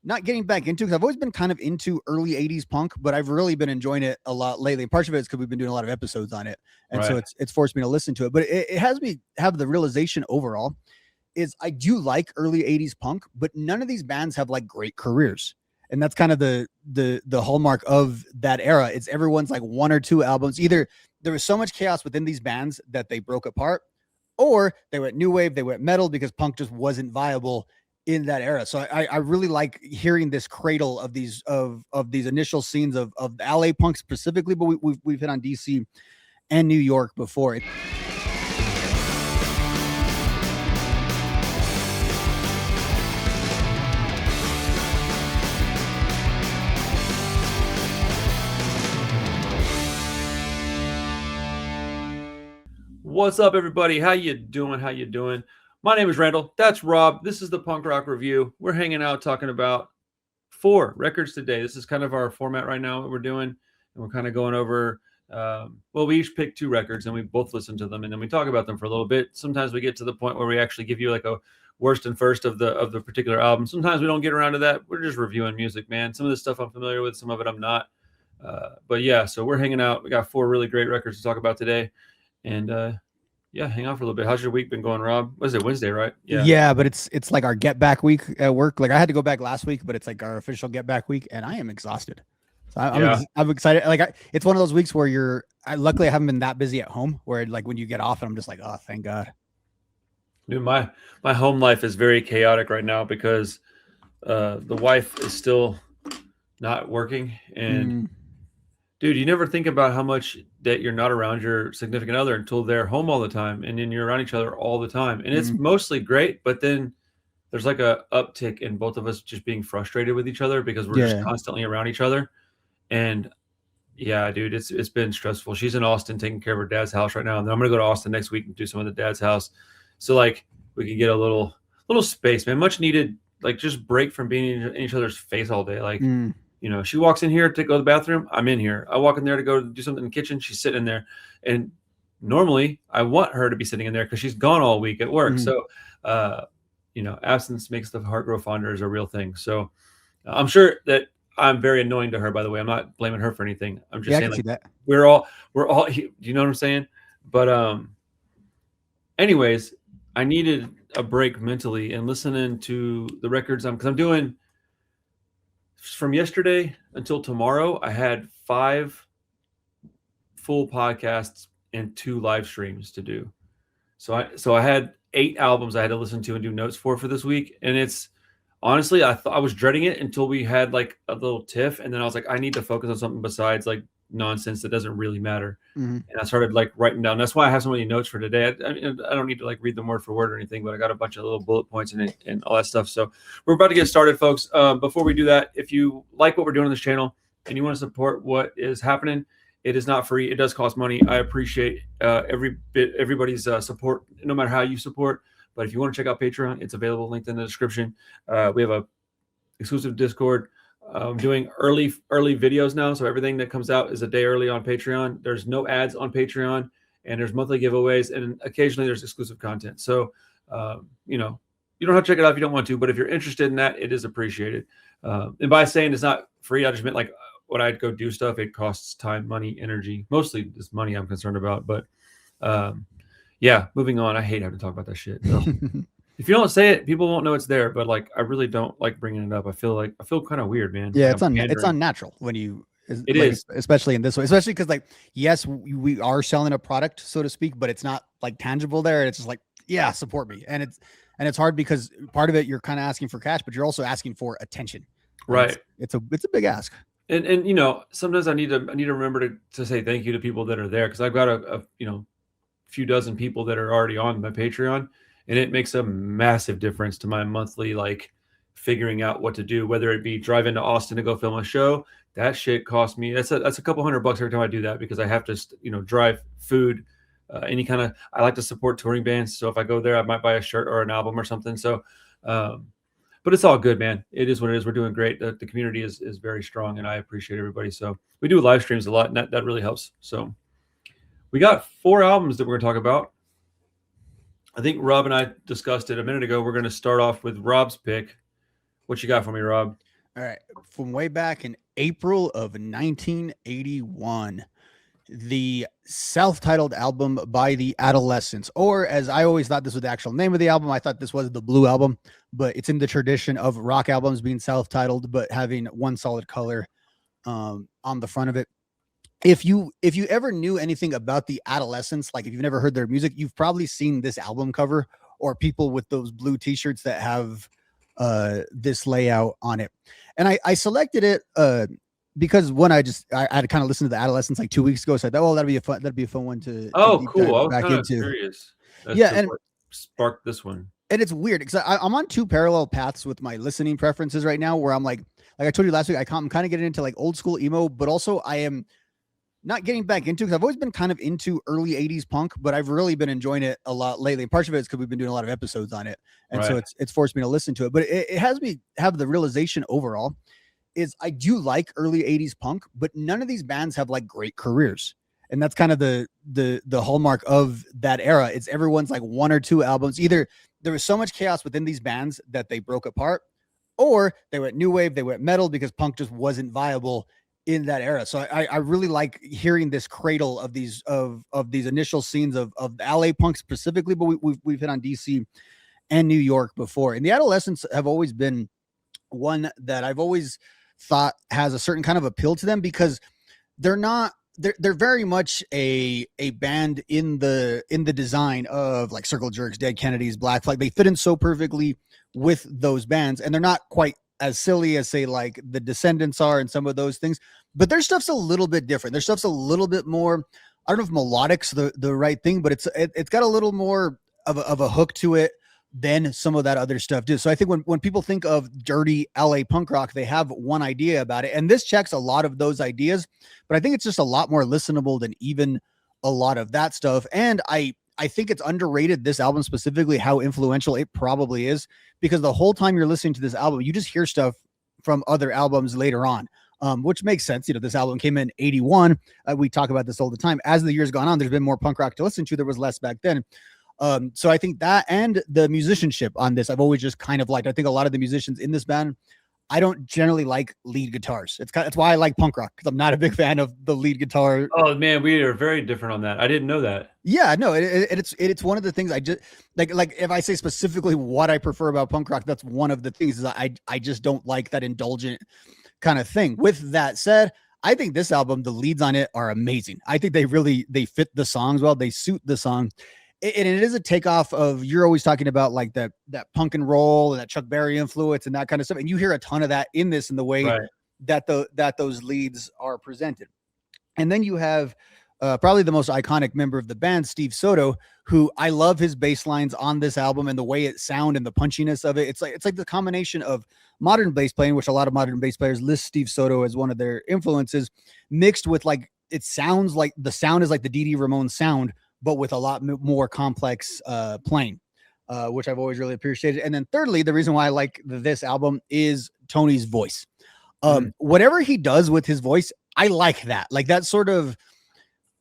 not getting back into, because I've always been kind of into early 80s punk, but I've really been enjoying it a lot lately. And part of it is because we've been doing a lot of episodes on it. And so it's forced me to listen to it. But it has me have the realization overall is I do like early 80s punk, but none of these bands have like great careers. And that's kind of the hallmark of that era. It's everyone's like one or two albums. Either there was so much chaos within these bands that they broke apart, or they went new wave, they went metal because punk just wasn't viable in that era. So I really like hearing this cradle of these initial scenes of LA punk specifically, but we've hit on DC and New York before. What's up, everybody? How you doing? My name is Randall. That's Rob. This is the Punk Rock Review. We're hanging out talking about 4 records today. This is kind of our format right now, what we're doing. And we're kind of going over, we each pick 2 records and we both listen to them and then we talk about them for a little bit. Sometimes we get to the point where we actually give you like a worst and first of the particular album. Sometimes we don't get around to that. We're just reviewing music, man. Some of this stuff I'm familiar with, some of it I'm not. But yeah, so we're hanging out. We got 4 really great records to talk about today. And yeah, hang on for a little bit. How's your week been going, Rob? What is it, Wednesday, right? Yeah, but it's like our get back week at work. Like I had to go back last week, but it's like our official get back week, and I am exhausted. So I'm excited. Like it's one of those weeks where luckily I haven't been that busy at home. Where like when you get off, and I'm just like, oh, thank God. Dude, my home life is very chaotic right now because the wife is still not working, and dude, you never think about how much that you're not around your significant other until they're home all the time, and then you're around each other all the time, and it's mostly great. But then there's like a uptick in both of us just being frustrated with each other because we're just constantly around each other. And yeah, dude, it's been stressful. She's in Austin taking care of her dad's house right now, and then I'm gonna go to Austin next week and do some of the dad's house, so like we can get a little space, man. Much needed, like just break from being in each other's face all day, like. You know, she walks in here to go to the bathroom, I'm in here. I walk in there to go do something in the kitchen, she's sitting in there. And normally I want her to be sitting in there because she's gone all week at work. So, you know, absence makes the heart grow fonder is a real thing. So I'm sure that I'm very annoying to her, by the way. I'm not blaming her for anything. I'm just saying, like, we're all, do you know what I'm saying? But anyways, I needed a break mentally and listening to the records because I'm doing. From yesterday until tomorrow, I had 5 full podcasts and 2 live streams to do. So I had 8 albums I had to listen to and do notes for this week. And it's honestly, I thought I was dreading it until we had like a little tiff. And then I was like, I need to focus on something besides like nonsense that doesn't really matter. And I started like writing down. That's why I have so many notes for today. I don't need to like read them word for word or anything, but I got a bunch of little bullet points in it and all that stuff. So we're about to get started, folks. Before we do that, if you like what we're doing on this channel and you want to support what is happening, it is not free. It does cost money. I appreciate everybody's support, no matter how you support. But if you want to check out Patreon, it's available, linked in the description. We have a exclusive Discord. I'm doing early videos now, so everything that comes out is a day early on Patreon. There's no ads on Patreon, and there's monthly giveaways, and occasionally there's exclusive content. So, you know, you don't have to check it out if you don't want to, but if you're interested in that, it is appreciated. And by saying it's not free, I just meant like when I go do stuff, it costs time, money, energy. Mostly it's money I'm concerned about, but yeah, moving on. I hate having to talk about that shit. So. If you don't say it, people won't know it's there. But like, I really don't like bringing it up. I feel kind of weird, man. Yeah, like it's unnatural when you. It is, especially in this way, especially because like, yes, we are selling a product, so to speak, but it's not like tangible there. It's just like, yeah, support me, and it's hard because part of it you're kind of asking for cash, but you're also asking for attention. Right. It's a big ask. And you know, sometimes I need to remember to say thank you to people that are there because I've got a few dozen people that are already on my Patreon. And it makes a massive difference to my monthly, like figuring out what to do, whether it be driving to Austin to go film a show. That shit costs me. That's a couple $100 every time I do that because I have to, drive food, any kind of, I like to support touring bands. So if I go there, I might buy a shirt or an album or something. So, but it's all good, man. It is what it is. We're doing great. The community is very strong and I appreciate everybody. So we do live streams a lot and that really helps. So we got 4 albums that we're going to talk about. I think Rob and I discussed it a minute ago. We're going to start off with Rob's pick. What you got for me, Rob? All right. From way back in April of 1981, the self-titled album by the Adolescents, or as I always thought this was the actual name of the album, I thought this was the Blue Album, but it's in the tradition of rock albums being self-titled, but having one solid color on the front of it. If you ever knew anything about the Adolescents, like if you've never heard their music, you've probably seen this album cover or people with those blue t-shirts that have this layout on it. And I selected it because one, I had kind of listened to the Adolescents like 2 weeks ago, so I thought, oh, that'd be a fun one to deep cool. I was back into. Curious. Yeah, and what sparked this one. And it's weird because I'm on two parallel paths with my listening preferences right now, where I'm like I told you last week, I'm kind of getting into like old school emo, but also I am not getting back into, because I've always been kind of into early 80s punk, but I've really been enjoying it a lot lately. And part of it is because we've been doing a lot of episodes on it. And so it's forced me to listen to it. But it has me have the realization overall is I do like early 80s punk, but none of these bands have like great careers. And that's kind of the hallmark of that era. It's everyone's like one or two albums. Either there was so much chaos within these bands that they broke apart, or they went new wave, they went metal because punk just wasn't viable in that era. So I really like hearing this cradle of these initial scenes of LA punk specifically, but we've hit on DC and New York before. And the Adolescents have always been one that I've always thought has a certain kind of appeal to them, because they're very much a band in the design of like Circle Jerks, Dead Kennedys, Black Flag. They fit in so perfectly with those bands, and they're not quite as silly as say like the Descendants are and some of those things, but their stuff's a little bit different. Their stuff's a little bit more, I don't know if melodic's the right thing, but it's got a little more of a hook to it than some of that other stuff does. So I think when people think of dirty LA punk rock, they have one idea about it, and this checks a lot of those ideas, but I think it's just a lot more listenable than even a lot of that stuff. And I think it's underrated, this album specifically, how influential it probably is, because the whole time you're listening to this album, you just hear stuff from other albums later on, which makes sense. You know, this album came in 81. We talk about this all the time. As the years gone on, there's been more punk rock to listen to. There was less back then. So I think that, and the musicianship on this, I've always just kind of liked. I think a lot of the musicians in this band, I don't generally like lead guitars. That's why I like punk rock, because I'm not a big fan of the lead guitar. Oh man, we are very different on that. I didn't know that. Yeah, no, it's one of the things I just like if I say specifically what I prefer about punk rock, that's one of the things, is I just don't like that indulgent kind of thing. With that said, I think this album, the leads on it are amazing. I think they fit the songs well. They suit the song. And it is a takeoff of, you're always talking about like that punk and roll and that Chuck Berry influence and that kind of stuff. And you hear a ton of that in this, in the way that those leads are presented. And then you have probably the most iconic member of the band, Steve Soto, who I love his bass lines on this album and the way it sound and the punchiness of it. It's like the combination of modern bass playing, which a lot of modern bass players list Steve Soto as one of their influences, mixed with like, it sounds like the sound is like the Dee Dee Ramone sound, but with a lot more complex playing, which I've always really appreciated. And then thirdly, the reason why I like this album is Tony's voice. Whatever he does with his voice, I like that. Like that sort of,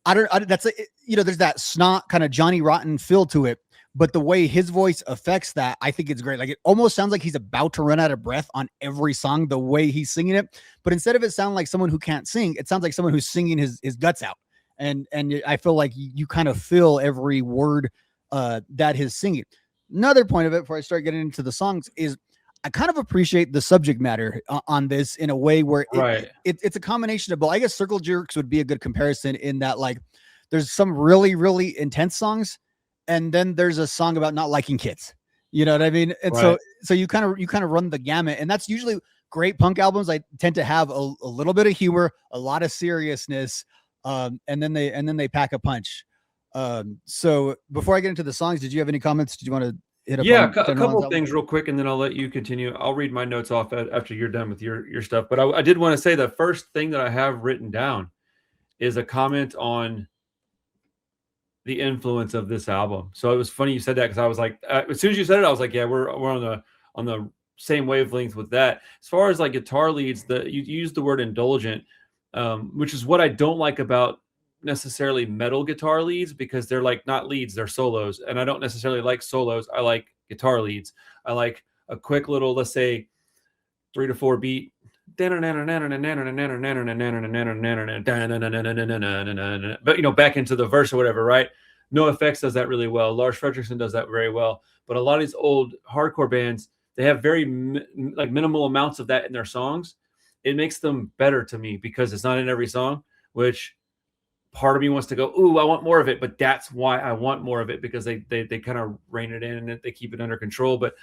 that's, there's that snot kind of Johnny Rotten feel to it, but the way his voice affects that, I think it's great. Like it almost sounds like he's about to run out of breath on every song, the way he's singing it. But instead of it sound like someone who can't sing, it sounds like someone who's singing his guts out. And I feel like you kind of feel every word that he's singing. Another point of it, before I start getting into the songs, is I kind of appreciate the subject matter on this in a way where it's a combination of both. I guess Circle Jerks would be a good comparison, in that like there's some really, really intense songs, and then there's a song about not liking kids. You know what I mean? And so you kind of run the gamut, and that's usually great punk albums. I tend to have a little bit of humor, a lot of seriousness. And then they pack a punch. So before I get into the songs, did you have any comments? Did you want to hit up? Yeah, a couple of things real quick, and then I'll let you continue. I'll read my notes off after you're done with your stuff. But I did want to say the first thing that I have written down is a comment on the influence of this album. So it was funny you said that, because I was like, as soon as you said it, I was like, yeah, we're on the same wavelength with that. As far as like guitar leads, you used the word indulgent. Which is what I don't like about necessarily metal guitar leads, because they're like not leads, they're solos. And I don't necessarily like solos. I like guitar leads. I like a quick little, let's say 3 to 4 beat but back into the verse or whatever, right? No Effects does that really well. Lars Fredriksson does that very well. But a lot of these old hardcore bands, they have very minimal amounts of that in their songs. It makes them better to me because it's not in every song, which part of me wants to go, ooh, I want more of it. But that's why I want more of it, because they kind of rein it in and they keep it under control. But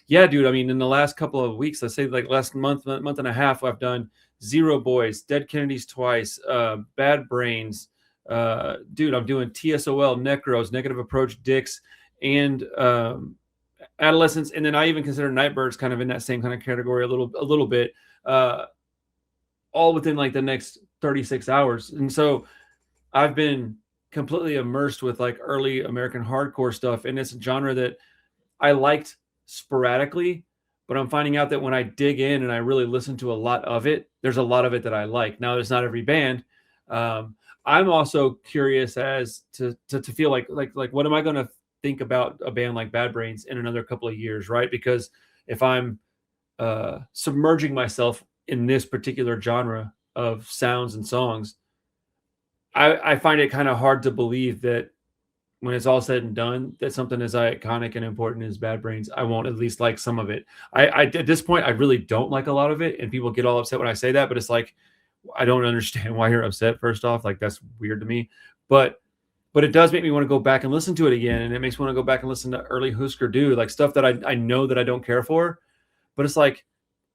yeah, dude, I mean, in the last couple of weeks, let's say like last month and a half, I've done Zero Boys, Dead Kennedys twice, Bad Brains. Dude, I'm doing TSOL, Necros, Negative Approach, Dicks, and Adolescents. And then I even consider Nightbirds kind of in that same kind of category a little bit, all within like the next 36 hours. And so I've been completely immersed with like early American hardcore stuff. And it's a genre that I liked sporadically, but I'm finding out that when I dig in and I really listen to a lot of it, there's a lot of it that I like. Now, there's not every band. I'm also curious as to feel like what am I going to think about a band like Bad Brains in another couple of years, right? Because if I'm submerging myself in this particular genre of sounds and songs, I find it kind of hard to believe that when it's all said and done, that something as iconic and important as Bad Brains, I won't at least like some of it. I at this point, I really don't like a lot of it, and people get all upset when I say that, but it's like, I don't understand why you're upset, first off. Like, that's weird to me. But it does make me want to go back and listen to it again, and it makes me want to go back and listen to early Husker Du, like stuff that I know that I don't care for, but it's like,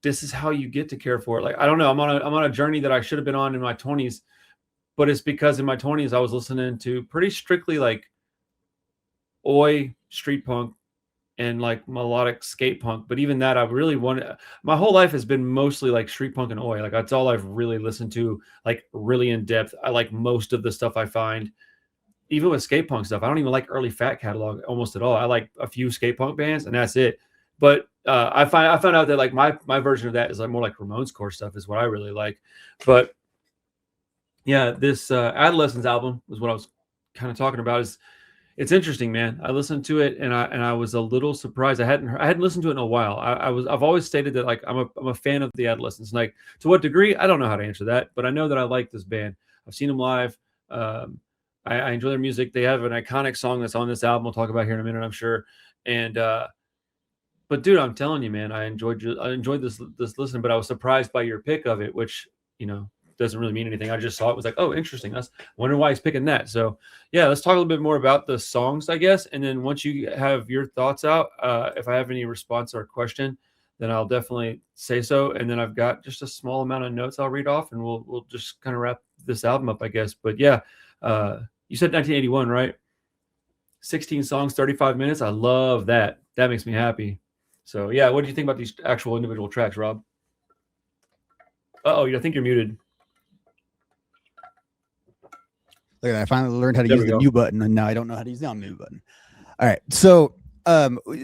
this is how you get to care for it. Like, I don't know, I'm on a journey that I should have been on in my 20s, but it's because in my 20s I was listening to pretty strictly like oi, street punk, and like melodic skate punk. But even that, I really wanted, my whole life has been mostly like street punk and oi. Like, that's all I've really listened to, like really in depth. I like most of the stuff I find. Even with skate punk stuff, I don't even like early Fat catalog almost at all. I like a few skate punk bands, and that's it. But I found out that like my version of that is like more like Ramones core stuff is what I really like. But yeah, this Adolescents album was what I was kind of talking about. It's interesting, man. I listened to it and I was a little surprised. I hadn't listened to it in a while. I've always stated that like I'm a fan of the Adolescents. Like, to what degree, I don't know how to answer that, but I know that I like this band. I've seen them live. I enjoy their music. They have an iconic song that's on this album we'll talk about here in a minute, I'm sure. And but dude, I'm telling you, man, I enjoyed this listen, but I was surprised by your pick of it, which, doesn't really mean anything. I just saw it, was like, oh, interesting. I wonder why he's picking that. So yeah, let's talk a little bit more about the songs, I guess. And then once you have your thoughts out, if I have any response or question, then I'll definitely say so. And then I've got just a small amount of notes I'll read off, and we'll just kind of wrap this album up, I guess. But yeah, you said 1981, right? 16 songs, 35 minutes. I love that. That makes me happy. So yeah, what do you think about these actual individual tracks, Rob? I think you're muted. Look at that. I finally learned how to use the mute button, and now I don't know how to use the unmute button. All right. So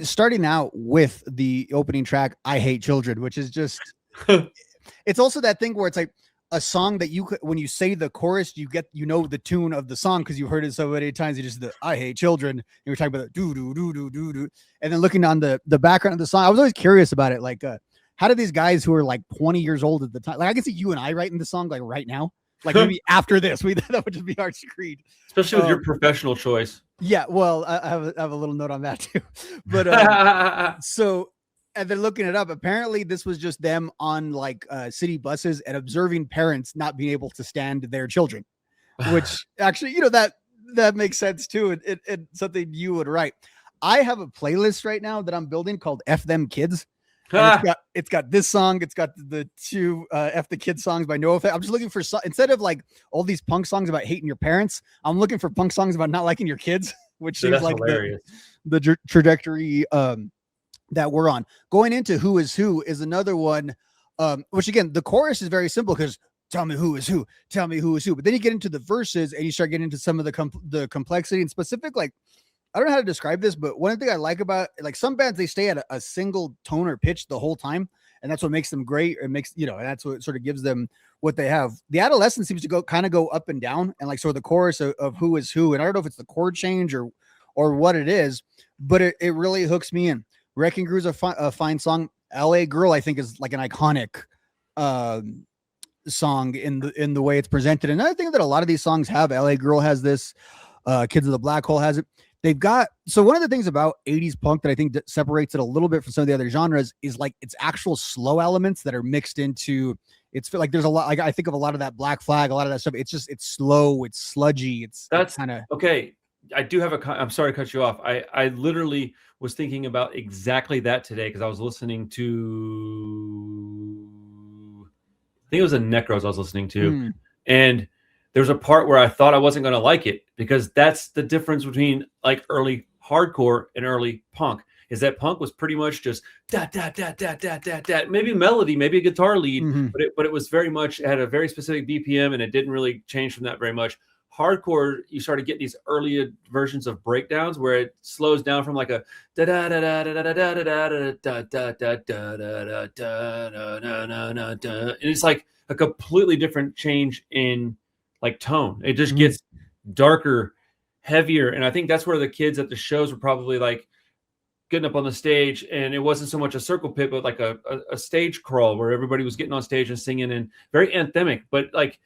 starting out with the opening track, I Hate Children, which is just, it's also that thing where it's like a song that you could, when you say the chorus, you the tune of the song because you've heard it so many times. You just I hate children. And you're talking about the do do do do do do, and then looking on the background of the song, I was always curious about it. Like, how did these guys who are like 20 years old at the time, like I can see you and I writing the song like right now, like maybe after this, that would just be our screed, especially with your professional choice. Yeah, well, I have a little note on that too, but so. And then looking it up, apparently this was just them on like city buses and observing parents not being able to stand their children, which actually, that makes sense too. It's something you would write. I have a playlist right now that I'm building called F Them Kids. And it's got this song. It's got the two F the Kids songs by No Effect. I'm just looking for instead of like all these punk songs about hating your parents, I'm looking for punk songs about not liking your kids, which seems like the trajectory that we're on. Going into Who Is Who is another one, which again, the chorus is very simple because tell me who is who, tell me who is who. But then you get into the verses and you start getting into some of the complexity and specific, like, I don't know how to describe this, but one thing I like about like some bands, they stay at a single tone or pitch the whole time. And that's what makes them great. It makes, and that's what sort of gives them what they have. The Adolescents seems to go up and down. And like, so the chorus of Who Is Who, and I don't know if it's the chord change or what it is, but it really hooks me in. Wrecking Crew's a fine song. LA Girl, I think, is like an iconic song in the way it's presented. And I think that a lot of these songs have. LA Girl has this, Kids of the Black Hole has it. They've got, so one of the things about 80s punk that I think that separates it a little bit from some of the other genres is like its actual slow elements that are mixed into, it's like there's a lot, like I think of a lot of that Black Flag, a lot of that stuff. It's just, it's slow, it's sludgy, that's kind of okay. I do have I'm sorry to cut you off. I literally was thinking about exactly that today because I was listening to, I think it was a Necros I was listening to, and there's a part where I thought I wasn't going to like it because that's the difference between like early hardcore and early punk. Is that punk was pretty much just da da da da da da da, maybe melody, maybe a guitar lead, but it was very much, it had a very specific BPM and it didn't really change from that very much. Hardcore, you started getting these earlier versions of breakdowns where it slows down from like a da da da da da da da da da da da da da da da, and it's like a completely different change in like tone. It just gets darker, heavier, and I think that's where the kids at the shows were probably like getting up on the stage, and it wasn't so much a circle pit, but like a stage crawl where everybody was getting on stage and singing, and very anthemic, but like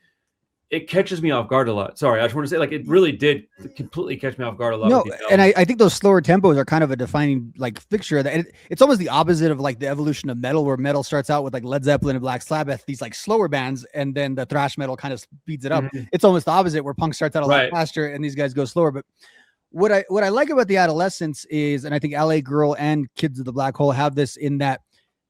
it catches me off guard a lot. Sorry, I just want to say, like, it really did completely catch me off guard a lot. No, and I think those slower tempos are kind of a defining like fixture of that. It's almost the opposite of like the evolution of metal, where metal starts out with like Led Zeppelin and Black Sabbath, these like slower bands, and then the thrash metal kind of speeds it up. It's almost the opposite, where punk starts out a lot faster and these guys go slower. But what I like about the Adolescents is, and I think LA Girl and Kids of the Black Hole have this, in that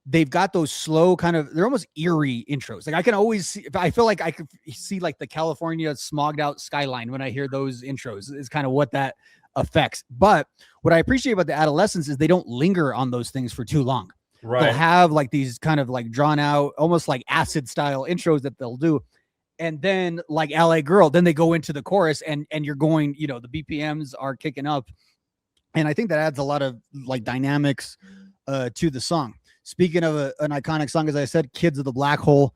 they've got those slow kind of, they're almost eerie intros. Like I can always see, I feel like I could see like the California smogged out skyline when I hear those intros, is kind of what that affects. But what I appreciate about the Adolescents is they don't linger on those things for too long. They'll have like these kind of like drawn out, almost like acid style intros that they'll do. And then like LA Girl, then they go into the chorus and you're going, you know, the BPMs are kicking up. And I think that adds a lot of like dynamics to the song. Speaking of an iconic song, as I said, Kids of the Black Hole,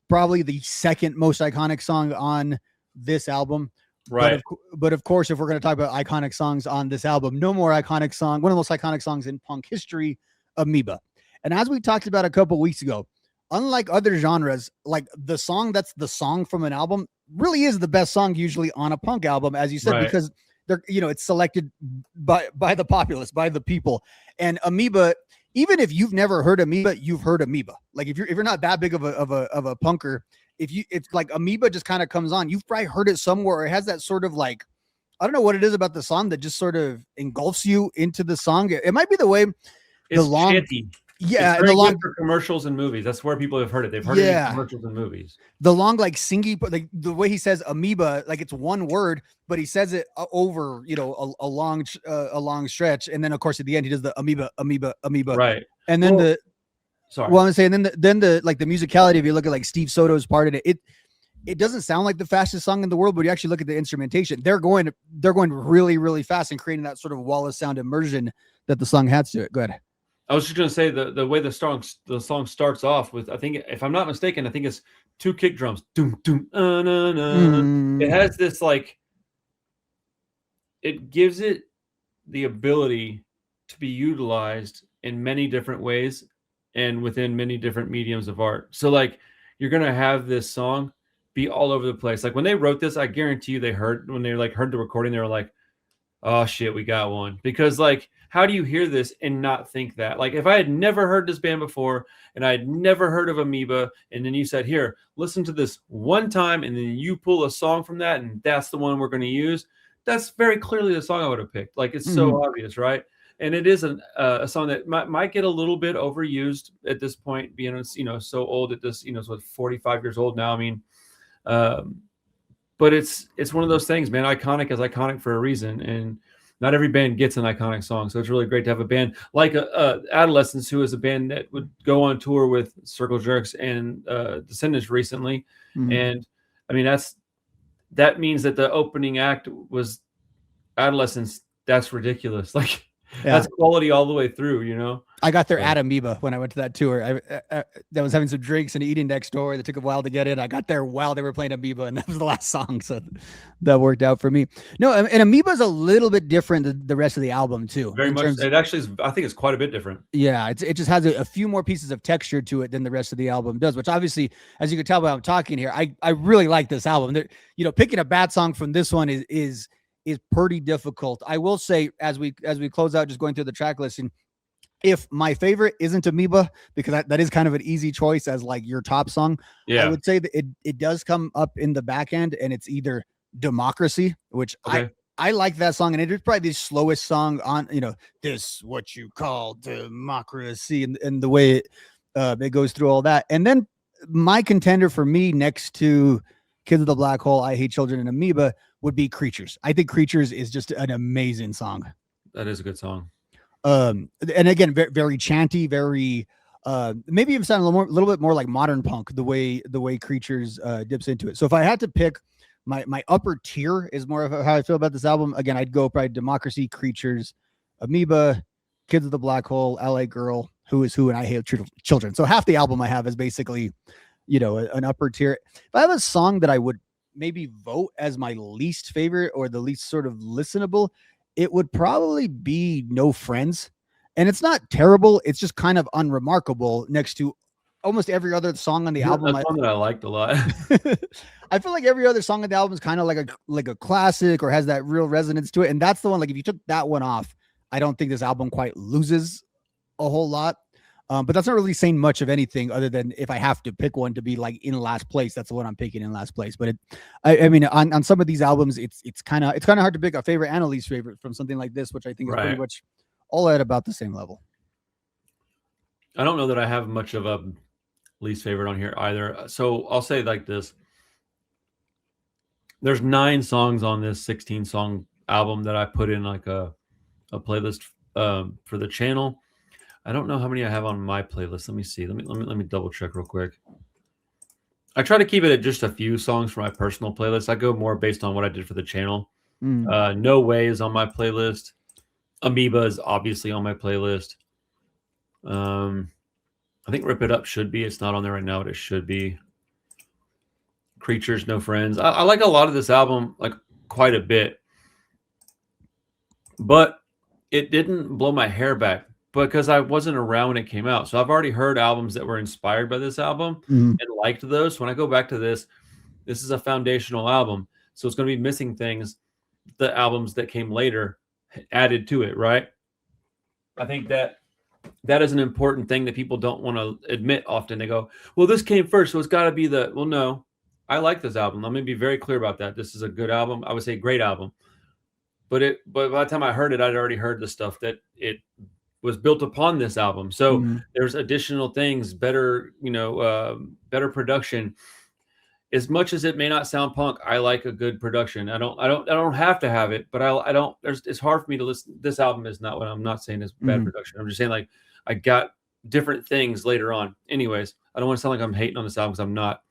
probably the second most iconic song on this album. Right. But of course, if we're going to talk about iconic songs on this album, no more iconic song, one of the most iconic songs in punk history, Amoeba. And as we talked about a couple weeks ago, unlike other genres, like the song that's the song from an album really is the best song usually on a punk album, as you said, because they're, you know, it's selected by the populace, by the people. And Amoeba, even if you've never heard Amoeba, you've heard Amoeba. Like if you're not that big of a punker, if like Amoeba just kind of comes on, you've probably heard it somewhere. Or it has that sort of like, I don't know what it is about the song that just sort of engulfs you into the song. It might be the way it's long, chanty. Yeah, the long for commercials and movies. That's where people have heard it. They've heard it in commercials and movies. The long, like singy, like the way he says amoeba, like it's one word, but he says it over, you know, a long stretch, and then of course at the end he does the amoeba. Right. And then sorry. Well, I'm saying then the like the musicality. If you look at like Steve Soto's part in it, it doesn't sound like the fastest song in the world, but you actually look at the instrumentation. They're going really, really fast and creating that sort of Wallace sound immersion that the song has to it. Go ahead. I was just going to say the way the song starts off with, I think, if I'm not mistaken, I think it's 2 kick drums. Doom, doom, It has this like, it gives it the ability to be utilized in many different ways and within many different mediums of art. So like, you're going to have this song be all over the place. Like when they wrote this, I guarantee you when they like heard the recording, they were like, oh shit, we got one. Because like, how do you hear this and not think that? Like if I had never heard this band before and I had never heard of Amoeba, and then you said, here, listen to this one time, and then you pull a song from that and that's the one we're going to use, that's very clearly the song I would have picked. Like it's so obvious, right? And it is a song that might get a little bit overused at this point, being, you know, so old at this, you know, so 45 years old now. I mean, but it's one of those things, man. Iconic is iconic for a reason, and not every band gets an iconic song. So it's really great to have a band like Adolescents, who is a band that would go on tour with Circle Jerks and Descendants recently. And I mean, that means that the opening act was Adolescents. That's ridiculous. Like that's quality all the way through, you know? I got there at Amoeba when I went to that tour. I was having some drinks and eating next door. That took a while to get in. I got there while they were playing Amoeba, and that was the last song, so that worked out for me. No, and Amoeba is a little bit different than the rest of the album too. Very much. It actually is. I think it's quite a bit different. Yeah, it just has a few more pieces of texture to it than the rest of the album does. Which obviously, as you can tell by I'm talking here, I really like this album. Picking a bad song from this one is pretty difficult. I will say as we close out, just going through the track listing. If my favorite isn't Amoeba, because that is kind of an easy choice as like your top song, I would say that it does come up in the back end, and it's either Democracy, which I like that song, and it is probably the slowest song on, this what you call democracy, and the way it goes through all that. And then my contender for me next to Kids of the Black Hole, I Hate Children, and Amoeba would be Creatures. I think Creatures is just an amazing song. That is a good song. And again, very, very chanty, very maybe even sound a little bit more like modern punk, the way Creatures dips into it. So if I had to pick my upper tier is more of how I feel about this album. Again, I'd go probably Democracy, Creatures, Amoeba, Kids of the Black Hole, LA Girl, Who Is Who, and I Hate Children. So half the album I have is basically, an upper tier. If I have a song that I would maybe vote as my least favorite or the least sort of listenable, it would probably be No Friends. And it's not terrible. It's just kind of unremarkable next to almost every other song on the album. That's one that I liked a lot. I feel like every other song on the album is kind of like a classic or has that real resonance to it. And that's the one, like if you took that one off, I don't think this album quite loses a whole lot. But that's not really saying much of anything other than if I have to pick one to be like in last place, that's the one I'm picking in last place. But I mean, on some of these albums, it's kind of hard to pick a favorite and a least favorite from something like this, which I think is pretty much all at about the same level. I don't know that I have much of a least favorite on here either. So I'll say like this. There's 9 songs on this 16 song album that I put in like a playlist for the channel. I don't know how many I have on my playlist. Let me see. Let me double check real quick. I try to keep it at just a few songs for my personal playlist. I go more based on what I did for the channel. No Way is on my playlist. Amoeba is obviously on my playlist. I think Rip It Up should be. It's not on there right now, but it should be. Creatures, No Friends. I like a lot of this album, like quite a bit. But it didn't blow my hair back because I wasn't around when it came out. So I've already heard albums that were inspired by this album and liked those. So when I go back to this is a foundational album. So it's going to be missing things the albums that came later added to it, right? I think that is an important thing that people don't want to admit often. They go, well, this came first, so it's got to be well, no. I like this album. Let me be very clear about that. This is a good album. I would say great album. But by the time I heard it, I'd already heard the stuff that it was built upon this album. So there's additional things, better, better production. As much as it may not sound punk, I like a good production. I don't have to have it, but I don't. It's hard for me to listen. This album is not what I'm not saying is bad production. I'm just saying like I got different things later on. Anyways, I don't want to sound like I'm hating on this album because I'm not.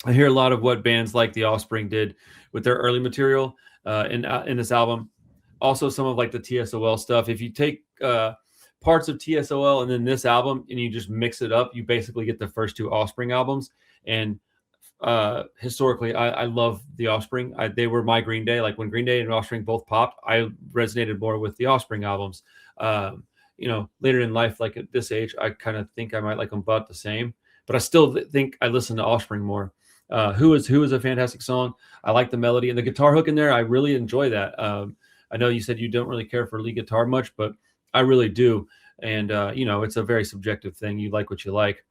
I hear a lot of what bands like The Offspring did with their early material in this album. Also, some of like the TSOL stuff. If you take parts of TSOL and then this album and you just mix it up, you basically get the first 2 Offspring albums. And historically, I love The Offspring. They were my Green Day. Like when Green Day and Offspring both popped, I resonated more with the Offspring albums. Later in life, like at this age, I kind of think I might like them about the same. But I still think I listen to Offspring more. Who is a fantastic song. I like the melody and the guitar hook in there. I really enjoy that. I know you said you don't really care for lead guitar much, but I really do. And, it's a very subjective thing. You like what you like.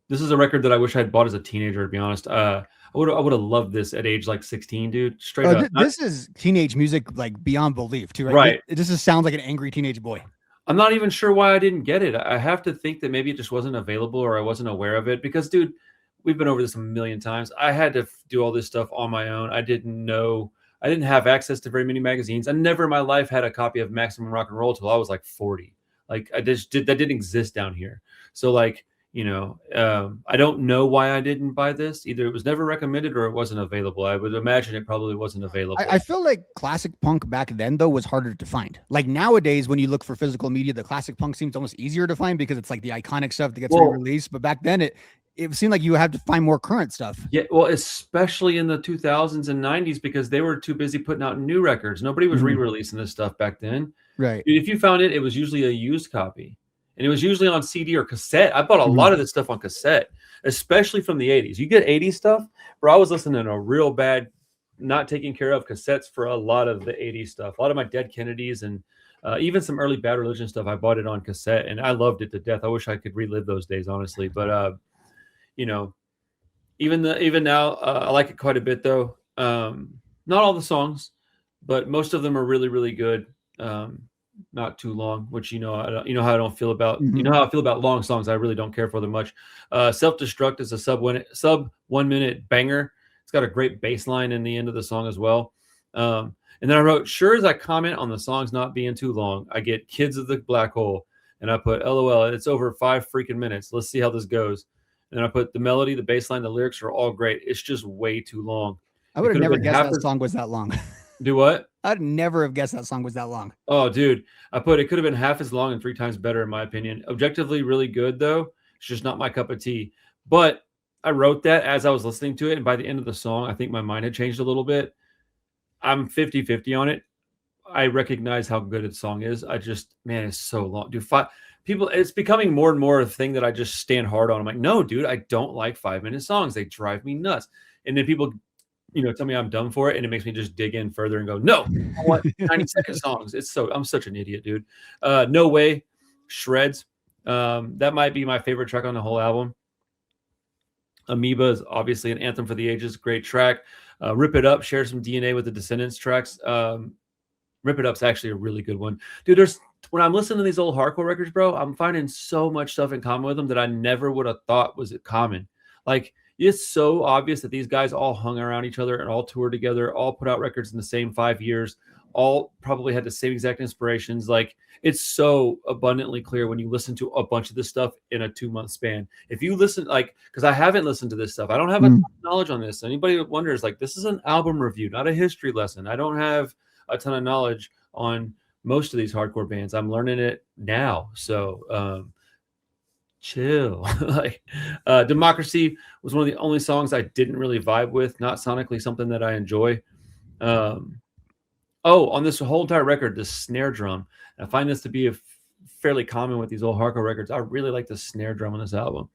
This is a record that I wish I had bought as a teenager, to be honest. I would have loved this at age like 16, dude. Straight up. This is teenage music like beyond belief, too, right? Right. It just sounds like an angry teenage boy. I'm not even sure why I didn't get it. I have to think that maybe it just wasn't available or I wasn't aware of it because, dude, we've been over this a million times. I had to do all this stuff on my own. I didn't have access to very many magazines. I never in my life had a copy of Maximum Rock and Roll till I was like 40. Like that didn't exist down here. So like, I don't know why I didn't buy this. Either it was never recommended or it wasn't available. I would imagine it probably wasn't available. I feel like classic punk back then, though, was harder to find. Like nowadays, when you look for physical media, the classic punk seems almost easier to find because it's like the iconic stuff that gets re-released. But back then, it seemed like you had to find more current stuff. Yeah, well, especially in the 2000s and 90s because they were too busy putting out new records. Nobody was re-releasing this stuff back then. Right. If you found it, it was usually a used copy. And it was usually on CD or cassette. I bought a lot of this stuff on cassette, especially from the 80s. You get 80s stuff, bro. I was listening to a real bad, not taking care of cassettes for a lot of the 80s stuff. A lot of my Dead Kennedys and even some early Bad Religion stuff. I bought it on cassette, and I loved it to death. I wish I could relive those days, honestly. But even now, I like it quite a bit, though. Not all the songs, but most of them are really, really good. Not too long, which how I don't feel about how I feel about long songs. I really don't care for them much. Self-Destruct is a sub 1 minute banger. It's got a great bass line in the end of the song as well. And then I wrote, sure as I comment on the songs not being too long, I get Kids of the Black Hole, and I put LOL. It's over 5 freaking minutes. Let's see how this goes. And then I put the melody, the bass line, the lyrics are all great. It's just way too long. I would have never guessed that song was that long. Do what? I'd never have guessed that song was that long. Oh, dude. I put it could have been half as long and 3 times better, in my opinion. Objectively, really good, though. It's just not my cup of tea. But I wrote that as I was listening to it. And by the end of the song, I think my mind had changed a little bit. I'm 50-50 on it. I recognize how good the song is. It's so long. Dude, it's becoming more and more a thing that I just stand hard on. I'm like, no, dude, I don't like 5-minute songs. They drive me nuts. And then people tell me I'm dumb for it, and it makes me just dig in further and go, no, I want 90-second songs. I'm such an idiot, dude. No Way, Shreds. That might be my favorite track on the whole album. Amoeba is obviously an anthem for the ages. Great track. Rip It Up shares some DNA with the Descendants tracks. Rip It Up's actually a really good one. Dude, when I'm listening to these old hardcore records, bro, I'm finding so much stuff in common with them that I never would have thought was common. Like, it's so obvious that these guys all hung around each other and all toured together, all put out records in the same 5 years, all probably had the same exact inspirations. Like, it's so abundantly clear when you listen to a bunch of this stuff in a 2-month span. If you listen, because I haven't listened to this stuff, I don't have a ton of knowledge on this. Anybody that wonders, this is an album review, not a history lesson. I don't have a ton of knowledge on most of these hardcore bands. I'm learning it now. So, chill. Democracy was one of the only songs I didn't really vibe with, not sonically something that I enjoy. On this whole entire record, the snare drum, I find this to be fairly common with these old hardcore records. I really like the snare drum on this album.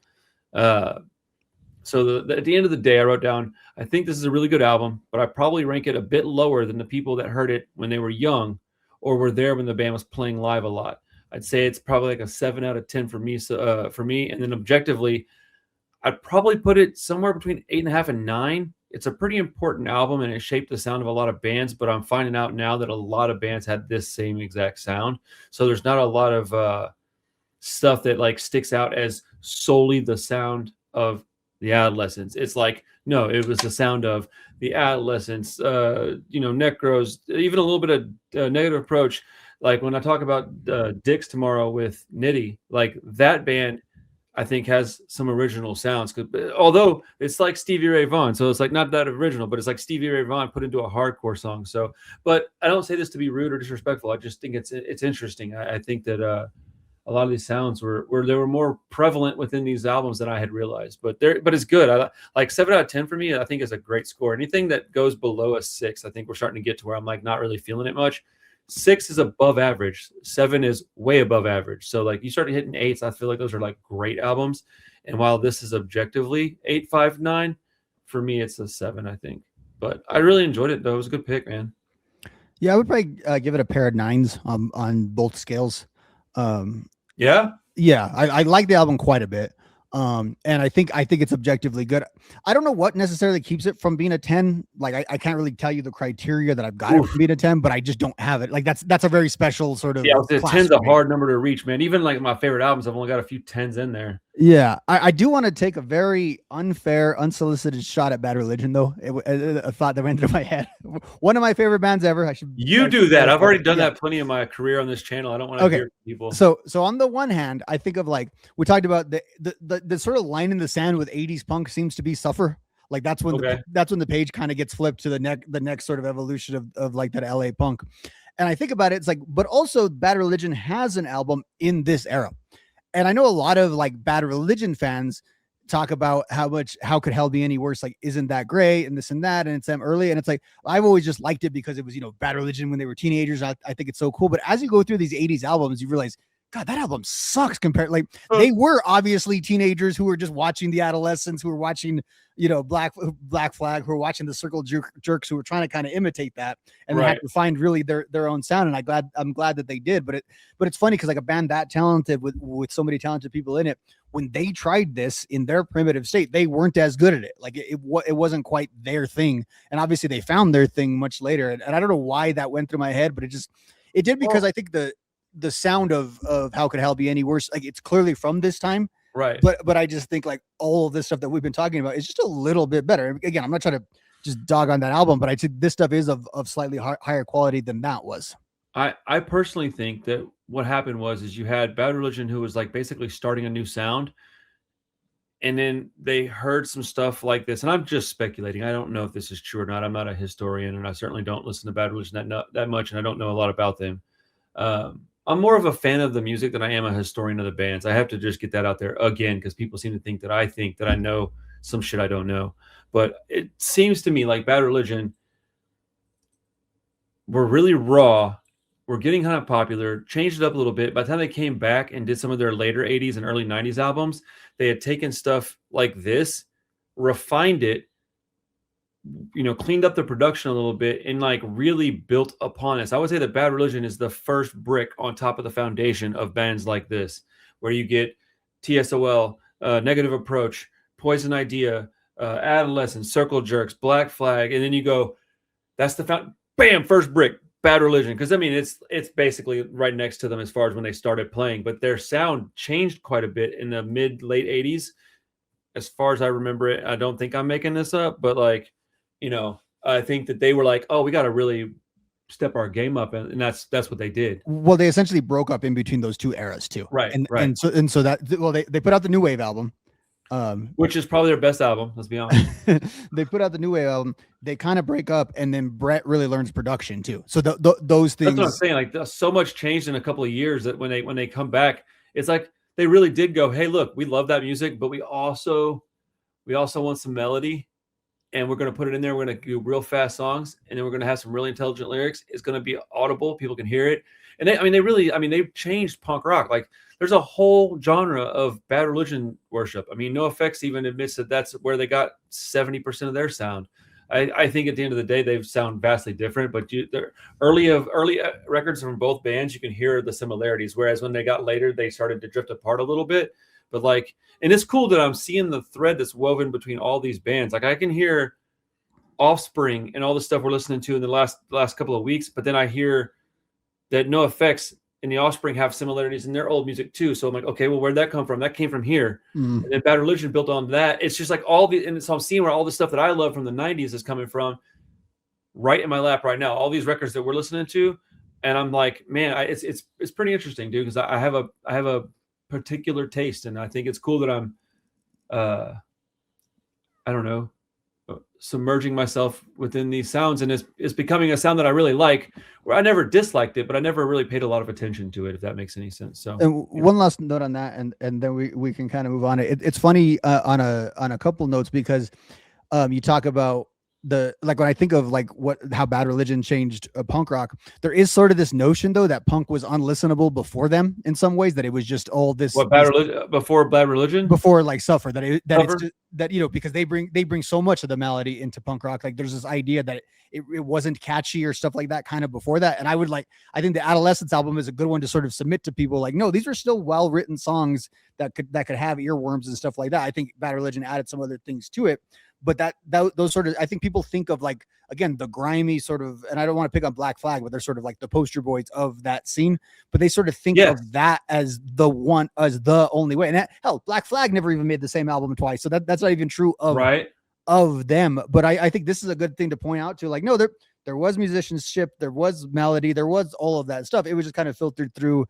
So at the end of the day, I wrote down, I think this is a really good album, but I probably rank it a bit lower than the people that heard it when they were young or were there when the band was playing live a lot. I'd say it's probably like a 7 out of 10 for me. So for me, and then objectively, I'd probably put it somewhere between 8.5 and 9. It's a pretty important album, and it shaped the sound of a lot of bands. But I'm finding out now that a lot of bands had this same exact sound. So there's not a lot of stuff that sticks out as solely the sound of the Adolescents. It's no, it was the sound of the Adolescents, Necros, even a little bit of Negative Approach. Like when I talk about Dicks tomorrow with Nitty, that band, I think has some original sounds. Although it's like Stevie Ray Vaughan, so it's not that original, but it's like Stevie Ray Vaughan put into a hardcore song. So, but I don't say this to be rude or disrespectful. I just think it's interesting. I think that a lot of these sounds were more prevalent within these albums than I had realized. But it's good. I like 7 out of 10 for me. I think is a great score. Anything that goes below a 6, I think we're starting to get to where I'm not really feeling it much. 6 is above average. 7 is way above average. So you start hitting 8s, I feel like those are great albums. And while this is objectively 8, 5, 9, for me it's a 7, I think. But I really enjoyed it though. It was a good pick, man. Yeah, I would probably give it a pair of 9s on both scales. Yeah, I like the album quite a bit. And I think it's objectively good. I don't know what necessarily keeps it from being a 10. I can't really tell you the criteria that I've got it from being a 10, but I just don't have it. That's a very special sort of. Yeah, 10's a hard number to reach, man. Even my favorite albums, I've only got a few 10s in there. Yeah, I do want to take a very unfair, unsolicited shot at Bad Religion, though. A thought that went into my head. One of my favorite bands ever. You I do should that. I've clarify already done Yeah. that plenty in my career on this channel. I don't want to Okay. hear people. So on the one hand, I think of like we talked about the sort of line in the sand with 80s punk seems to be Suffer. Like that's when the page kind of gets flipped to the next sort of evolution of like that LA punk. And I think about it, it's like, but also Bad Religion has an album in this era. And I know a lot of like Bad Religion fans talk about how could hell be any worse? Like, isn't that great? And this and that. And it's them early. And it's like, I've always just liked it because it was, Bad Religion when they were teenagers. I think it's so cool. But as you go through these 80s albums, you realize, God, that album sucks compared. Like they were obviously teenagers who were just watching the Adolescents, who were watching, Black Flag, who were watching the Circle Jerks, who were trying to kind of imitate that, and they had to find really their own sound. And I'm glad that they did. But it's funny because like a band that talented with so many talented people in it, when they tried this in their primitive state, they weren't as good at it. Like it wasn't quite their thing. And obviously they found their thing much later. And I don't know why that went through my head, but it did because I think the sound of How Could Hell Be Any Worse, like it's clearly from this time, right? But I just think like all of this stuff that we've been talking about is just a little bit better. Again, I'm not trying to just dog on that album, but I think this stuff is of slightly higher quality than that was. I personally think that what happened was you had Bad Religion, who was like basically starting a new sound, and then they heard some stuff like this, and I'm just speculating. I don't know if this is true or not. I'm not a historian, and I certainly don't listen to Bad Religion that much, and I don't know a lot about them. I'm more of a fan of the music than I am a historian of the bands. I have to just get that out there again because people seem to think that I know some shit I don't know. But it seems to me like Bad Religion were really raw. We're getting kind of popular, changed it up a little bit. By the time they came back and did some of their later 80s and early 90s albums, they had taken stuff like this, refined it, cleaned up the production a little bit and like really built upon this. I would say that Bad Religion is the first brick on top of the foundation of bands like this, where you get TSOL, Negative Approach, Poison Idea, Adolescents, Circle Jerks, Black Flag, and then you go, that's the bam, first brick, Bad Religion. Because I mean, it's basically right next to them as far as when they started playing, but their sound changed quite a bit in the late 80s. As far as I remember it, I don't think I'm making this up, but like, I think that they were like, oh, we got to really step our game up. And that's what they did. Well, they essentially broke up in between those two eras too. Right. And so that, well, they put out the New Wave album. Which is probably their best album. Let's be honest. They put out the New Wave album. They kind of break up, and then Brett really learns production too. So those things. That's what I'm saying. Like so much changed in a couple of years that when they come back, it's like they really did go, hey, look, we love that music, but we also want some melody, and we're going to put it in there. We're going to do real fast songs, and then we're going to have some really intelligent lyrics. It's going to be audible. People can hear it. And they've changed punk rock. Like there's a whole genre of Bad Religion worship. I mean, NoFX even admits that that's where they got 70% of their sound. I think at the end of the day, they sound vastly different, but early records from both bands, you can hear the similarities. Whereas when they got later, they started to drift apart a little bit. But like, and it's cool that I'm seeing the thread that's woven between all these bands. Like I can hear Offspring and all the stuff we're listening to in the last couple of weeks, but then I hear that NoFX and the Offspring have similarities in their old music too. So I'm like, okay, well, where'd that come from? That came from here. And then Bad Religion built on that. It's just like and so I'm seeing where all the stuff that I love from the 90s is coming from right in my lap right now. All these records that we're listening to. And I'm like, man, it's pretty interesting, dude, because I have a particular taste, and I think it's cool that I'm I don't know, submerging myself within these sounds, and it's becoming a sound that I really like, where I never disliked it, but I never really paid a lot of attention to it, if that makes any sense. So and one last note on that, and then we can kind of move on. It's funny on a couple notes, because you talk about when I think of like how Bad Religion changed punk rock, there is sort of this notion though that punk was unlistenable before them in some ways, that it was just all this before Bad Religion, before like Suffer, because they bring so much of the melody into punk rock. Like there's this idea that it wasn't catchy or stuff like that kind of before that. And I think the Adolescents album is a good one to sort of submit to people, like, no, these are still well-written songs that could have earworms and stuff like that. I think Bad Religion added some other things to it. but those sort of, I think people think of like, again, the grimy sort of, and I don't want to pick on Black Flag, but they're sort of like the poster boys of that scene, but they sort of think of that as the only way. And hell, Black Flag never even made the same album twice. So that's not even true of them. But I think this is a good thing to point out to, like, no, there was musicianship, there was melody, there was all of that stuff. It was just kind of filtered through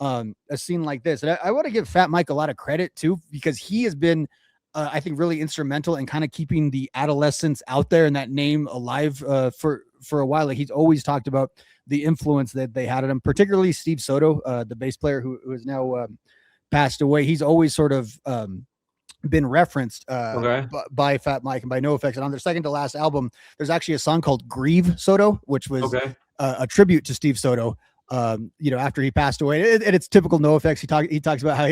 a scene like this. And I want to give Fat Mike a lot of credit too, because he has been, I think, really instrumental in kind of keeping the Adolescents out there and that name alive for a while. Like, he's always talked about the influence that they had on him, particularly Steve Soto, the bass player who is now passed away. He's always sort of been referenced by Fat Mike and by NoFX. And on their second to last album, there's actually a song called Grieve Soto, which was a tribute to Steve Soto. After he passed away, and it's typical NoFX. He talks about how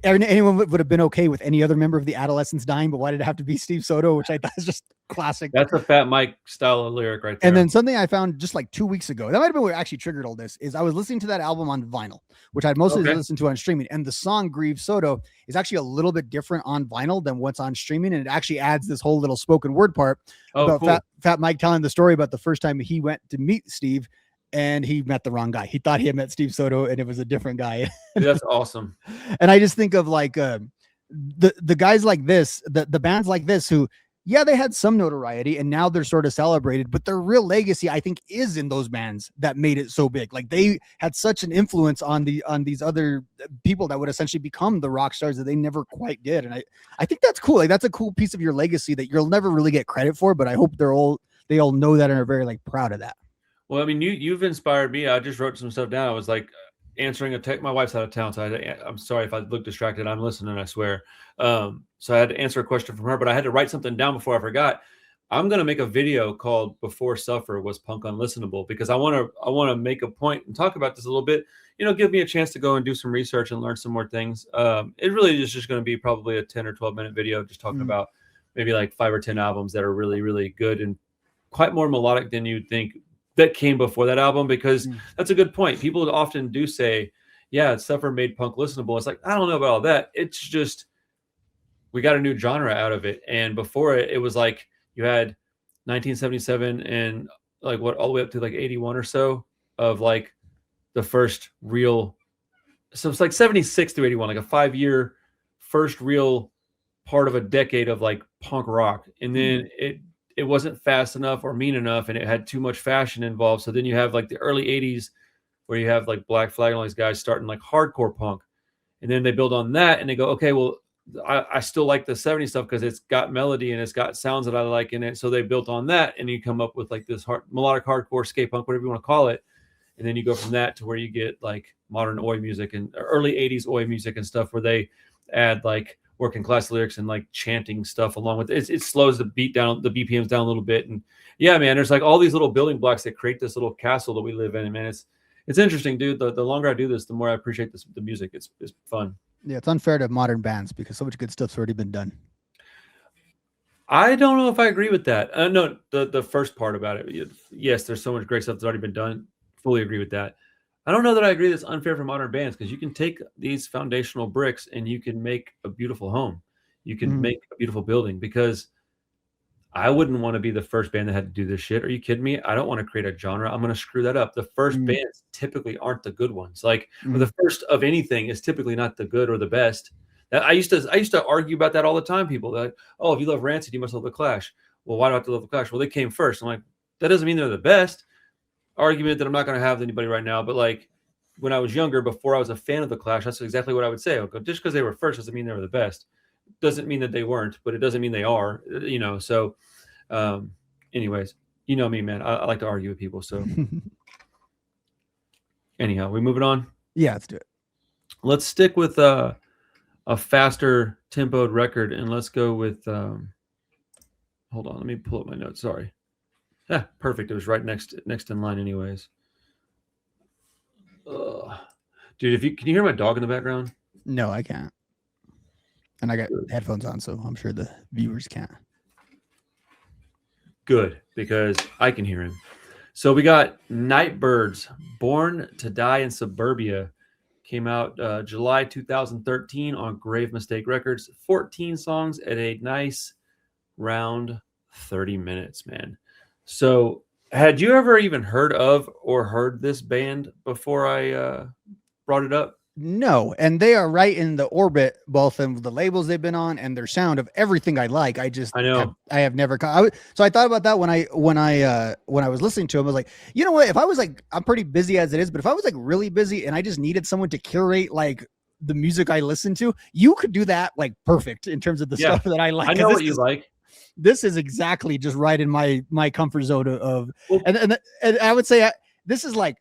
anyone would have been okay with any other member of the Adolescents dying, but why did it have to be Steve Soto? Which I thought is just classic. That's a Fat Mike style of lyric right there. And then something I found just like 2 weeks ago, that might have been what actually triggered all this, is I was listening to that album on vinyl, which I'd mostly listened to on streaming, and the song Grieve Soto is actually a little bit different on vinyl than what's on streaming, and it actually adds this whole little spoken word part about Fat Mike telling the story about the first time he went to meet Steve, and he met the wrong guy. He thought he had met Steve Soto, and it was a different guy. That's awesome. And I just think of like the guys like this, the bands like this, who, they had some notoriety and now they're sort of celebrated, but their real legacy, I think, is in those bands that made it so big. Like, they had such an influence on these other people that would essentially become the rock stars that they never quite did. And I think that's cool. Like, that's a cool piece of your legacy that you'll never really get credit for, but I hope they all know that and are very like proud of that. Well, I mean, you've inspired me. I just wrote some stuff down. I was like answering a text. My wife's out of town, so I'm sorry if I look distracted. I'm listening, I swear. So I had to answer a question from her, but I had to write something down before I forgot. I'm going to make a video called "Before Suffer Was Punk Unlistenable," because I want to make a point and talk about this a little bit. Give me a chance to go and do some research and learn some more things. It really is just going to be probably a 10 or 12 minute video, just talking about maybe like 5 or 10 albums that are really, really good and quite more melodic than you'd think that came before that album, because that's a good point. People often do say, Suffer made punk listenable. It's like, I don't know about all that. It's just, we got a new genre out of it. And before it was like, you had 1977 and like all the way up to like 81 or so of like the first real, so it's like 76 through 81, like a 5-year first real part of a decade of like punk rock. And then it wasn't fast enough or mean enough, and it had too much fashion involved. So then you have like the early 80s where you have like Black Flag and all these guys starting like hardcore punk. And then they build on that and they go, okay, well, I still like the 70s stuff because it's got melody and it's got sounds that I like in it. So they built on that, and you come up with like this melodic hardcore, skate punk, whatever you want to call it. And then you go from that to where you get like modern oi music and early 80s oi music and stuff where they add like working class lyrics and like chanting stuff along with it. It slows the beat down, the BPMs down a little bit. And man, there's like all these little building blocks that create this little castle that we live in. And man, it's interesting, dude. The longer I do this, the more I appreciate the music. It's fun. Yeah, it's unfair to modern bands because so much good stuff's already been done. I don't know if I agree with that. No, the first part about it. Yes, there's so much great stuff that's already been done. Fully agree with that. I don't know that I agree that's unfair for modern bands, because you can take these foundational bricks and you can make a beautiful home. You can make a beautiful building, because I wouldn't want to be the first band that had to do this shit. Are you kidding me? I don't want to create a genre. I'm going to screw that up. The first bands typically aren't the good ones. Like the first of anything is typically not the good or the best. I used to argue about that all the time. People that, oh, if you love Rancid, you must love the Clash. Well, why do I have to love the Clash? Well, they came first. I'm like, that doesn't mean they're the best. Argument that I'm not going to have with anybody right now, but like when I was younger, before I was a fan of the Clash, that's exactly what I would say. I'll go, just because they were first doesn't mean they were the best. Doesn't mean that they weren't, but it doesn't mean they are. So anyways, you know me, man. I like to argue with people. So anyhow, we moving on. Yeah, let's do it. Let's stick with a faster tempoed record, and let's go with. Hold on, let me pull up my notes. Sorry. Yeah, perfect. It was right next in line, anyways. Dude, can you hear my dog in the background? No, I can't. And I got headphones on, so I'm sure the viewers can't. Good, because I can hear him. So we got Nightbirds, Born to Die in Suburbia. Came out July 2013 on Grave Mistake Records. 14 songs at a nice round 30 minutes, man. So had you ever even heard of or heard this band before I brought it up? No, and they are right in the orbit, both of the labels they've been on and their sound of everything I like. I know. I have never. So I thought about that when I was listening to them. I was like, you know what? If I was like, I'm pretty busy as it is, but if I was like really busy and I just needed someone to curate like the music I listen to, you could do that like perfect in terms of the stuff that I like. I know what you like. This is exactly just right in my comfort zone of, and I would say this is like.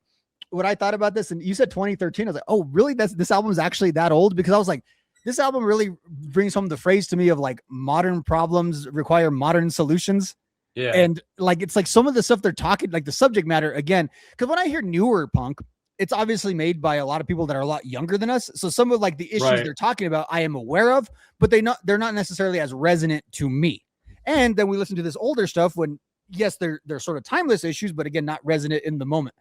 What I thought about this, and you said 2013, I was like, oh, really? This album is actually that old? Because I was like, this album really brings home the phrase to me of like modern problems require modern solutions. Yeah. And like, it's like some of the stuff they're talking, like the subject matter again, because when I hear newer punk, it's obviously made by a lot of people that are a lot younger than us. So some of like the issues they're talking about, I am aware of, but they're not necessarily as resonant to me. And then we listen to this older stuff when, yes, they're sort of timeless issues, but again, not resonant in the moment.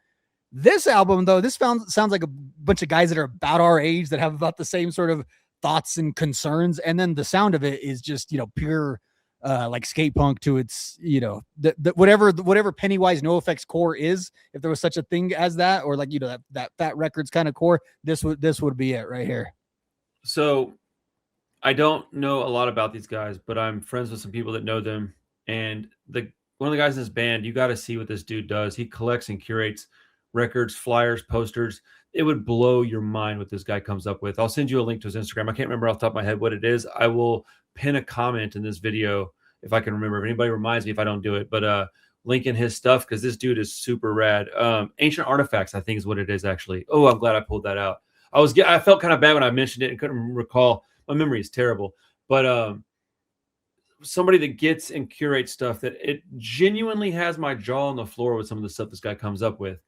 This album, though, sounds like a bunch of guys that are about our age that have about the same sort of thoughts and concerns. And then the sound of it is just, pure like skate punk to its, whatever Pennywise NoFX core is, if there was such a thing as that, or like, that Fat Records kind of core, this would be it right here. So I don't know a lot about these guys, but I'm friends with some people that know them. And one of the guys in this band, you got to see what this dude does. He collects and curates records, flyers, posters. It would blow your mind what this guy comes up with. I'll send you a link to his Instagram. I can't remember off the top of my head what it is. I will pin a comment in this video if I can remember. If anybody reminds me if I don't do it, but linking his stuff, because this dude is super rad. Ancient Artifacts, I think is what it is actually. Oh, I'm glad I pulled that out. I felt kind of bad when I mentioned it and couldn't recall. My memory is terrible. But somebody that gets and curates stuff that it genuinely has my jaw on the floor with some of the stuff this guy comes up with.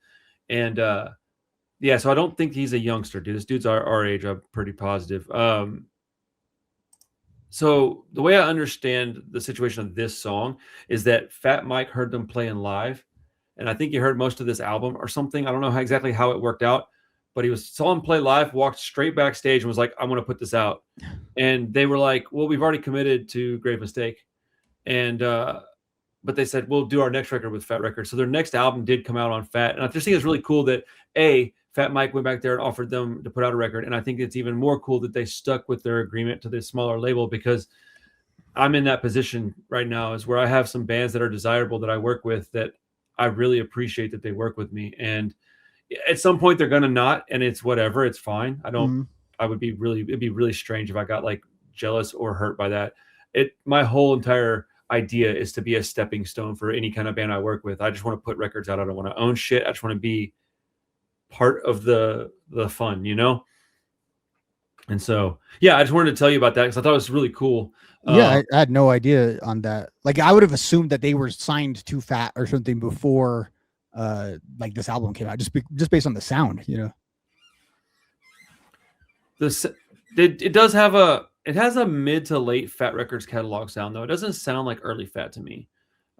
And so I don't think he's a youngster, dude. This dude's our age. I'm pretty positive. So the way I understand the situation of this song is that Fat Mike heard them playing live, and I think he heard most of this album or something. I don't know exactly how it worked out, but saw him play live, walked straight backstage and was like, I want to put this out. And they were like, well, we've already committed to Grave Mistake. And but they said, we'll do our next record with Fat Records. So their next album did come out on Fat. And I just think it's really cool that Fat Mike went back there and offered them to put out a record. And I think it's even more cool that they stuck with their agreement to this smaller label, because I'm in that position right now, is where I have some bands that are desirable that I work with that I really appreciate that they work with me. And at some point they're going to not, and it's whatever, it's fine. It'd be really strange if I got like jealous or hurt by that. My whole entire idea is to be a stepping stone for any kind of band I work with. I just want to put records out. I don't want to own shit. I just want to be part of the fun, And so, I just wanted to tell you about that because I thought it was really cool. I had no idea on that. Like, I would have assumed that they were signed to Fat or something before like this album came out, just based on the sound, It has a mid to late Fat Records catalog sound, though. It doesn't sound like early Fat to me.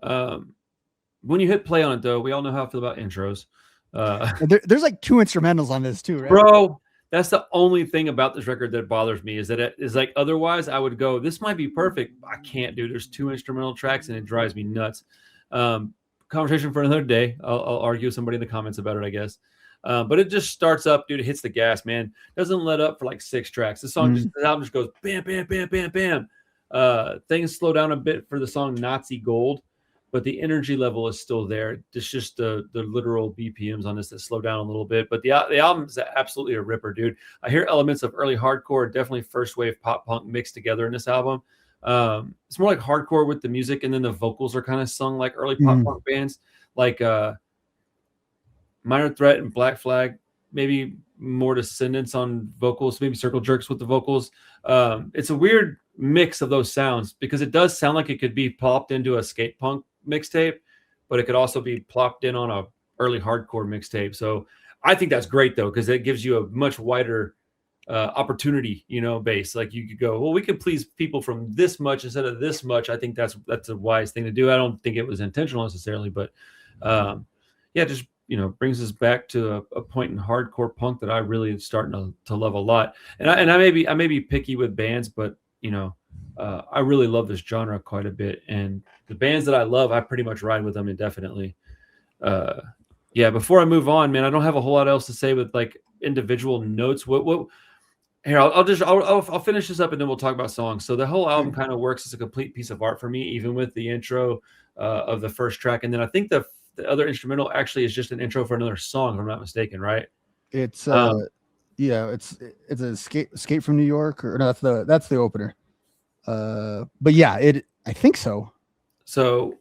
When you hit play on it, though, we all know how I feel about intros. There's like 2 instrumentals on this too, right? Bro, that's the only thing about this record that bothers me, is that it is like, otherwise I would go, this might be perfect. I can't, dude. There's 2 instrumental tracks and it drives me nuts. Conversation for another day. I'll argue with somebody in the comments about it, I guess. But it just starts up, dude. It hits the gas, man. Doesn't let up for like 6 tracks. The album just goes bam, bam, bam, bam, bam. Things slow down a bit for the song Nazi Gold, but the energy level is still there. It's just the literal BPMs on this that slow down a little bit. But the album is absolutely a ripper, dude. I hear elements of early hardcore, definitely first wave pop punk mixed together in this album. It's more like hardcore with the music, and then the vocals are kind of sung like early pop punk bands, like Minor Threat and Black Flag, maybe more descendants on vocals, maybe Circle Jerks with the vocals. It's a weird mix of those sounds, because it does sound like it could be plopped into a skate punk mixtape, but it could also be plopped in on a early hardcore mixtape. So I think that's great, though, because it gives you a much wider opportunity, base. Like, you could go, well, we could please people from this much instead of this much. I think that's a wise thing to do. I don't think it was intentional necessarily, but just brings us back to a point in hardcore punk that I really am starting to love a lot. And I may be picky with bands, but I really love this genre quite a bit, and the bands that I love, I pretty much ride with them indefinitely. Yeah, before I move on, man, I don't have a whole lot else to say with like individual notes. What here, I'll finish this up and then we'll talk about songs. So the whole album kind of works as a complete piece of art for me, even with the intro of the first track. And then I think the other instrumental actually is just an intro for another song, if I'm not mistaken, right? It's yeah, it's a escape from New York, or no, that's the opener. But yeah, I think so. So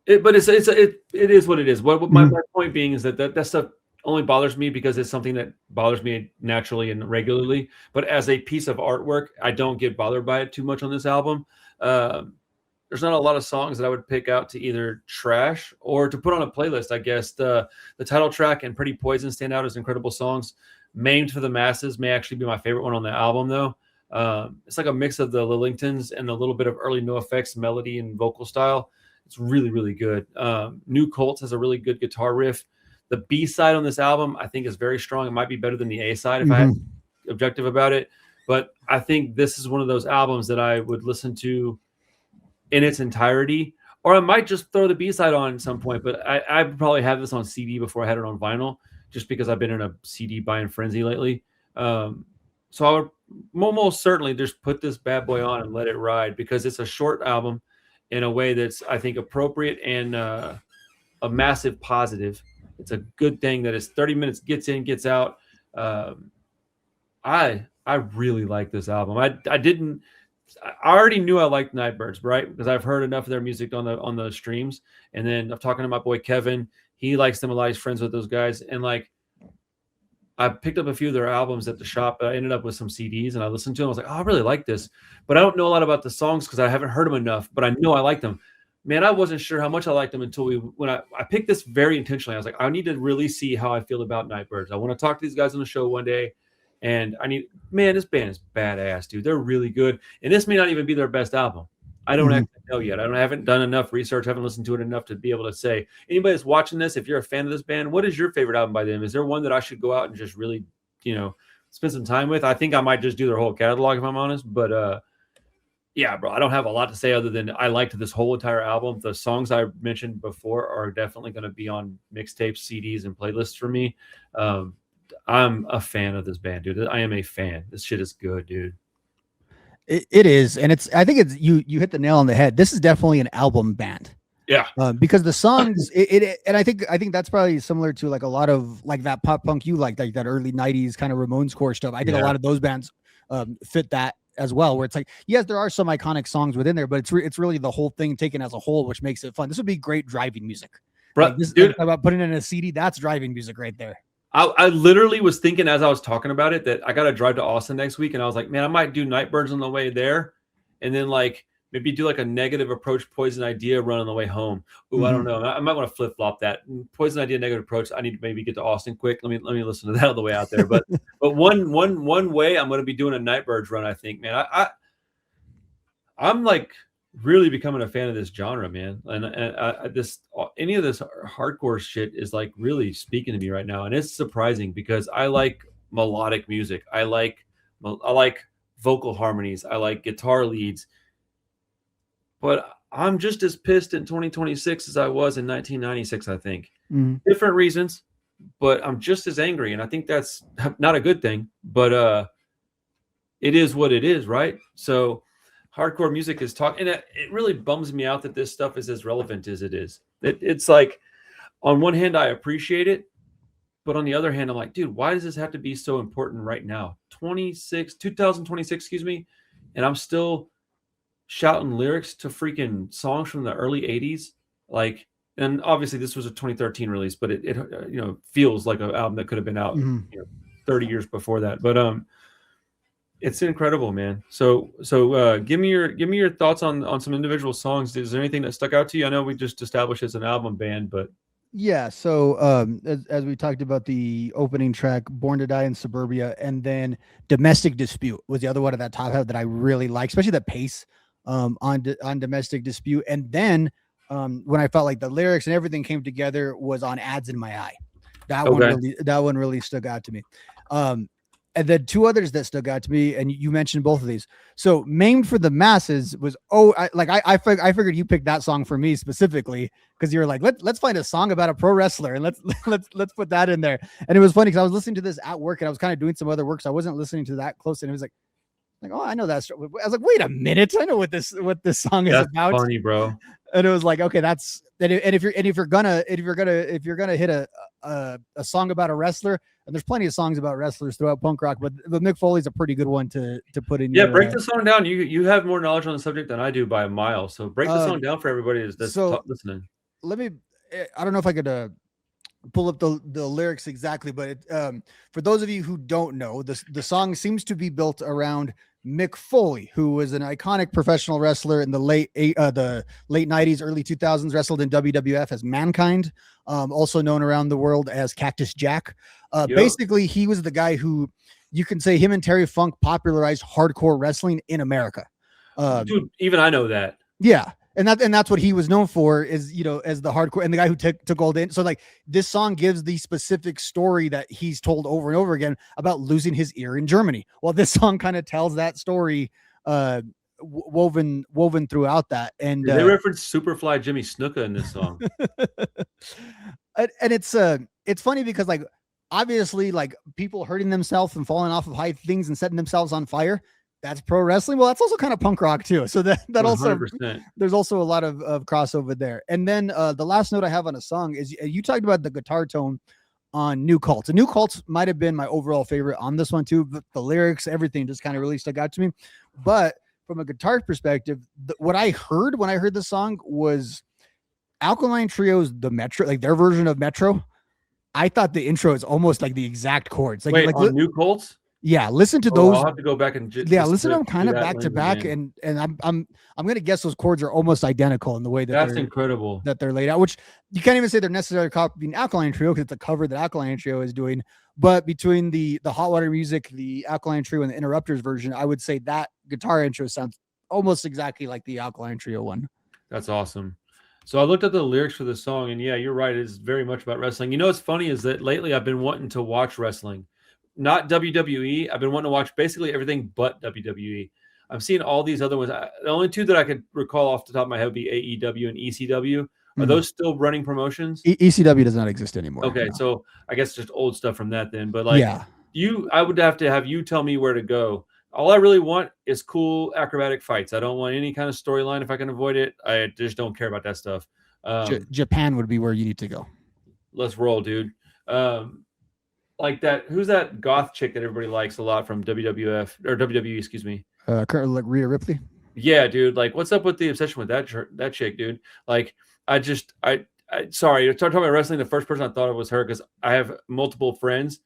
but it is what it is. What my point being is that stuff only bothers me because it's something that bothers me naturally and regularly. But as a piece of artwork, I don't get bothered by it too much on this album. There's not a lot of songs that I would pick out to either trash or to put on a playlist. I guess the title track and Pretty Poison stand out as incredible songs. Maimed for the Masses may actually be my favorite one on the album, though. It's like a mix of the Lillingtons and a little bit of early NoFX melody and vocal style. It's really, really good. New Colts has a really good guitar riff. The B side on this album, I think, is very strong. It might be better than the A side if I had to be objective about it. But I think this is one of those albums that I would listen to in its entirety, or I might just throw the B side on at some point. But I probably have this on CD before I had it on vinyl, just because I've been in a CD buying frenzy lately. So I would almost certainly just put this bad boy on and let it ride, because it's a short album in a way that's, I think, appropriate and a massive positive. It's a good thing that it's 30 minutes, gets in, gets out. I really like this album. I already knew I liked Nightbirds, right? Because I've heard enough of their music on the streams. And then I'm talking to my boy Kevin. He likes them a lot. He's friends with those guys. And like, I picked up a few of their albums at the shop, but I ended up with some CDs and I listened to them. I was like, oh, I really like this, but I don't know a lot about the songs because I haven't heard them enough, but I know I like them. Man, I wasn't sure how much I liked them until when I picked this very intentionally. I was like, I need to really see how I feel about Nightbirds. I want to talk to these guys on the show one day. And this band is badass, dude. They're really good. And this may not even be their best album. I don't actually know yet. I haven't done enough research. I haven't listened to it enough to be able to say. Anybody that's watching this, if you're a fan of this band, what is your favorite album by them? Is there one that I should go out and just really, spend some time with? I think I might just do their whole catalog if I'm honest. But yeah, bro, I don't have a lot to say other than I liked this whole entire album. The songs I mentioned before are definitely going to be on mixtapes, CDs, and playlists for me. I'm a fan of this band, dude. I am a fan. This shit is good, dude. It is, and I think it's you hit the nail on the head. This is definitely an album band. Yeah, because the songs, and I think that's probably similar to like a lot of like that pop punk you like that early '90s kind of Ramones core stuff. I think a lot of those bands fit that as well, where it's like, yes, there are some iconic songs within there, but it's really the whole thing taken as a whole, which makes it fun. This would be great driving music, bro. Like this, dude, about putting it in a CD, that's driving music right there. I literally was thinking as I was talking about it that I got to drive to Austin next week. And I was like, man, I might do Nightbirds on the way there. And then like maybe do like a Negative Approach, Poison Idea run on the way home. Ooh, I don't know. I might want to flip flop that. Poison Idea, Negative Approach. I need to maybe get to Austin quick. Let me listen to that on the way out there. But one way I'm going to be doing a Nightbirds run, I think, man. I'm like really becoming a fan of this genre, man. And any of this hardcore shit is like really speaking to me right now. And it's surprising because I like melodic music. I like vocal harmonies. I like guitar leads. But I'm just as pissed in 2026 as I was in 1996, I think. Different reasons, but I'm just as angry. And I think that's not a good thing, but it is what it is, right? So hardcore music is talking, and it really bums me out that this stuff is as relevant as it is. It's like, on one hand, I appreciate it, but on the other hand, I'm like, dude, why does this have to be so important right now? 2026, excuse me, and I'm still shouting lyrics to freaking songs from the early 80s. Like, and obviously this was a 2013 release, but it feels like an album that could have been out 30 years before that. But it's incredible, man. So give me your thoughts on some individual songs. Is there anything that stuck out to you? I know we just established it's an album band, but yeah. So as we talked about the opening track, Born to Die in Suburbia, and then Domestic Dispute was the other one at that top half that I really like, especially the pace on Domestic Dispute. And then when I felt like the lyrics and everything came together was on Ads in My Eye. That one really stuck out to me. And then two others that stuck out to me, and you mentioned both of these. So "Maimed for the Masses" was I figured you picked that song for me specifically because you're like, let's find a song about a pro wrestler and let's put that in there. And it was funny because I was listening to this at work and I was kind of doing some other work, so I wasn't listening to that close. And it was like, oh, I know that. I was like, wait a minute, I know what this song is about. Funny, bro. And it was like, okay, that's and if you're gonna hit a song about a wrestler, and there's plenty of songs about wrestlers throughout punk rock, but Mick Foley's a pretty good one to put in. Yeah, break the song down. You have more knowledge on the subject than I do by a mile, so break the song down for everybody that's listening. Let me. I don't know if I could pull up the lyrics exactly, but for those of you who don't know, the song seems to be built around Mick Foley, who was an iconic professional wrestler in the late 90s, early 2000s, wrestled in WWF as Mankind, also known around the world as Cactus Jack. Basically, he was the guy who, you can say, him and Terry Funk popularized hardcore wrestling in America. Dude, even I know that. Yeah. And that's what he was known for, is, as the hardcore and the guy who took all in. So like this song gives the specific story that he's told over and over again about losing his ear in Germany. Well, this song kind of tells that story, woven throughout that. And they reference Superfly Jimmy Snuka in this song. And it's funny because, like, obviously, like, people hurting themselves and falling off of high things and setting themselves on fire, that's pro wrestling. Well, that's also kind of punk rock too. So that 100%. Also, there's also a lot of crossover there. And then the last note I have on a song is, you talked about the guitar tone on New Cults. And New Cults might have been my overall favorite on this one too, but the lyrics, everything just kind of really stuck out to me. But from a guitar perspective, what I heard when I heard the song was Alkaline Trio's The Metro, like their version of Metro. I thought the intro is almost like the exact chords. Like, wait, on New Cults? Yeah, listen to those. I'll have to go back and listen to them kind of back to back, and I'm gonna guess those chords are almost identical in the way that that's incredible that they're laid out. Which you can't even say they're necessarily copying Alkaline Trio because it's a cover that Alkaline Trio is doing. But between the Hot Water Music, the Alkaline Trio, and the Interrupters version, I would say that guitar intro sounds almost exactly like the Alkaline Trio one. That's awesome. So I looked at the lyrics for the song, and yeah, you're right. It's very much about wrestling. You know what's funny is that lately I've been wanting to watch wrestling. Not WWE. I've been wanting to watch basically everything but WWE. I'm seeing all these other ones. The only two that I could recall off the top of my head would be AEW and ECW. Are those still running promotions? ECW does not exist anymore. Okay, no. So I guess just old stuff from that then. But like, I would have to have you tell me where to go. All I really want is cool acrobatic fights. I don't want any kind of storyline if I can avoid it. I just don't care about that stuff. Japan would be where you need to go. Let's roll, dude. Like that, who's that goth chick that everybody likes a lot from WWF or WWE, excuse me? Like Rhea Ripley. Yeah, dude. Like, what's up with the obsession with that chick, dude? Like, sorry, you're talking about wrestling. The first person I thought of was her because I have multiple friends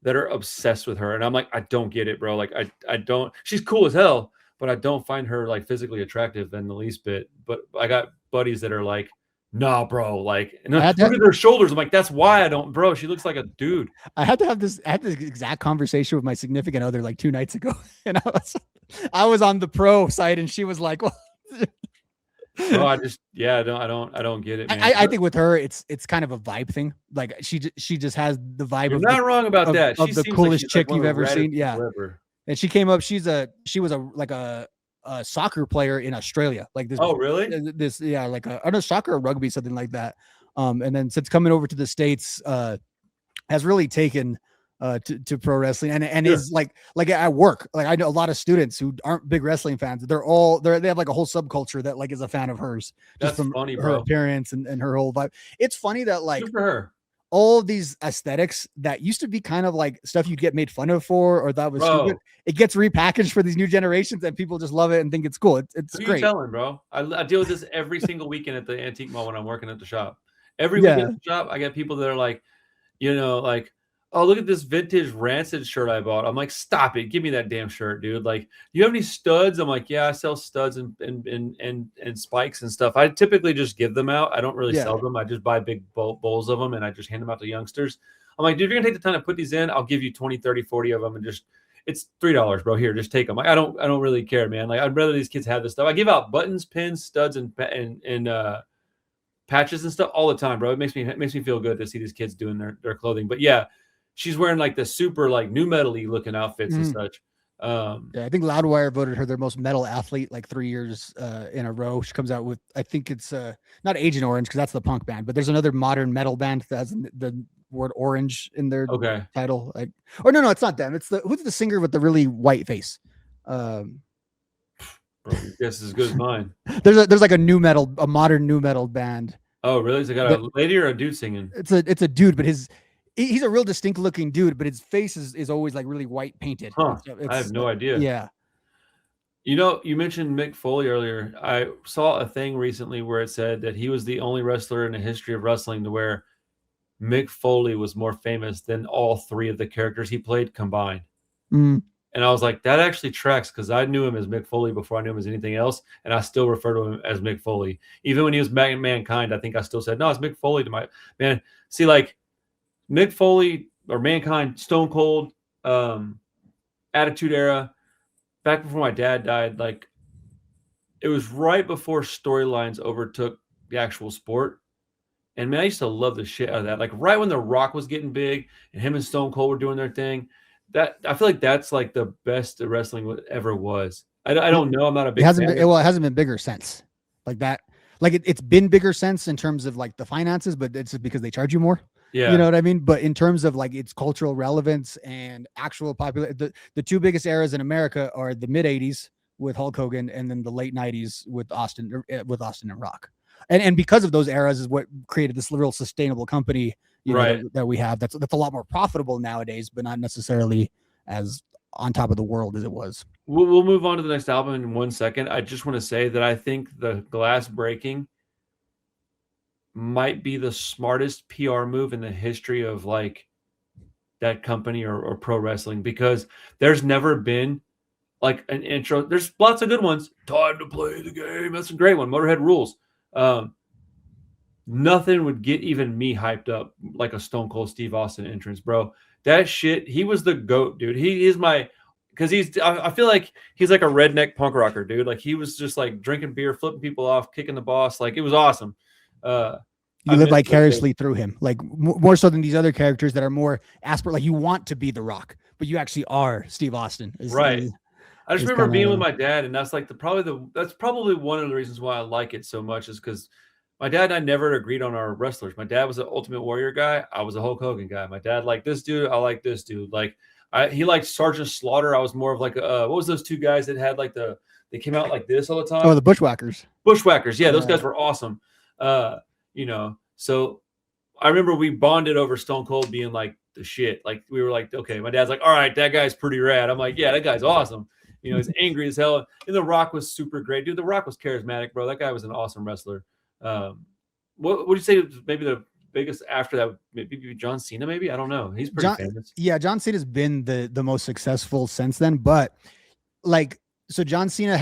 that are obsessed with her, and I'm like, I don't get it, bro. Like, I don't. She's cool as hell, but I don't find her like physically attractive in the least bit. But I got buddies that are like, nah, bro. Like, look at her shoulders. I'm like, that's why I don't, bro. She looks like a dude. I had this exact conversation with my significant other like 2 nights ago, and I was on the pro side, and she was like, well. Oh, I don't get it, man. I think with her, it's kind of a vibe thing. Like she just has the vibe. You're not wrong about that. Of the coolest chick you've ever seen. Yeah. Forever. And she came up. She was a soccer player in Australia. Like this. Oh, really? Like I don't know, soccer or rugby, something like that. And then since coming over to the States, has really taken to pro wrestling and is like at work. Like I know a lot of students who aren't big wrestling fans. They have like a whole subculture that like is a fan of hers. That's just from funny, her bro. appearance and her whole vibe. It's funny that like good for her. All of these aesthetics that used to be kind of like stuff you'd get made fun of for, or that was stupid, it gets repackaged for these new generations and people just love it and think it's cool. It's Who great. You telling, bro? I deal with this every single weekend at the antique mall when I'm working at the shop. Every weekend at the shop, I get people that are like, like, oh, look at this vintage Rancid shirt I bought. I'm like, stop it. Give me that damn shirt, dude. Like, do you have any studs? I'm like, yeah, I sell studs and spikes and stuff. I typically just give them out. I don't really sell them. I just buy big bowls of them and I just hand them out to youngsters. I'm like, dude, if you're gonna take the time to put these in, I'll give you 20, 30, 40 of them and just, it's $3, bro. Here, just take them. Like, I don't really care, man. Like, I'd rather these kids have this stuff. I give out buttons, pins, studs, and patches and stuff all the time, bro. It makes me feel good to see these kids doing their clothing. But yeah, she's wearing like the super like new metal-y looking outfits and such. Yeah, I think Loudwire voted her their most metal athlete like 3 years in a row. She comes out with, I think it's not Agent Orange because that's the punk band, but there's another modern metal band that has the word orange in their title. Like, or no, it's not them. It's who's the singer with the really white face? Bro, your guess is as good as mine. There's like a modern new metal band. Oh, really? Is it got a lady or a dude singing? It's a dude, but he's a real distinct looking dude, but his face is always like really white painted. Huh. I have no idea. Yeah. You know, you mentioned Mick Foley earlier. I saw a thing recently where it said that he was the only wrestler in the history of wrestling to where Mick Foley was more famous than all 3 of the characters he played combined. And I was like, that actually tracks because I knew him as Mick Foley before I knew him as anything else, and I still refer to him as Mick Foley. Even when he was Mankind, I think I still said, no, it's Mick Foley to my man. See, like Mick Foley or Mankind, Stone Cold, Attitude Era, back before my dad died, like it was right before storylines overtook the actual sport. And man, I used to love the shit out of that. Like right when The Rock was getting big and him and Stone Cold were doing their thing, that I feel like that's like the best that wrestling ever was. I don't know. I'm not a big fan. It hasn't been bigger since like that. Like it's been bigger since in terms of like the finances, but it's because they charge you more. Yeah. You know what I mean? But in terms of like its cultural relevance and actual popular, the 2 biggest eras in America are the mid 80s with Hulk Hogan and then the late 90s with Austin and Rock. And because of those eras is what created this real sustainable company, that we have. That's a lot more profitable nowadays, but not necessarily as on top of the world as it was. We'll move on to the next album in 1 second. I just want to say that I think the glass breaking might be the smartest PR move in the history of like that company or pro wrestling, because there's never been like an intro. There's lots of good ones. Time to play the game. That's a great one. Motorhead rules. Nothing would get even me hyped up like a Stone Cold Steve Austin entrance, bro. That shit, he was the GOAT, dude. He is because I feel like he's like a redneck punk rocker, dude. Like he was just like drinking beer, flipping people off, kicking the boss. Like it was awesome. You live vicariously through him, like more so than these other characters that are more aspirate. Like you want to be The Rock, but you actually are Steve Austin. Right. I just remember being with my dad, and that's like that's probably one of the reasons why I like it so much is because my dad and I never agreed on our wrestlers. My dad was an Ultimate Warrior guy. I was a Hulk Hogan guy. My dad liked this dude. I like this dude. Like he liked Sergeant Slaughter. I was more of like what was those 2 guys that had like they came out like this all the time? Oh, the Bushwhackers. Bushwhackers. Yeah, those guys were awesome. So I remember we bonded over Stone Cold being like the shit. Like we were like, okay, my dad's like, all right, that guy's pretty rad. I'm like, yeah, that guy's awesome. He's angry as hell. And The Rock was super great, dude. The Rock was charismatic, bro. That guy was an awesome wrestler. What would you say maybe the biggest after that? Maybe John Cena, maybe? I don't know. He's pretty famous. Yeah, John Cena's been the most successful since then, but like so John Cena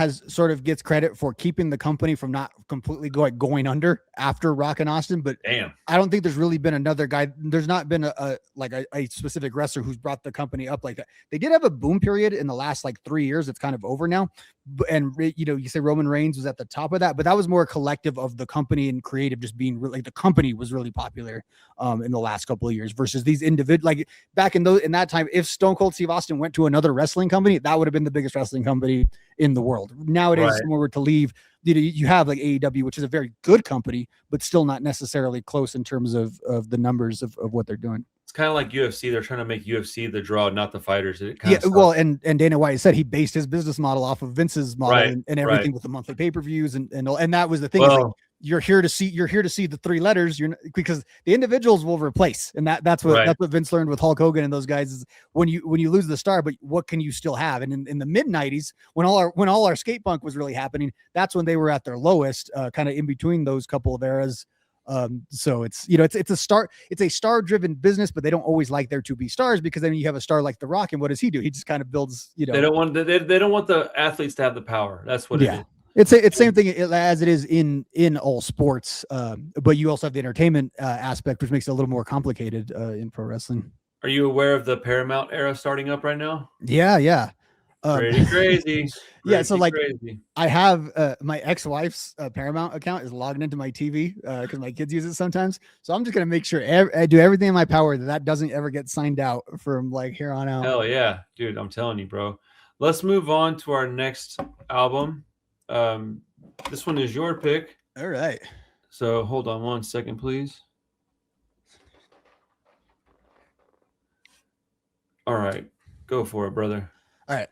gets credit for keeping the company from not completely going under after Rock and Austin. But damn, I don't think there's really been another guy. There's not been a specific wrestler who's brought the company up like that. They did have a boom period in the last like 3 years. It's kind of over now. And you say Roman Reigns was at the top of that, but that was more a collective of the company and creative just being really, like the company was really popular in the last couple of years versus these individual, like back in that time, if Stone Cold Steve Austin went to another wrestling company, that would have been the biggest wrestling company in the world. Nowadays, if someone were to leave, you have like AEW, which is a very good company, but still not necessarily close in terms of the numbers of what they're doing. It's kind of like UFC. They're trying to make UFC the draw, not the fighters. Well, and Dana White said he based his business model off of Vince's model and everything with the monthly pay-per-views and that was the thing. Well, like, you're here to see the 3 letters. Because the individuals will replace, and that's what Vince learned with Hulk Hogan and those guys is when you lose the star, but what can you still have? And in the mid 90s, when all our skate punk was really happening, that's when they were at their lowest, kind of in between those couple of eras. So it's a star driven business, but they don't always like there to be stars because then you have a star like The Rock, and what does he do? He just kind of builds, they don't want the athletes to have the power. That's what it is. It's same thing as it is in all sports, but you also have the entertainment aspect, which makes it a little more complicated in pro wrestling. Are you aware of the Paramount era starting up right now? Yeah. Pretty crazy. Yeah, so like crazy. I have my ex-wife's Paramount account is logged into my TV because my kids use it sometimes. So I'm just gonna make sure I do everything in my power that doesn't ever get signed out from like here on out. Hell yeah, dude! I'm telling you, bro. Let's move on to our next album. This one is your pick. All right. So hold on 1 second, please. All right, go for it, brother. All right.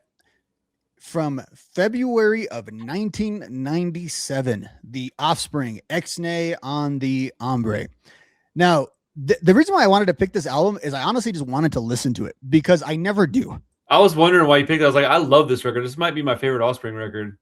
From February of 1997, the Offspring, X-Nay on the Hombre. Now, the reason why I wanted to pick this album is I honestly just wanted to listen to it because I never do. I was wondering why you picked it. I was like, I love this record. This might be my favorite Offspring record.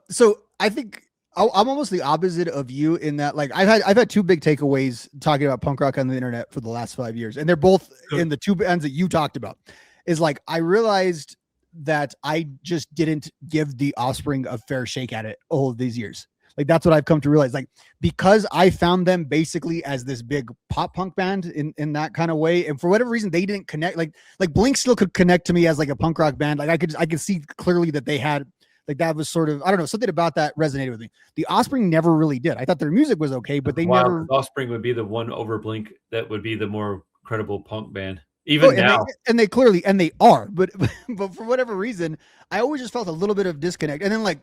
So I think I'm almost the opposite of you in that, like, I've had two big takeaways talking about punk rock on the internet for the last 5 years, and they're both in the two ends that you talked about. Is like I realized that I just didn't give the Offspring a fair shake at it all of these years. Like that's what I've come to realize. Like because I found them basically as this big pop punk band in that kind of way, and for whatever reason they didn't connect. Like Blink still could connect to me as like a punk rock band. Like I could see clearly that they had like that was sort of, I don't know, something about that resonated with me. The Offspring never really did. I thought their music was okay, but they never. Offspring would be the one over Blink that would be the more credible punk band. Even now. They clearly, and they are, but for whatever reason, I always just felt a little bit of disconnect. And then like,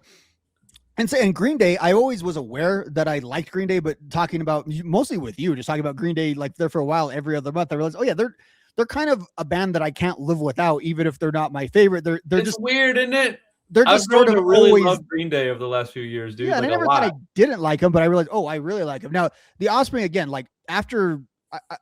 and Green Day, I always was aware that I liked Green Day, but talking about mostly with you, just talking about Green Day, like there for a while, every other month, I realized, oh yeah, they're kind of a band that I can't live without, even if they're not my favorite. They're just weird, isn't it? They're just sort of really always love Green Day over the last few years, dude. Yeah, like and I never thought I didn't like them, but I realized, oh, I really like them. Now, the Offspring, again, like after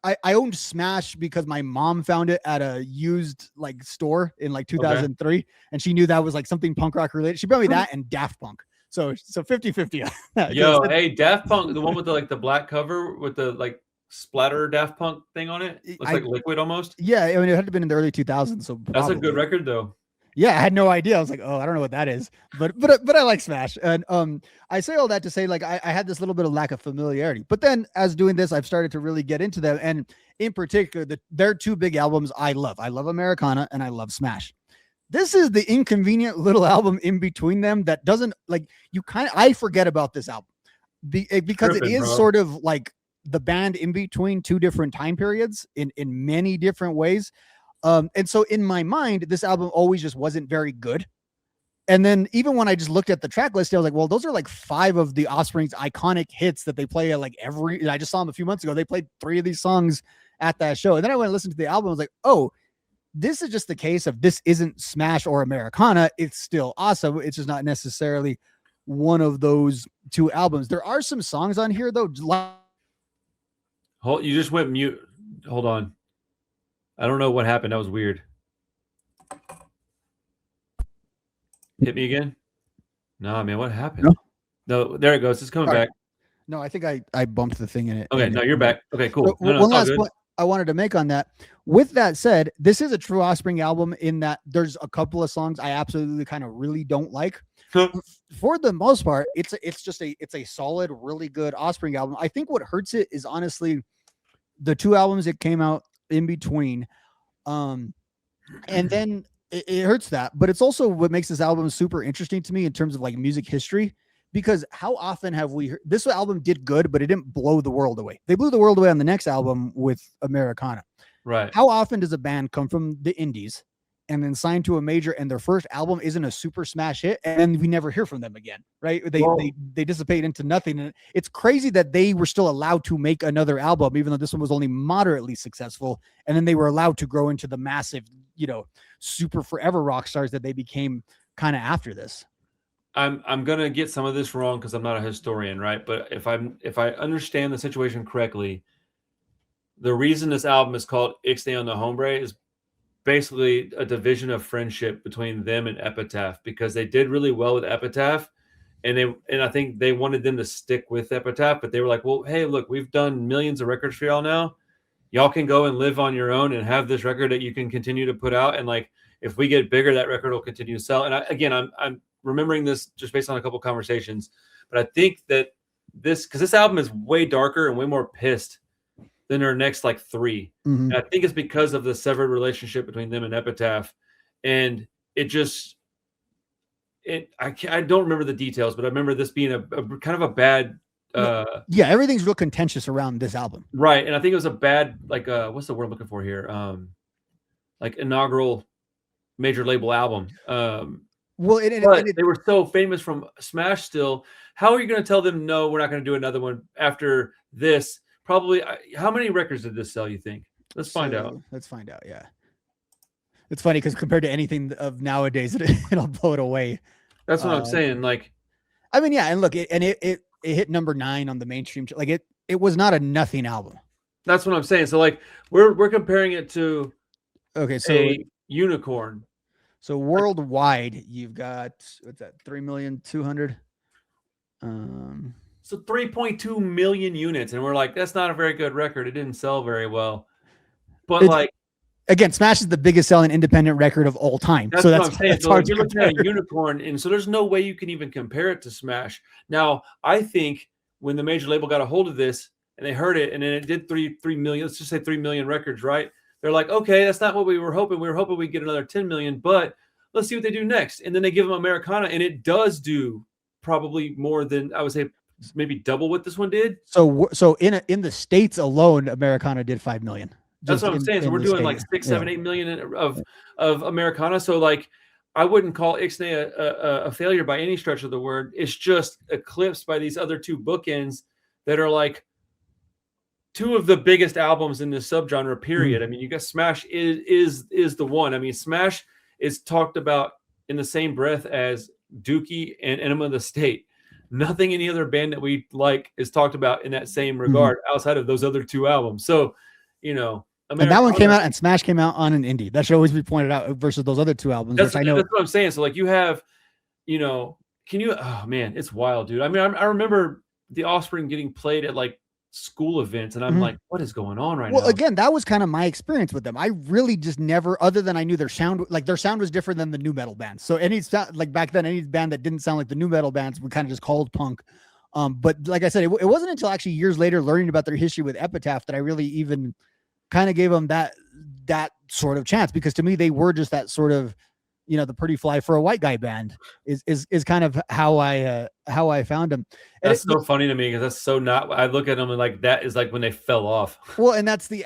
I owned Smash because my mom found it at a used like store in like 2003, and she knew that was like something punk rock related. She brought me that and Daft Punk. So 50-50. Yo, hey, Daft Punk, the one with the like the black cover with the like splatter Daft Punk thing on it. Looks like liquid almost. Yeah, I mean it had to been in the early 2000s. So that's a good record though. Yeah, I had no idea. I was like, oh, I don't know what that is, but I like Smash, and I say all that to say like I had this little bit of lack of familiarity, but then as doing this, I've started to really get into them, and in particular, their two big albums I love. I love Americana and I love Smash. This is the inconvenient little album in between them that doesn't like I forget about this album because it is sort of like the band in between two different time periods in many different ways. And so in my mind, this album always just wasn't very good. And then even when I just looked at the track list, I was like, well, those are like 5 of the Offspring's iconic hits that they play at like I just saw them a few months ago. They played 3 of these songs at that show. And then I went and listened to the album. I was like, oh, this is just the case of this isn't Smash or Americana. It's still awesome. It's just not necessarily one of those 2 albums. There are some songs on here though. You just went mute. Hold on. I don't know what happened. That was weird. Hit me again? No, man, what happened? No, there it goes. It's coming back. No, I think I bumped the thing in it. Okay, no, you're back. Okay, cool. So one last point I wanted to make on that. With that said, this is a true Offspring album in that there's a couple of songs I absolutely kind of really don't like. For the most part, it's a solid, really good Offspring album. I think what hurts it is honestly the 2 albums that came out in between, and then it hurts that, but it's also what makes this album super interesting to me in terms of like music history, because how often have we heard this album did good, but it didn't blow the world away. They blew the world away on the next album with Americana. Right. How often does a band come from the indies and then sign to a major and their first album isn't a super smash hit and we never hear from them again, right? They dissipate into nothing. And it's crazy that they were still allowed to make another album, even though this one was only moderately successful. And then they were allowed to grow into the massive, super forever rock stars that they became kind of after this. I'm going to get some of this wrong because I'm not a historian, right? But if I understand the situation correctly, the reason this album is called Ixnay on the Hombre is basically a division of friendship between them and Epitaph, because they did really well with Epitaph, and I think they wanted them to stick with Epitaph, but they were like, well, hey, look, we've done millions of records for y'all now. Y'all can go and live on your own and have this record that you can continue to put out, and like if we get bigger, that record will continue to sell. And I'm remembering this just based on a couple conversations, but I think that because this album is way darker and way more pissed than their next like 3. Mm-hmm. And I think it's because of the severed relationship between them and Epitaph. And it just, I don't remember the details, but I remember this being a kind of a bad. Yeah, everything's real contentious around this album, right? And I think it was a bad, like, what's the word I'm looking for here? Like inaugural major label album. Well, they were so famous from Smash still. How are you going to tell them, no, we're not going to do another one after this? Probably. How many records did this sell, you think? Let's find out. Let's find out. Yeah. It's funny because compared to anything of nowadays, it'll blow it away. That's what I'm saying. Like, I mean, yeah. And look, it hit number 9 on the mainstream. Like it was not a nothing album. That's what I'm saying. So like we're comparing it to a unicorn. So worldwide, you've got, what's that, 3,200,000. So 3.2 million units, and we're like, that's not a very good record. It didn't sell very well. But like, again, Smash is the biggest selling independent record of all time. That's what I'm saying. So you're looking at a unicorn, and so there's no way you can even compare it to Smash. Now, I think when the major label got a hold of this and they heard it, and then it did 3 million, let's just say 3 million records, right? They're like, okay, that's not what we were hoping. We were hoping we'd get another 10 million, but let's see what they do next. And then they give them Americana, and it does do probably more than, I would say, maybe double what this one did. So in the States alone, Americana did 5 million. That's what I'm saying. So we're doing like 6, 7, 8 million of Americana. So like, I wouldn't call Ixnay a failure by any stretch of the word. It's just eclipsed by these other 2 bookends that are like 2 of the biggest albums in this subgenre, period. I mean, you got Smash is the one. I mean, Smash is talked about in the same breath as Dookie and Enema of the State. Nothing any other band that we like is talked about in that same regard outside of those other 2 albums. So, you know, and that one came out and Smash came out on an indie. That should always be pointed out versus those other 2 albums. That's, which I know. That's what I'm saying. So like you have, you know, oh man, it's wild, dude. I mean, I remember the Offspring getting played at like school events, and I'm like, what is going on right now? Well, again, that was kind of my experience with them. I really just never, other than I knew their sound was different than the new metal bands. So like back then, any band that didn't sound like the new metal bands, we kind of just called punk. But like I said, it wasn't until actually years later learning about their history with Epitaph that I really even kind of gave them that sort of chance, because to me, they were just that sort of, you know, the pretty fly for a white guy band is kind of how I found them. And that's so funny to me, because that's so not, I look at them and like, that is like when they fell off. Well, and that's the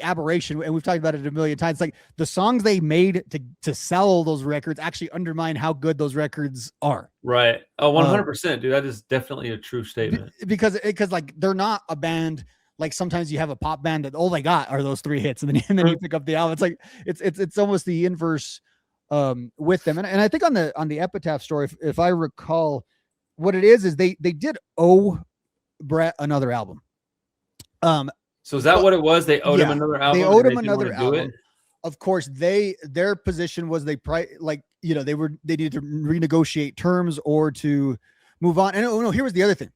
aberration. And we've talked about it a million times. Like the songs they made to sell those records actually undermine how good those records are. Right. Oh, 100%, dude. That is definitely a true statement. Because like they're not a band. Like sometimes you have a pop band that all they got are those 3 hits, and then you pick up the album. It's like, it's almost the inverse with them. And I think on the Epitaph story, if I recall, what it is they did owe Brett another album. So is that what it was? They owed him another album. They owed him another album. Of course, their position was they needed to renegotiate terms or to move on. And no, here was the other thing.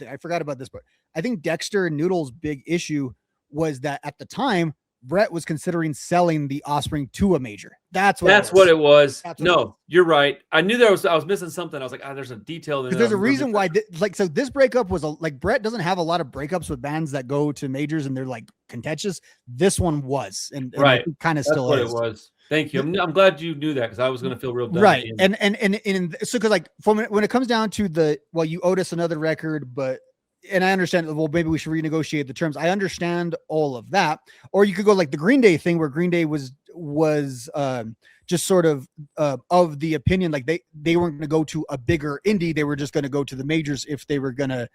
I forgot about this part. I think Dexter and Noodle's big issue was that at the time, Brett was considering selling the Offspring to a major. That's what it was. No, you're right. I knew I was missing something. I was like, there's a detail. Because there's a reason why, so this breakup was Brett doesn't have a lot of breakups with bands that go to majors and they're like contentious. This one was, and right, kind of still is. It was. Thank you. I'm glad you knew that, because I was going to feel real dumb. Right, and so because like when it comes down to you owed us another record, but. And I understand, well, maybe we should renegotiate the terms. I understand all of that. Or you could go like the Green Day thing, where Green Day was just sort of the opinion, like they weren't going to go to a bigger indie. They were just going to go to the majors if they were going to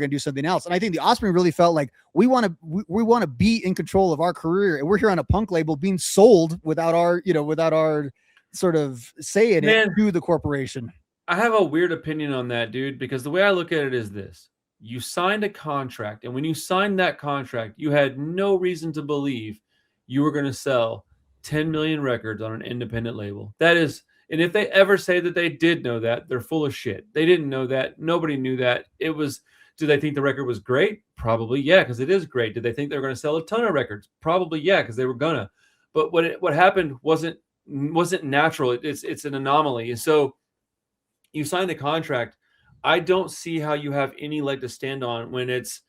do something else. And I think the Offspring really felt like we want to be in control of our career, and we're here on a punk label being sold without our sort of say in it to the corporation. I have a weird opinion on that, dude, because the way I look at it is this. You signed a contract, and when you signed that contract, you had no reason to believe you were going to sell 10 million records on an independent label. That is, and if they ever say that they did know that, they're full of shit. They didn't know that. Nobody knew that. It was, did they think the record was great? Probably, yeah, because it is great. Did they think they were going to sell a ton of records? Probably, yeah, because they were gonna. But what happened wasn't natural. It's an anomaly. And so you signed the contract. I don't see how you have any leg to stand on when it's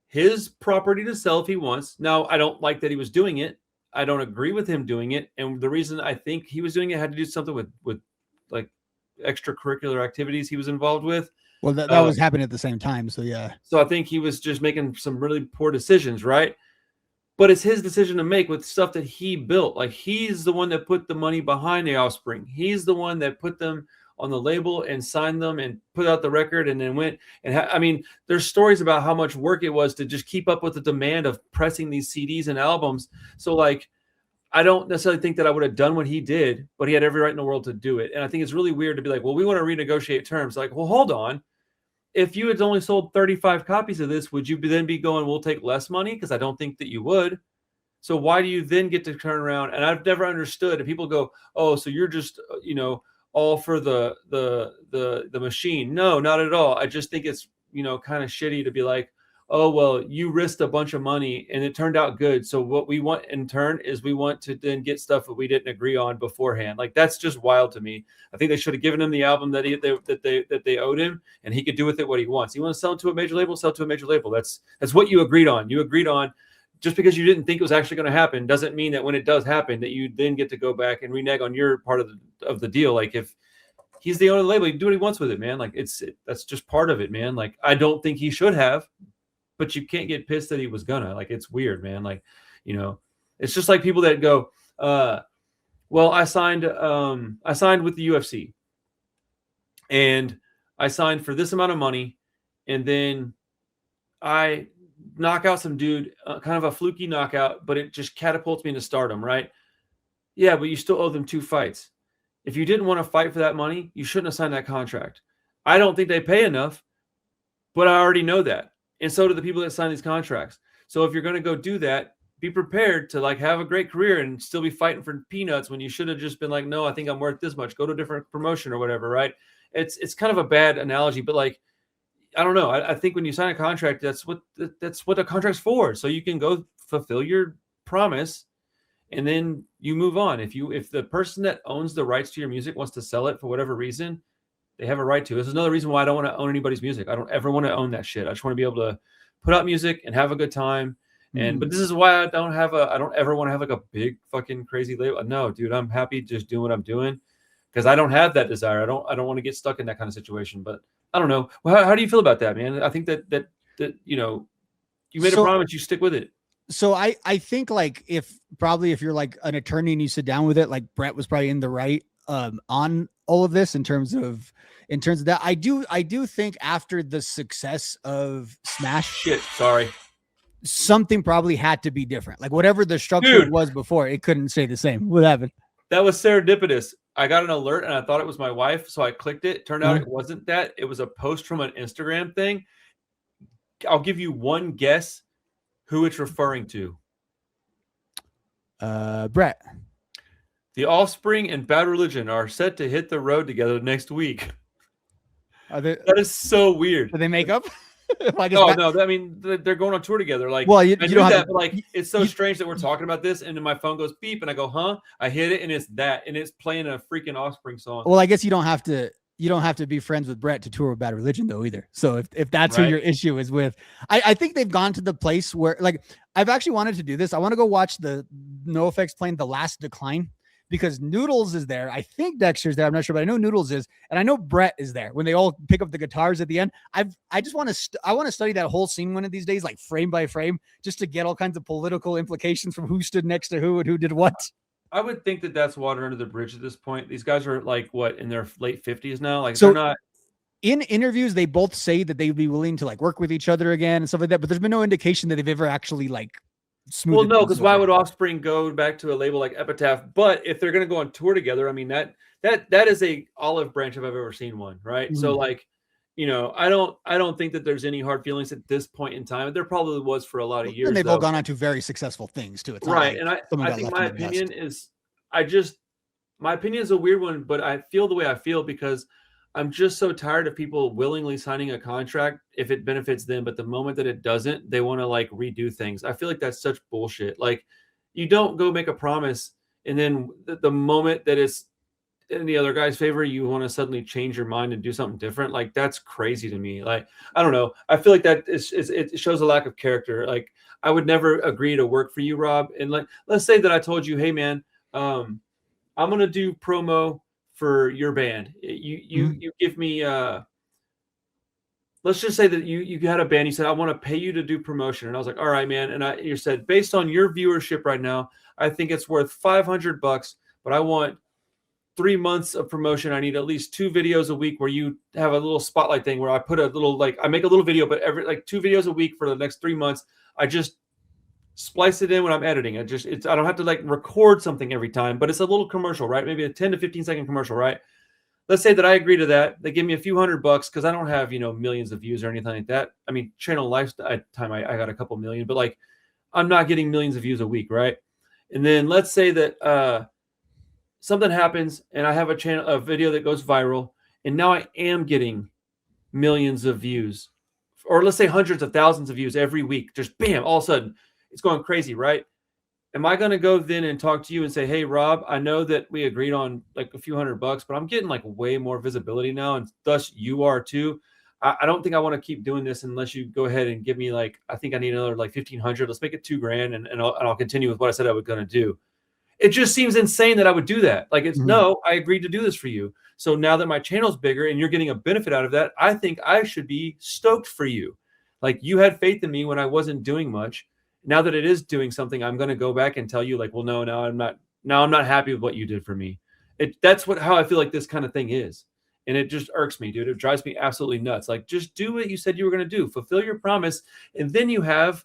his property to sell if he wants. Now, I don't like that he was doing it. I don't agree with him doing it. And the reason I think he was doing it had to do something with like extracurricular activities he was involved with. Well, that was happening at the same time. So yeah. So I think he was just making some really poor decisions, right? But it's his decision to make with stuff that he built. Like, he's the one that put the money behind the Offspring. He's the one that put them on the label and signed them and put out the record and then went and I mean, there's stories about how much work it was to just keep up with the demand of pressing these CDs and albums. So like, I don't necessarily think that I would have done what he did, but he had every right in the world to do it. And I think it's really weird to be like, well, we want to renegotiate terms. Like, well, hold on. If you had only sold 35 copies of this, would you then be going, we'll take less money? Because I don't think that you would. So why do you then get to turn around? And I've never understood. And people go, oh, so you're just, all for the machine. No, not at all. I just think it's, kind of shitty to be like, oh, well, you risked a bunch of money and it turned out good. So what we want in turn is we want to then get stuff that we didn't agree on beforehand. Like, that's just wild to me. I think they should have given him the album that they owed him, and he could do with it what he wants. You want to sell it to a major label, sell it to a major label. That's what you agreed on. You agreed on. Just because you didn't think it was actually going to happen doesn't mean that when it does happen that you then get to go back and renege on your part of the deal. Like, if he's the owner of the label, he can do what he wants with it, man. Like, that's just part of it, man. Like, I don't think he should have. But you can't get pissed that he was gonna. Like, it's weird, man. Like, it's just like people that go, well, I signed with the UFC, and I signed for this amount of money, and then I knock out some dude, kind of a fluky knockout, but it just catapults me into stardom, right? Yeah, but you still owe them 2 fights. If you didn't want to fight for that money, you shouldn't have signed that contract. I don't think they pay enough, but I already know that. And so do the people that sign these contracts. So if you're going to go do that, be prepared to like have a great career and still be fighting for peanuts when you should have just been like, no, I think I'm worth this much. Go to a different promotion or whatever, right? It's kind of a bad analogy, but like, I don't know. I think when you sign a contract, that's what the contract's for. So you can go fulfill your promise, and then you move on. If the person that owns the rights to your music wants to sell it for whatever reason, they have a right to. This is another reason why I don't want to own anybody's music. I don't ever want to own that shit. I just want to be able to put out music and have a good time. But this is why I don't ever want to have like a big fucking crazy label. No, dude, I'm happy just doing what I'm doing because I don't have that desire. I don't want to get stuck in that kind of situation. But I don't know. Well, how do you feel about that, man? I think that you made a promise, you stick with it. So I think like if you're like an attorney and you sit down with it, like Brett was probably in the right on all of this in terms of that. I do think after the success of Smash, something probably had to be different. Like whatever the structure was before, it couldn't stay the same. What happened? That was serendipitous. I got an alert and I thought it was my wife, so I clicked it. Turned out it wasn't that. It was a post from an Instagram thing. I'll give you one guess who it's referring to. Brett. The Offspring and Bad Religion are set to hit the road together next week. That is so weird. Do they make up? No. I mean, they're going on tour together. Like, well, you don't have that, but like, it's so strange that we're talking about this, and then my phone goes beep, and I go, huh? I hit it, and it's that, and it's playing a freaking Offspring song. Well, I guess you don't have to be friends with Brett to tour with Bad Religion though either. So if that's who your issue is with, I think they've gone to the place where like I've actually wanted to do this. I want to go watch the NoFX playing The Last Decline. Because Noodles is there. I think Dexter's there. I'm not sure, but I know Noodles is. And I know Brett is there when they all pick up the guitars at the end. I just want to I want to study that whole scene one of these days, like frame by frame, just to get all kinds of political implications from who stood next to who and who did what. I would think that that's water under the bridge at this point. These guys are like, what, in their late 50s now? Like, so they're not. In interviews, they both say that they would be willing to like work with each other again and stuff like that. But there's been no indication that they've ever actually like well, no, because why would Offspring go back to a label like Epitaph? But if they're going to go on tour together, I mean, that is a olive branch if I've ever seen one, right? Mm-hmm. So like, I don't think that there's any hard feelings at this point in time. There probably was for a lot of years. And they've all gone on to very successful things too. It's right. Like and I think my opinion is, my opinion is a weird one, but I feel the way I feel because I'm just so tired of people willingly signing a contract if it benefits them, but the moment that it doesn't, they want to like redo things. I feel like that's such bullshit. Like, you don't go make a promise and then the moment that it's in the other guy's favor, you want to suddenly change your mind and do something different. Like, that's crazy to me. Like, I don't know. I feel like that it shows a lack of character. Like, I would never agree to work for you, Rob. And like, let's say that I told you, hey man, I'm going to do promo for your band. You give me let's just say that you had a band, you said, I want to pay you to do promotion. And I was like, all right, man. And you said, based on your viewership right now, I think it's worth $500, but I want 3 months of promotion. I need at least 2 videos a week where you have a little spotlight thing where I put a little, like, I make a little video, but every 2 videos a week for the next 3 months. I just splice it in when I'm editing. I don't have to like record something every time, but it's a little commercial, right? Maybe a 10 to 15 second commercial, right? Let's say that I agree to that. They give me a few $100 because I don't have, millions of views or anything like that. I mean, channel lifetime, I got a couple million, but like, I'm not getting millions of views a week, right? And then let's say that something happens and I have a video that goes viral, and now I am getting millions of views, or let's say hundreds of thousands of views every week. Just bam, all of a sudden it's going crazy, right? Am I going to go then and talk to you and say, hey, Rob, I know that we agreed on like a few $100, but I'm getting like way more visibility now, and thus you are too. I don't think I want to keep doing this unless you go ahead and give me like, I think I need another like 1,500. Let's make it $2,000, and I'll continue with what I said I was going to do. It just seems insane that I would do that. Like, it's no, I agreed to do this for you. So now that my channel's bigger and you're getting a benefit out of that, I think I should be stoked for you. Like, you had faith in me when I wasn't doing much. Now that it is doing something, I'm going to go back and tell you like, well, no, now I'm not happy with what you did for me. That's how I feel like this kind of thing is. And it just irks me, dude. It drives me absolutely nuts. Like, just do what you said you were going to do, fulfill your promise. And then you have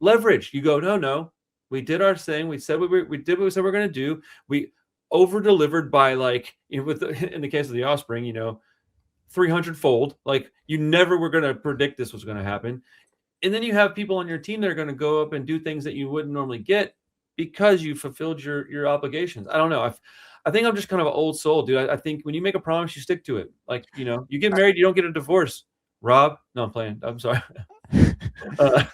leverage. You go, no, we did our thing. We said we did what we said we we're going to do. We over-delivered by like, in the case of the Offspring, 300-fold. Like, you never were going to predict this was going to happen. And then you have people on your team that are going to go up and do things that you wouldn't normally get because you fulfilled your obligations. I don't know. I think I'm just kind of an old soul, dude. I think when you make a promise, you stick to it. Like, you get married, you don't get a divorce. Rob? No, I'm playing. I'm sorry. That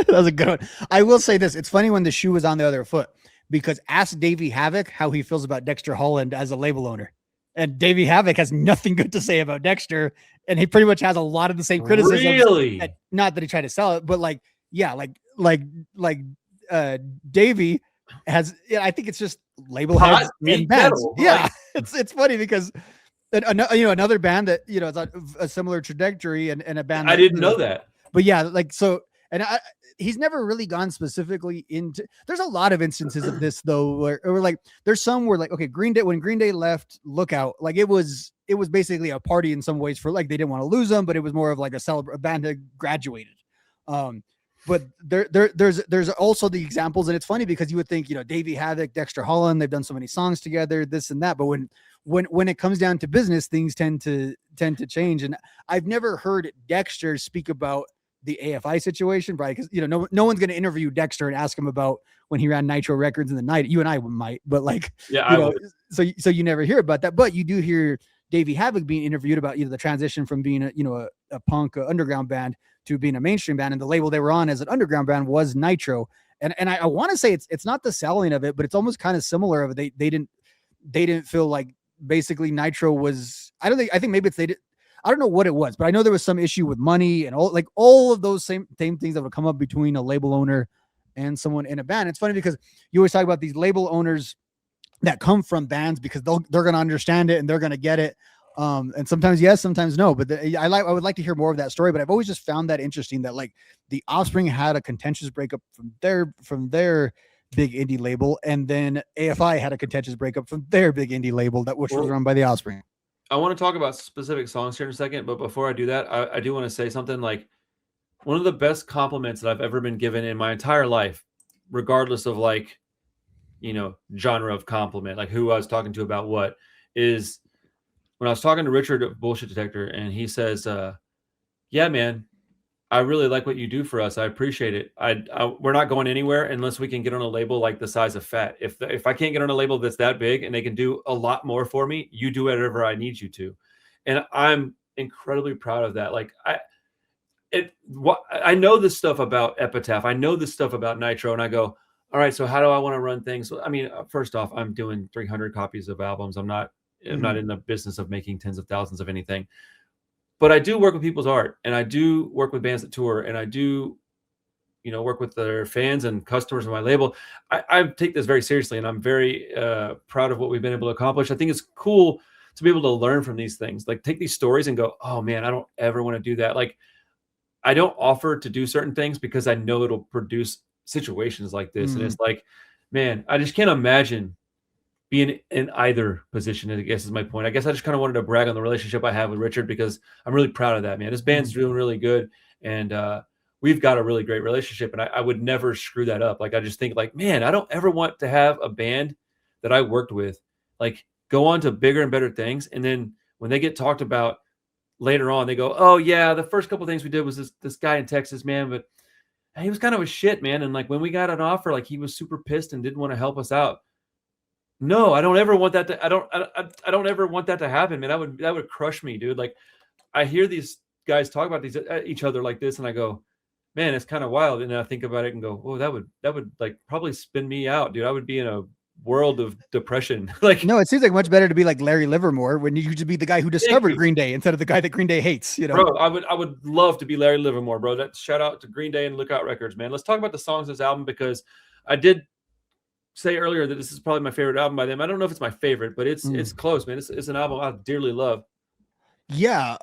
was a good one. I will say this. It's funny when the shoe was on the other foot, because ask Davey Havoc how he feels about Dexter Holland as a label owner. And Davey Havoc has nothing good to say about Dexter, and he pretty much has a lot of the same criticisms. Really? Not that he tried to sell it, but Davey has. I think it's just label heads and bands. Yeah, it's funny because another band that it's a similar trajectory and a band. I didn't know that. But yeah, he's never really gone specifically into. There's a lot of instances of this though, where like there's some where like, okay, when Green Day left Lookout, like it was basically a party in some ways for like they didn't want to lose them, but it was more of like a band that graduated. But there's also the examples, and it's funny because you would think Davey Havoc, Dexter Holland, they've done so many songs together, this and that, but when it comes down to business, things tend to change. And I've never heard Dexter speak about the AFI situation, right? Because no one's going to interview Dexter and ask him about when he ran Nitro Records in the night. You and I might, but like, so you never hear about that, but you do hear Davey Havoc being interviewed about the transition from being a punk underground band to being a mainstream band, and the label they were on as an underground band was Nitro. And I want to say it's not the selling of it, but it's almost kind of similar of it. They didn't feel like basically Nitro was. I think maybe it's I don't know what it was, but I know there was some issue with money and all of those same things that would come up between a label owner and someone in a band. It's funny because you always talk about these label owners that come from bands because they're going to understand it and they're going to get it. And sometimes yes, sometimes no, but I would like to hear more of that story, but I've always just found that interesting that like the Offspring had a contentious breakup from their big indie label, and then AFI had a contentious breakup from their big indie label which was run by the Offspring. I want to talk about specific songs here in a second, but before I do that, I do want to say something. Like, one of the best compliments that I've ever been given in my entire life, regardless of like, genre of compliment, like who I was talking to about what, is when I was talking to Richard at Bullshit Detector, and he says, yeah, man, I really like what you do for us. I appreciate it. We're not going anywhere unless we can get on a label like the size of Fat. If I can't get on a label that's that big and they can do a lot more for me, you do whatever I need you to. And I'm incredibly proud of that. Like I know this stuff about Epitaph. I know this stuff about Nitro, and I go, all right, so how do I want to run things? I mean, first off, I'm doing 300 copies of albums. I'm not in the business of making tens of thousands of anything. But I do work with people's art, and I do work with bands that tour, and I do work with their fans and customers of my label. I take this very seriously, and I'm very proud of what we've been able to accomplish. I think it's cool to be able to learn from these things, like take these stories and go, oh man, I don't ever want to do that. Like I don't offer to do certain things because I know it'll produce situations like this. And it's like, man, I just can't imagine being in either position, I guess is my point. I guess I just kind of wanted to brag on the relationship I have with Richard because I'm really proud of that, man. This band's doing really good. And we've got a really great relationship. And I would never screw that up. Like, I just think like, man, I don't ever want to have a band that I worked with, like, go on to bigger and better things. And then when they get talked about later on, they go, oh yeah, the first couple of things we did was this guy in Texas, man, but he was kind of a shit, man. And like when we got an offer, like he was super pissed and didn't want to help us out. No, I don't ever want that to, I don't ever want that to happen, man. That would crush me, dude. Like I hear these guys talk about each other like this, and I go, man, it's kind of wild. And I think about it and go, oh, that would like probably spin me out, dude. I would be in a world of depression. Like, no, it seems like much better to be like Larry Livermore when you could be the guy who discovered Green Day instead of the guy that Green Day hates, Bro, I would love to be Larry Livermore, bro. That shout out to Green Day and Lookout Records, man. Let's talk about the songs of this album, because I did say earlier that this is probably my favorite album by them. I don't know if it's my favorite, but it's close, man. It's an album I dearly love. Yeah.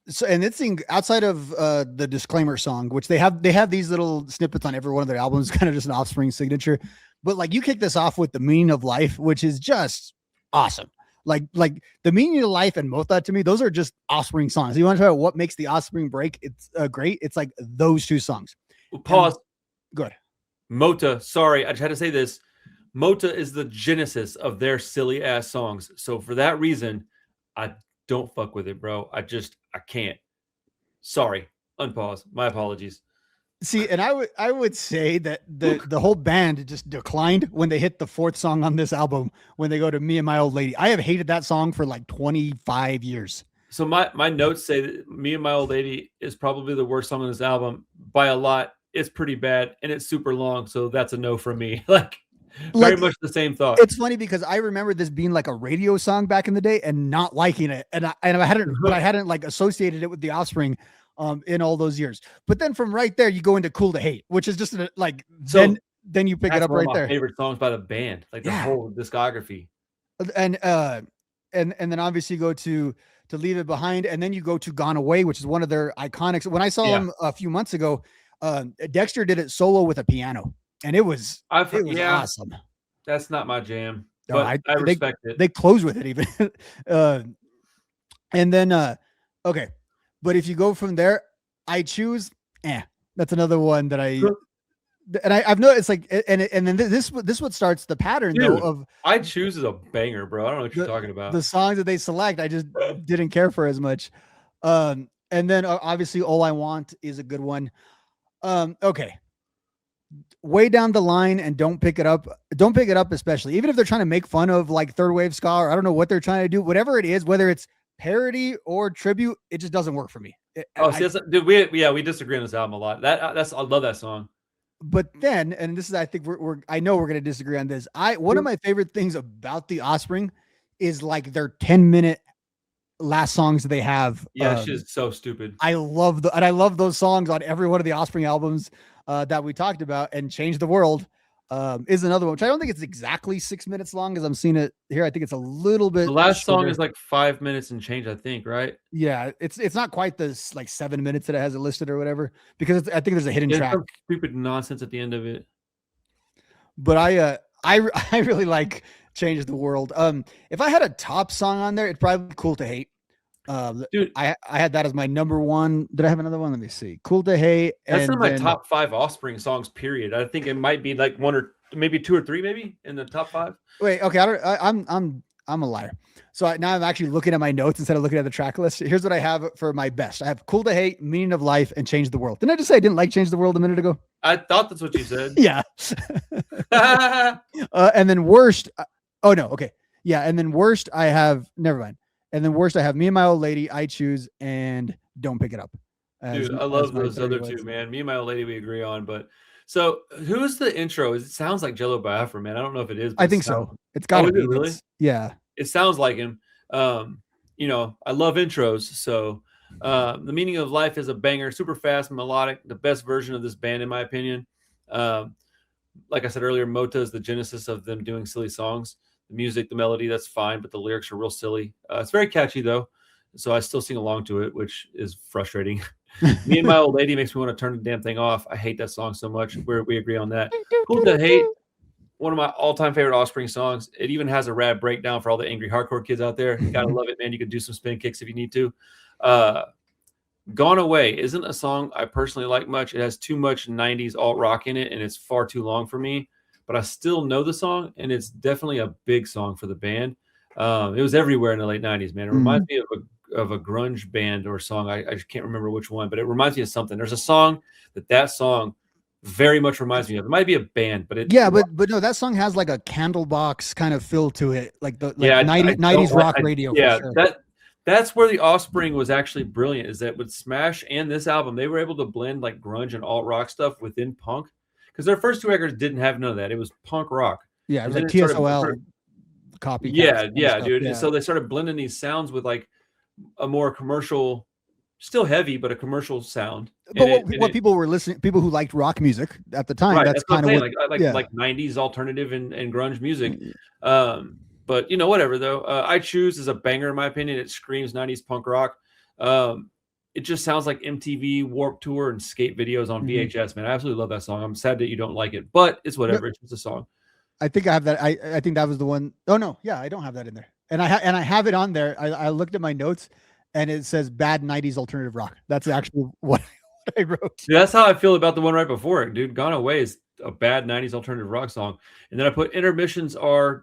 So, and it's outside of the disclaimer song, which they have these little snippets on every one of their albums, kind of just an Offspring signature. But like you kick this off with The Meaning of Life, which is just awesome. Like The Meaning of Life and Mota, to me, those are just Offspring songs. You want to talk about what makes the Offspring break? It's great. It's like those two songs. Pause. Good. Mota, sorry, I just had to say this. Mota is the genesis of their silly ass songs. So for that reason, I don't fuck with it, bro. I can't. Sorry. Unpause. My apologies. See, and I would say that the whole band just declined when they hit the fourth song on this album, when they go to Me and My Old Lady. I have hated that song for like 25 years. So my notes say that Me and My Old Lady is probably the worst song on this album by a lot. It's pretty bad and it's super long, so that's a no from me. Like very much the same thought. It's funny because I remember this being like a radio song back in the day and not liking it, and I hadn't like associated it with the Offspring in all those years. But then from right there you go into Cool to Hate, which is just like, so then you pick it up right there. Favorite songs by the band, like the whole discography. And then obviously you go to Leave It Behind, and then you go to Gone Away, which is one of their iconics. When I saw them a few months ago, Dexter did it solo with a piano, and it was awesome. That's not my jam, but I respect it. They close with it even. And then okay, but if you go from there, I Choose. That's another one that I've noticed, like, and then this what starts the pattern. Dude, though, of I Choose is a banger, bro. I don't know what you're talking about. The songs that they select, I just didn't care for as much. And then obviously All I Want is a good one. Okay. Way Down the Line and Don't Pick It Up, especially, even if they're trying to make fun of like third wave ska, or I don't know what they're trying to do, whatever it is, whether it's parody or tribute, it just doesn't work for me. Dude, we disagree on this album a lot. I love that song. But then, and this is, I think I know we're going to disagree on this. One of my favorite things about the Offspring is like their 10-minute last songs that they have. Yeah, it's just so stupid. I love those songs on every one of the Offspring albums that we talked about. And Change the World is another one, which I don't think it's exactly 6 minutes long, as I'm seeing it here. I think it's a little bit. The last song is like 5 minutes and change, I think, right? Yeah, it's not quite this like 7 minutes that it has it listed or whatever, because I think there's a hidden track. Some stupid nonsense at the end of it. But I really like Change the World. If I had a top song on there, it'd probably be Cool to Hate. Dude, I had that as my number one. Did I have another one? Let me see. Cool to Hate. That's in my top 5 Offspring songs, period. I think it might be like 1 or maybe 2 or 3, maybe in the top 5. Wait, okay. I'm a liar. So now I'm actually looking at my notes instead of looking at the track list. Here's what I have for my best. I have Cool to Hate, Meaning of Life, and Change the World. Didn't I just say I didn't like Change the World a minute ago? I thought that's what you said. Yeah. And then worst. Oh no. Okay. Yeah. And then worst, I have, never mind. And then worst, I have Me and My Old Lady, I Choose, and Don't Pick It Up. Dude, I love those other two, man. Me and My Old Lady, we agree on. But so who's the intro? It sounds like Jello Biafra, man. I don't know if it is. I think so. It's got to be. Really? Yeah. It sounds like him. I love intros. So The Meaning of Life is a banger, super fast, melodic, the best version of this band in my opinion. Like I said earlier, Mota is the genesis of them doing silly songs. The music, the melody, that's fine, but the lyrics are real silly. It's very catchy though, so I still sing along to it, which is frustrating. Me and My Old Lady makes me want to turn the damn thing off. I hate that song so much. We agree on that. Cool to Hate, one of my all-time favorite Offspring songs. It even has a rad breakdown for all the angry hardcore kids out there. You gotta love it, man. You can do some spin kicks if you need to. Gone Away isn't a song I personally like much. It has too much 90s alt rock in it, and it's far too long for me. But I still know the song, and it's definitely a big song for the band. It was everywhere in the late 90s, man. It reminds me of a grunge band or song. I just can't remember which one, but it reminds me of something. There's a song that song very much reminds me of. It might be a band, but but no, that song has like a Candlebox kind of feel to it, like the 90s rock radio. Yeah, for sure. That's where the Offspring was actually brilliant, is that with Smash and this album, they were able to blend like grunge and alt rock stuff within punk, because their first two records didn't have none of that. It was punk rock. Yeah, it was like TSOL copy. Yeah, dude. Yeah. So they started blending these sounds with like a more commercial, still heavy, but a commercial sound. But what people were listening, people who liked rock music at the time, that's kind of like 90s alternative and grunge music. But you know, whatever though. I Choose is a banger in my opinion. It screams 90s punk rock. It just sounds like MTV Warped Tour and skate videos on VHS, man. I absolutely love that song. I'm sad that you don't like it, but it's whatever. It's just a song. I think I have that. I think that was the one. Oh no, yeah, I don't have that in there. And I have it on there. I looked at my notes and it says bad 90s alternative rock. That's actually what I wrote. Yeah, that's how I feel about the one right before it, dude. Gone Away is a bad 90s alternative rock song. And then I put intermissions are ...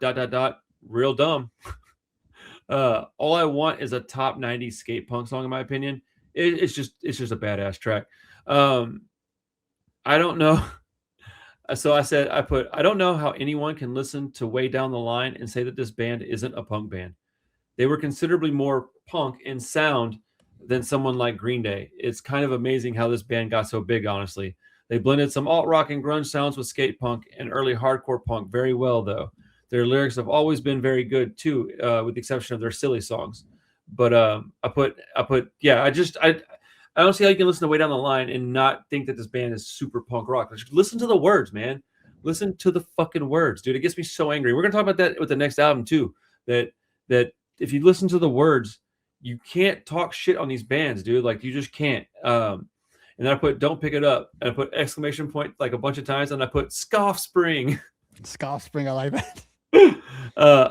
real dumb. All I Want is a top 90s skate punk song in my opinion. It's just a badass track. I don't know. So I don't know how anyone can listen to Way Down the Line and say that this band isn't a punk band. They were considerably more punk in sound than someone like Green Day. It's kind of amazing how this band got so big, honestly. They blended some alt rock and grunge sounds with skate punk and early hardcore punk very well, though. Their lyrics have always been very good too, with the exception of their silly songs. But I don't see how you can listen to Way Down the Line and not think that this band is super punk rock. Just listen to the words, man. Listen to the fucking words, dude. It gets me so angry. We're gonna talk about that with the next album too. That if you listen to the words, you can't talk shit on these bands, dude. Like you just can't. And then I put Don't Pick It Up, and I put exclamation point like a bunch of times, and I put Offspring. Offspring, I like that.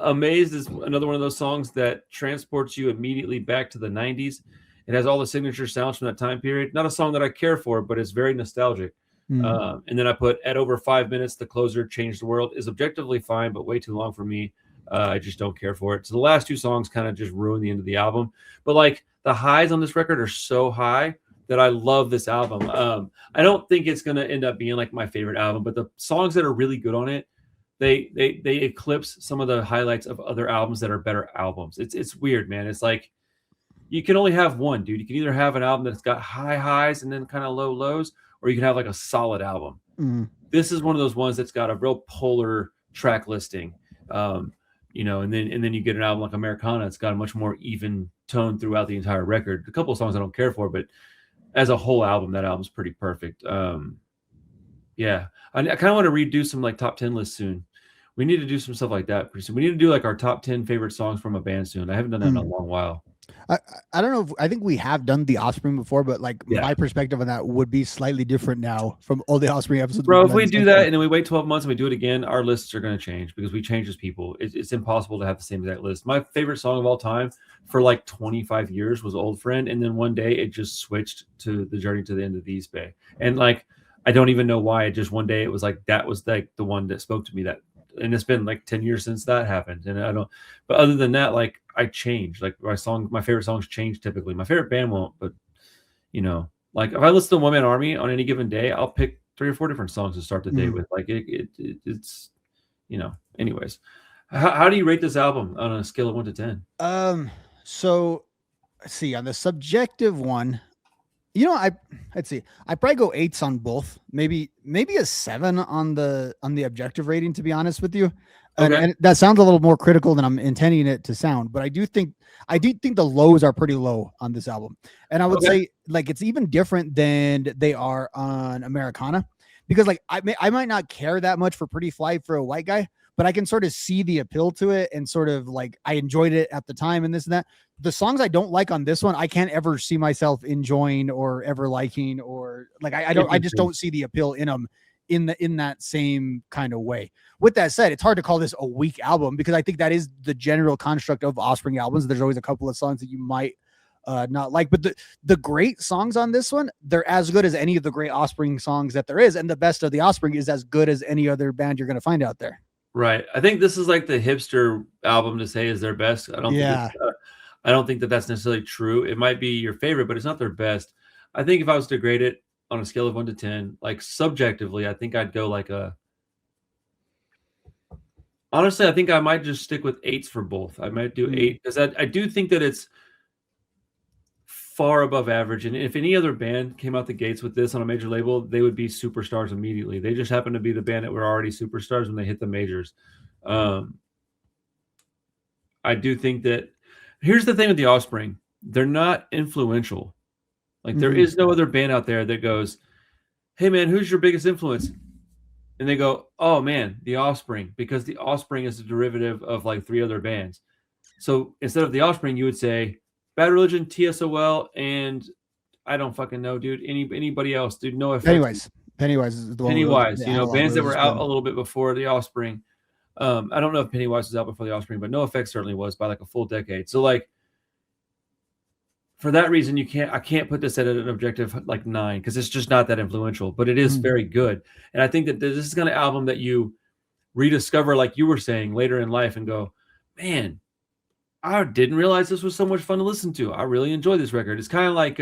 Amazed is another one of those songs that transports you immediately back to the 90s. It has all the signature sounds from that time period. Not a song that I care for, but it's very nostalgic. And then I put At Over 5 Minutes, The Closer, Changed the World is objectively fine, but way too long for me. I just don't care for it. So the last two songs kind of just ruin the end of the album. But like the highs on this record are so high that I love this album. I don't think it's going to end up being like my favorite album, but the songs that are really good on it, they eclipse some of the highlights of other albums that are better albums. It's weird, man. It's like you can only have one, dude. You can either have an album that's got high highs and then kind of low lows, or you can have like a solid album. This is one of those ones that's got a real polar track listing. And then you get an album like Americana. It's got a much more even tone throughout the entire record. A couple of songs I don't care for, but as a whole album, that album's pretty perfect. Yeah, I kind of want to redo some like top 10 lists soon. We need to do some stuff like that pretty soon. We need to do like our top 10 favorite songs from a band soon. I haven't done that in a long while. I don't know. I think we have done the Offspring before, but like my perspective on that would be slightly different now from all the Offspring episodes. Bro, if we do that and then we wait 12 months and we do it again, our lists are going to change because we change as people. It's impossible to have the same exact list. My favorite song of all time for like 25 years was Old Friend. And then one day it just switched to The Journey to the End of the East Bay. And like, I don't even know why. Just one day it was like, that was like the one that spoke to me and it's been like 10 years since that happened. And but other than that, like I changed, like my favorite songs change typically. My favorite band won't, but like if I listen to One Man Army on any given day, I'll pick 3 or 4 different songs to start the day with. Like it's anyways. How do you rate this album on a scale of 1 to 10? So let's see, on the subjective one, let's see. I probably go 8s on both. Maybe a 7 on the objective rating, to be honest with you. And that sounds a little more critical than I'm intending it to sound, but I do think the lows are pretty low on this album. And I would say like it's even different than they are on Americana, because like I might not care that much for Pretty Fly for a white guy, but I can sort of see the appeal to it, and sort of like I enjoyed it at the time and this and that. The songs I don't like on this one, I can't ever see myself enjoying or ever liking, or like I just don't see the appeal in them in that same kind of way. With that said, it's hard to call this a weak album, because I think that is the general construct of Offspring albums. There's always a couple of songs that you might not like, but the great songs on this one, they're as good as any of the great Offspring songs that there is, and the best of the Offspring is as good as any other band you're going to find out there. Right. I think this is like the hipster album to say is their best. I don't think that that's necessarily true. It might be your favorite, but it's not their best. I think if I was to grade it on a scale of 1 to 10, like subjectively, I think I'd go like honestly, I think I might just stick with 8s for both. I might do 8, because I do think that it's far above average. And if any other band came out the gates with this on a major label, they would be superstars immediately. They just happen to be the band that were already superstars when they hit the majors. I do think that here's the thing with the Offspring. They're not influential. Like there is no other band out there that goes, hey man, who's your biggest influence? And they go, oh man, the Offspring, because the Offspring is a derivative of like 3 other bands. So instead of the Offspring, you would say Bad Religion, TSOL, and I don't fucking know, dude. Anybody else, dude? No effects. Pennywise is the one. Pennywise, bands that were out a little bit before the Offspring. I don't know if Pennywise was out before the Offspring, but No Effects certainly was by like a full decade. So like for that reason, I can't put this at an objective like 9, because it's just not that influential, but it is very good. And I think that this is kind of album that you rediscover, like you were saying, later in life and go, man, I didn't realize this was so much fun to listen to. I really enjoy this record. It's kind of like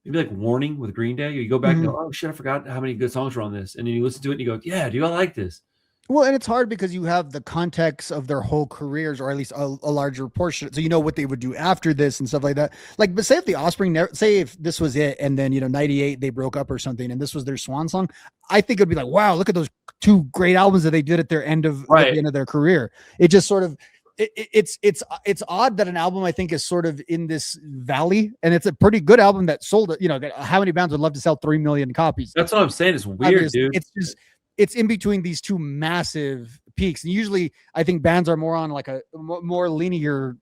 maybe like Warning with Green Day. You go back and go, oh shit, I forgot how many good songs were on this. And then you listen to it and you go, yeah, dude, I like this. Well, and it's hard because you have the context of their whole careers, or at least a larger portion. So you know what they would do after this and stuff like that. Like, but say if the Offspring, say if this was it, and then 98 they broke up or something, and this was their swan song, I think it'd be like, wow, look at those 2 great albums that they did at their end of at the end of their career. It just sort of it's odd that an album I think is sort of in this valley, and it's a pretty good album that sold it. How many bands would love to sell 3 million copies? That's what I'm saying. It's weird, dude. It's in between these 2 massive peaks. And usually I think bands are more on like a more linear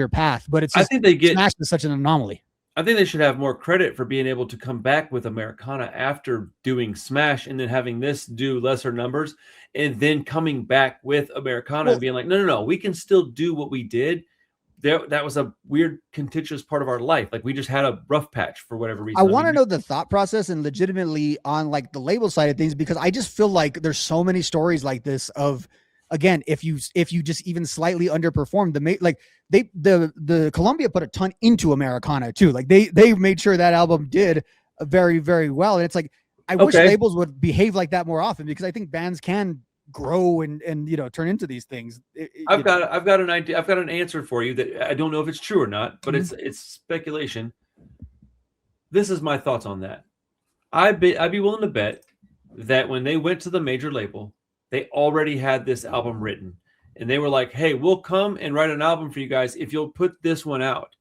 path, but I think they get Smash is such an anomaly. I think they should have more credit for being able to come back with Americana after doing Smash and then having this do lesser numbers and then coming back with Americana and being like, no, we can still do what we did. That was a weird, contentious part of our life. Like we just had a rough patch for whatever reason. I want to know the thought process and legitimately on like the label side of things, because I just feel like there's so many stories like this of, again, if you just even slightly underperformed the Columbia put a ton into Americana too. Like they made sure that album did very, very well. And it's like, I wish labels would behave like that more often, because I think bands can grow and turn into these things. I've got an idea. I've got an answer for you that I don't know if it's true or not, but it's speculation. This is my thoughts on that. I'd be willing to bet that when they went to the major label, they already had this album written, and they were like, hey, we'll come and write an album for you guys if you'll put this one out.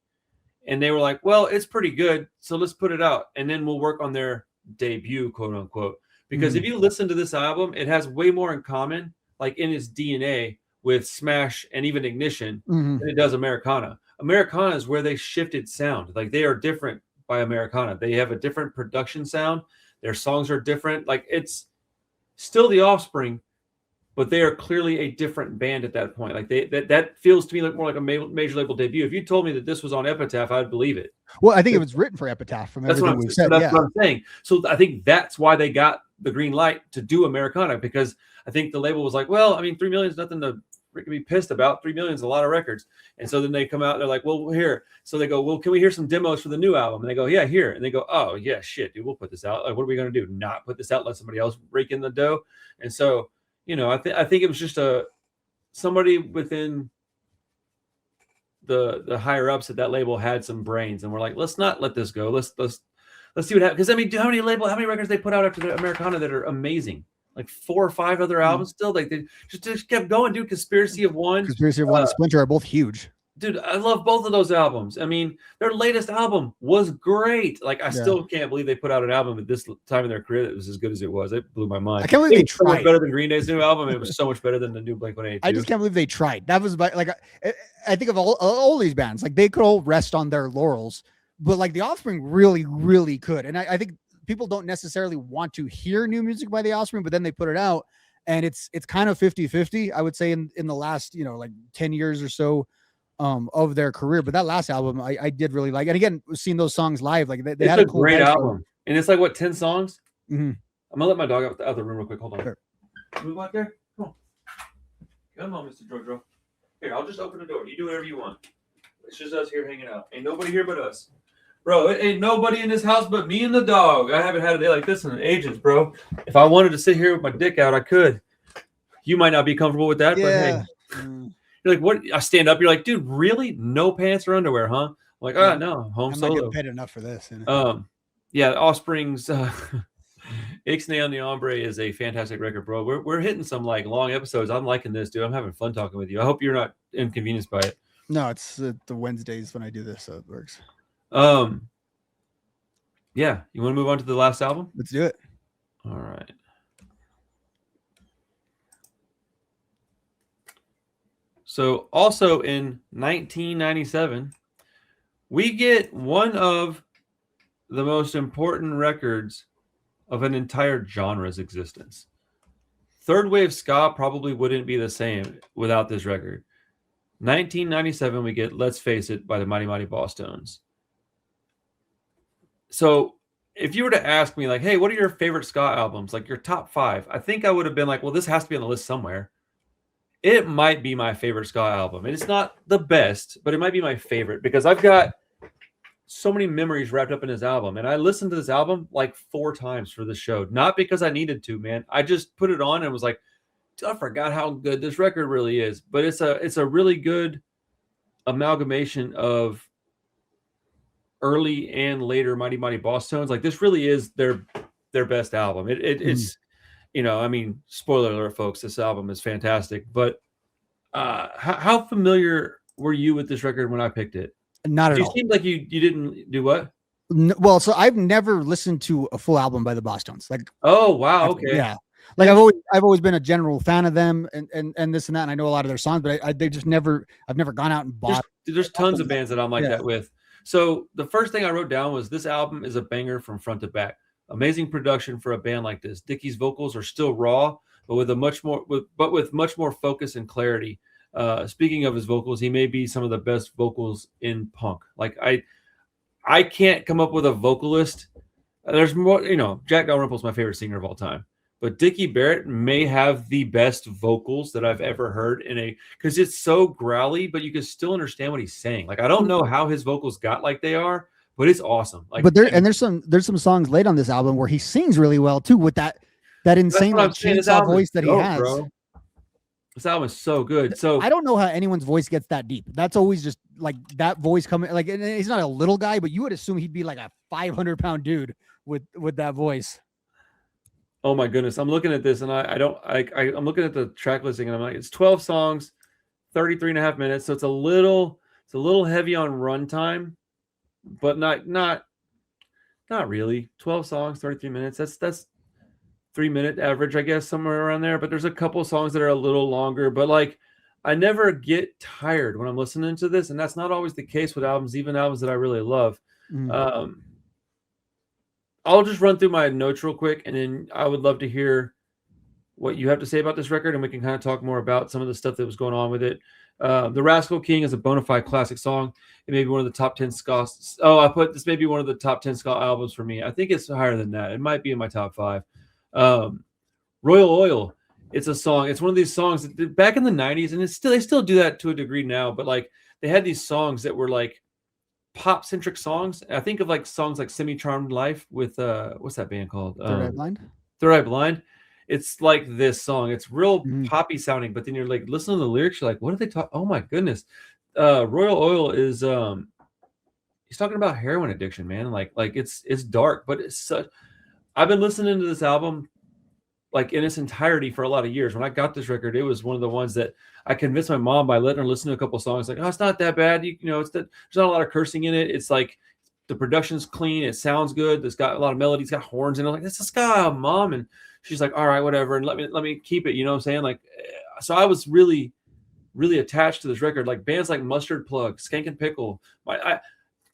And they were like, well, it's pretty good, so let's put it out, and then we'll work on their debut, quote unquote. Because if you listen to this album, it has way more in common, like in its DNA, with Smash and even Ignition than it does Americana. Americana is where they shifted sound. Like they are different by Americana. They have a different production sound. Their songs are different. Like it's still the Offspring, but they are clearly a different band at that point. Like that feels to me like more like a major label debut. If you told me that this was on Epitaph, I'd believe it. Well, I think it was written for Epitaph from everything we've said. That's what I'm saying. So I think that's why they got the green light to do Americana, because I think the label was like, well, I mean, 3 million is nothing to be pissed about. 3 million is a lot of records. And so then they come out and they're like, well, here. So they go, well, can we hear some demos for the new album? And they go, yeah, here. And they go, oh yeah, shit, dude, we'll put this out. Like, what are we going to do? Not put this out, let somebody else rake in the dough. And so, I think it was just somebody within the higher ups at that label had some brains, and we're like, let's not let this go. Let's see what happens. Because I mean, how many records they put out after the Americana that are amazing? like 4 or 5 other albums still. Like they just kept going, dude. Conspiracy of One and Splinter are both huge. Dude, I love both of those albums. I mean, their latest album was great. Like, I still can't believe they put out an album at this time in their career that was as good as it was. It blew my mind. I can't believe they tried. So much better than Green Day's new album. It was so much better than the new Blink-182. I just can't believe they tried. That was like, I think of all these bands, like they could all rest on their laurels, but like the Offspring really, really could. And I think people don't necessarily want to hear new music by the Offspring, but then they put it out, and it's kind of 50-50, I would say, in the last, like 10 years or so of their career. But that last album I did really like. And again, seeing those songs live, like they had a cool great album. And it's like, what, 10 songs? Mm-hmm. I'm gonna let my dog out the room real quick. Hold on. Sure. Move out there. Come on, Mr. Jojo. Here, I'll just open the door. You do whatever you want. It's just us here hanging out. Ain't nobody here but us. Bro, it ain't nobody in this house but me and the dog. I haven't had a day like this in ages, bro. If I wanted to sit here with my dick out, I could. You might not be comfortable with that, but hey. You're like, what? I stand up. You're like, dude, really? No pants or underwear, huh? I'm like, no, home I'm solo. not getting paid enough for this. Yeah, Offspring's Ixnay on the Hombre is a fantastic record, bro. We're hitting some like long episodes. I'm liking this, dude. I'm having fun talking with you. I hope you're not inconvenienced by it. No, it's the Wednesdays when I do this, so it works. Yeah, you want to move on to the last album? Let's do it. All right. So also in 1997, we get one of the most important records of an entire genre's existence. Third wave ska probably wouldn't be the same without this record. 1997, we get Let's Face It by the Mighty Mighty Bosstones. So if you were to ask me, like, hey, what are your favorite ska albums? Like your top 5, I think I would have been like, well, this has to be on the list somewhere. It might be my favorite ska album. And it's not the best, but it might be my favorite because I've got so many memories wrapped up in this album. And I listened to this album like 4 times for this show. Not because I needed to, man. I just put it on and was like, I forgot how good this record really is. But it's a really good amalgamation of early and later Mighty Mighty Bosstones. Like this really is their best album. It's I mean, spoiler alert, folks, this album is fantastic. But how familiar were you with this record when I picked it? Not at all. You seemed like you didn't do what? Well, so I've never listened to a full album by the Bosstones. Like, oh wow, okay, yeah. Like I've always been a general fan of them and this and that, and I know a lot of their songs, but I've never gone out and bought. There's tons of bands that I'm like that with. So the first thing I wrote down was this album is a banger from front to back. Amazing production for a band like this. Dickie's vocals are still raw, but with much more focus and clarity. Speaking of his vocals, he may be some of the best vocals in punk. Like I can't come up with a vocalist. There's more, Jack Dalrymple's my favorite singer of all time, but Dickie Barrett may have the best vocals that I've ever heard because it's so growly, but you can still understand what he's saying. Like I don't know how his vocals got like they are, but it's awesome. Like, but there's some songs late on this album where he sings really well too, with that insane chainsaw voice that he has. Bro. This album is so good. So I don't know how anyone's voice gets that deep. That's always just like that voice coming. Like, and he's not a little guy, but you would assume he'd be like a 500-pound dude with that voice. Oh my goodness. I'm looking at this and I'm looking at the track listing and I'm like, it's 12 songs, 33.5 minutes. So it's a little heavy on runtime, but not really. 12 songs, 33 minutes. That's 3-minute average, I guess, somewhere around there. But there's a couple songs that are a little longer, but like I never get tired when I'm listening to this. And that's not always the case with albums, even albums that I really love. I'll just run through my notes real quick, and then I would love to hear what you have to say about this record, and we can kind of talk more about some of the stuff that was going on with it. The Rascal King is a bona fide classic song. It may be one of the top 10 ska. Oh, I put this may be one of the top 10 ska albums for me. I think it's higher than that. It might be in my top 5. Royal Oil. It's a song. It's one of these songs that back in the 90s, and they still do that to a degree now, but like they had these songs that were like pop centric songs. I think of like songs like Semi Charmed Life with what's that band called? Third Eye Blind. Third Eye Blind. It's like this song. It's real poppy sounding, but then you're like listening to the lyrics, you're like, what are they talking? Oh my goodness. Royal Oil is he's talking about heroin addiction, man. Like it's dark, but it's such. I've been listening to this album like in its entirety for a lot of years. When I got this record, it was one of the ones that I convinced my mom by letting her listen to a couple songs. Like, oh, it's not that bad. You know, there's not a lot of cursing in it. It's like the production's clean. It sounds good. It's got a lot of melodies. It's got horns in it. I'm like, this is ska, Mom. And she's like, all right, whatever. And let me keep it. You know what I'm saying? Like, so I was really, really attached to this record. Like bands like Mustard Plug, Skank and Pickle.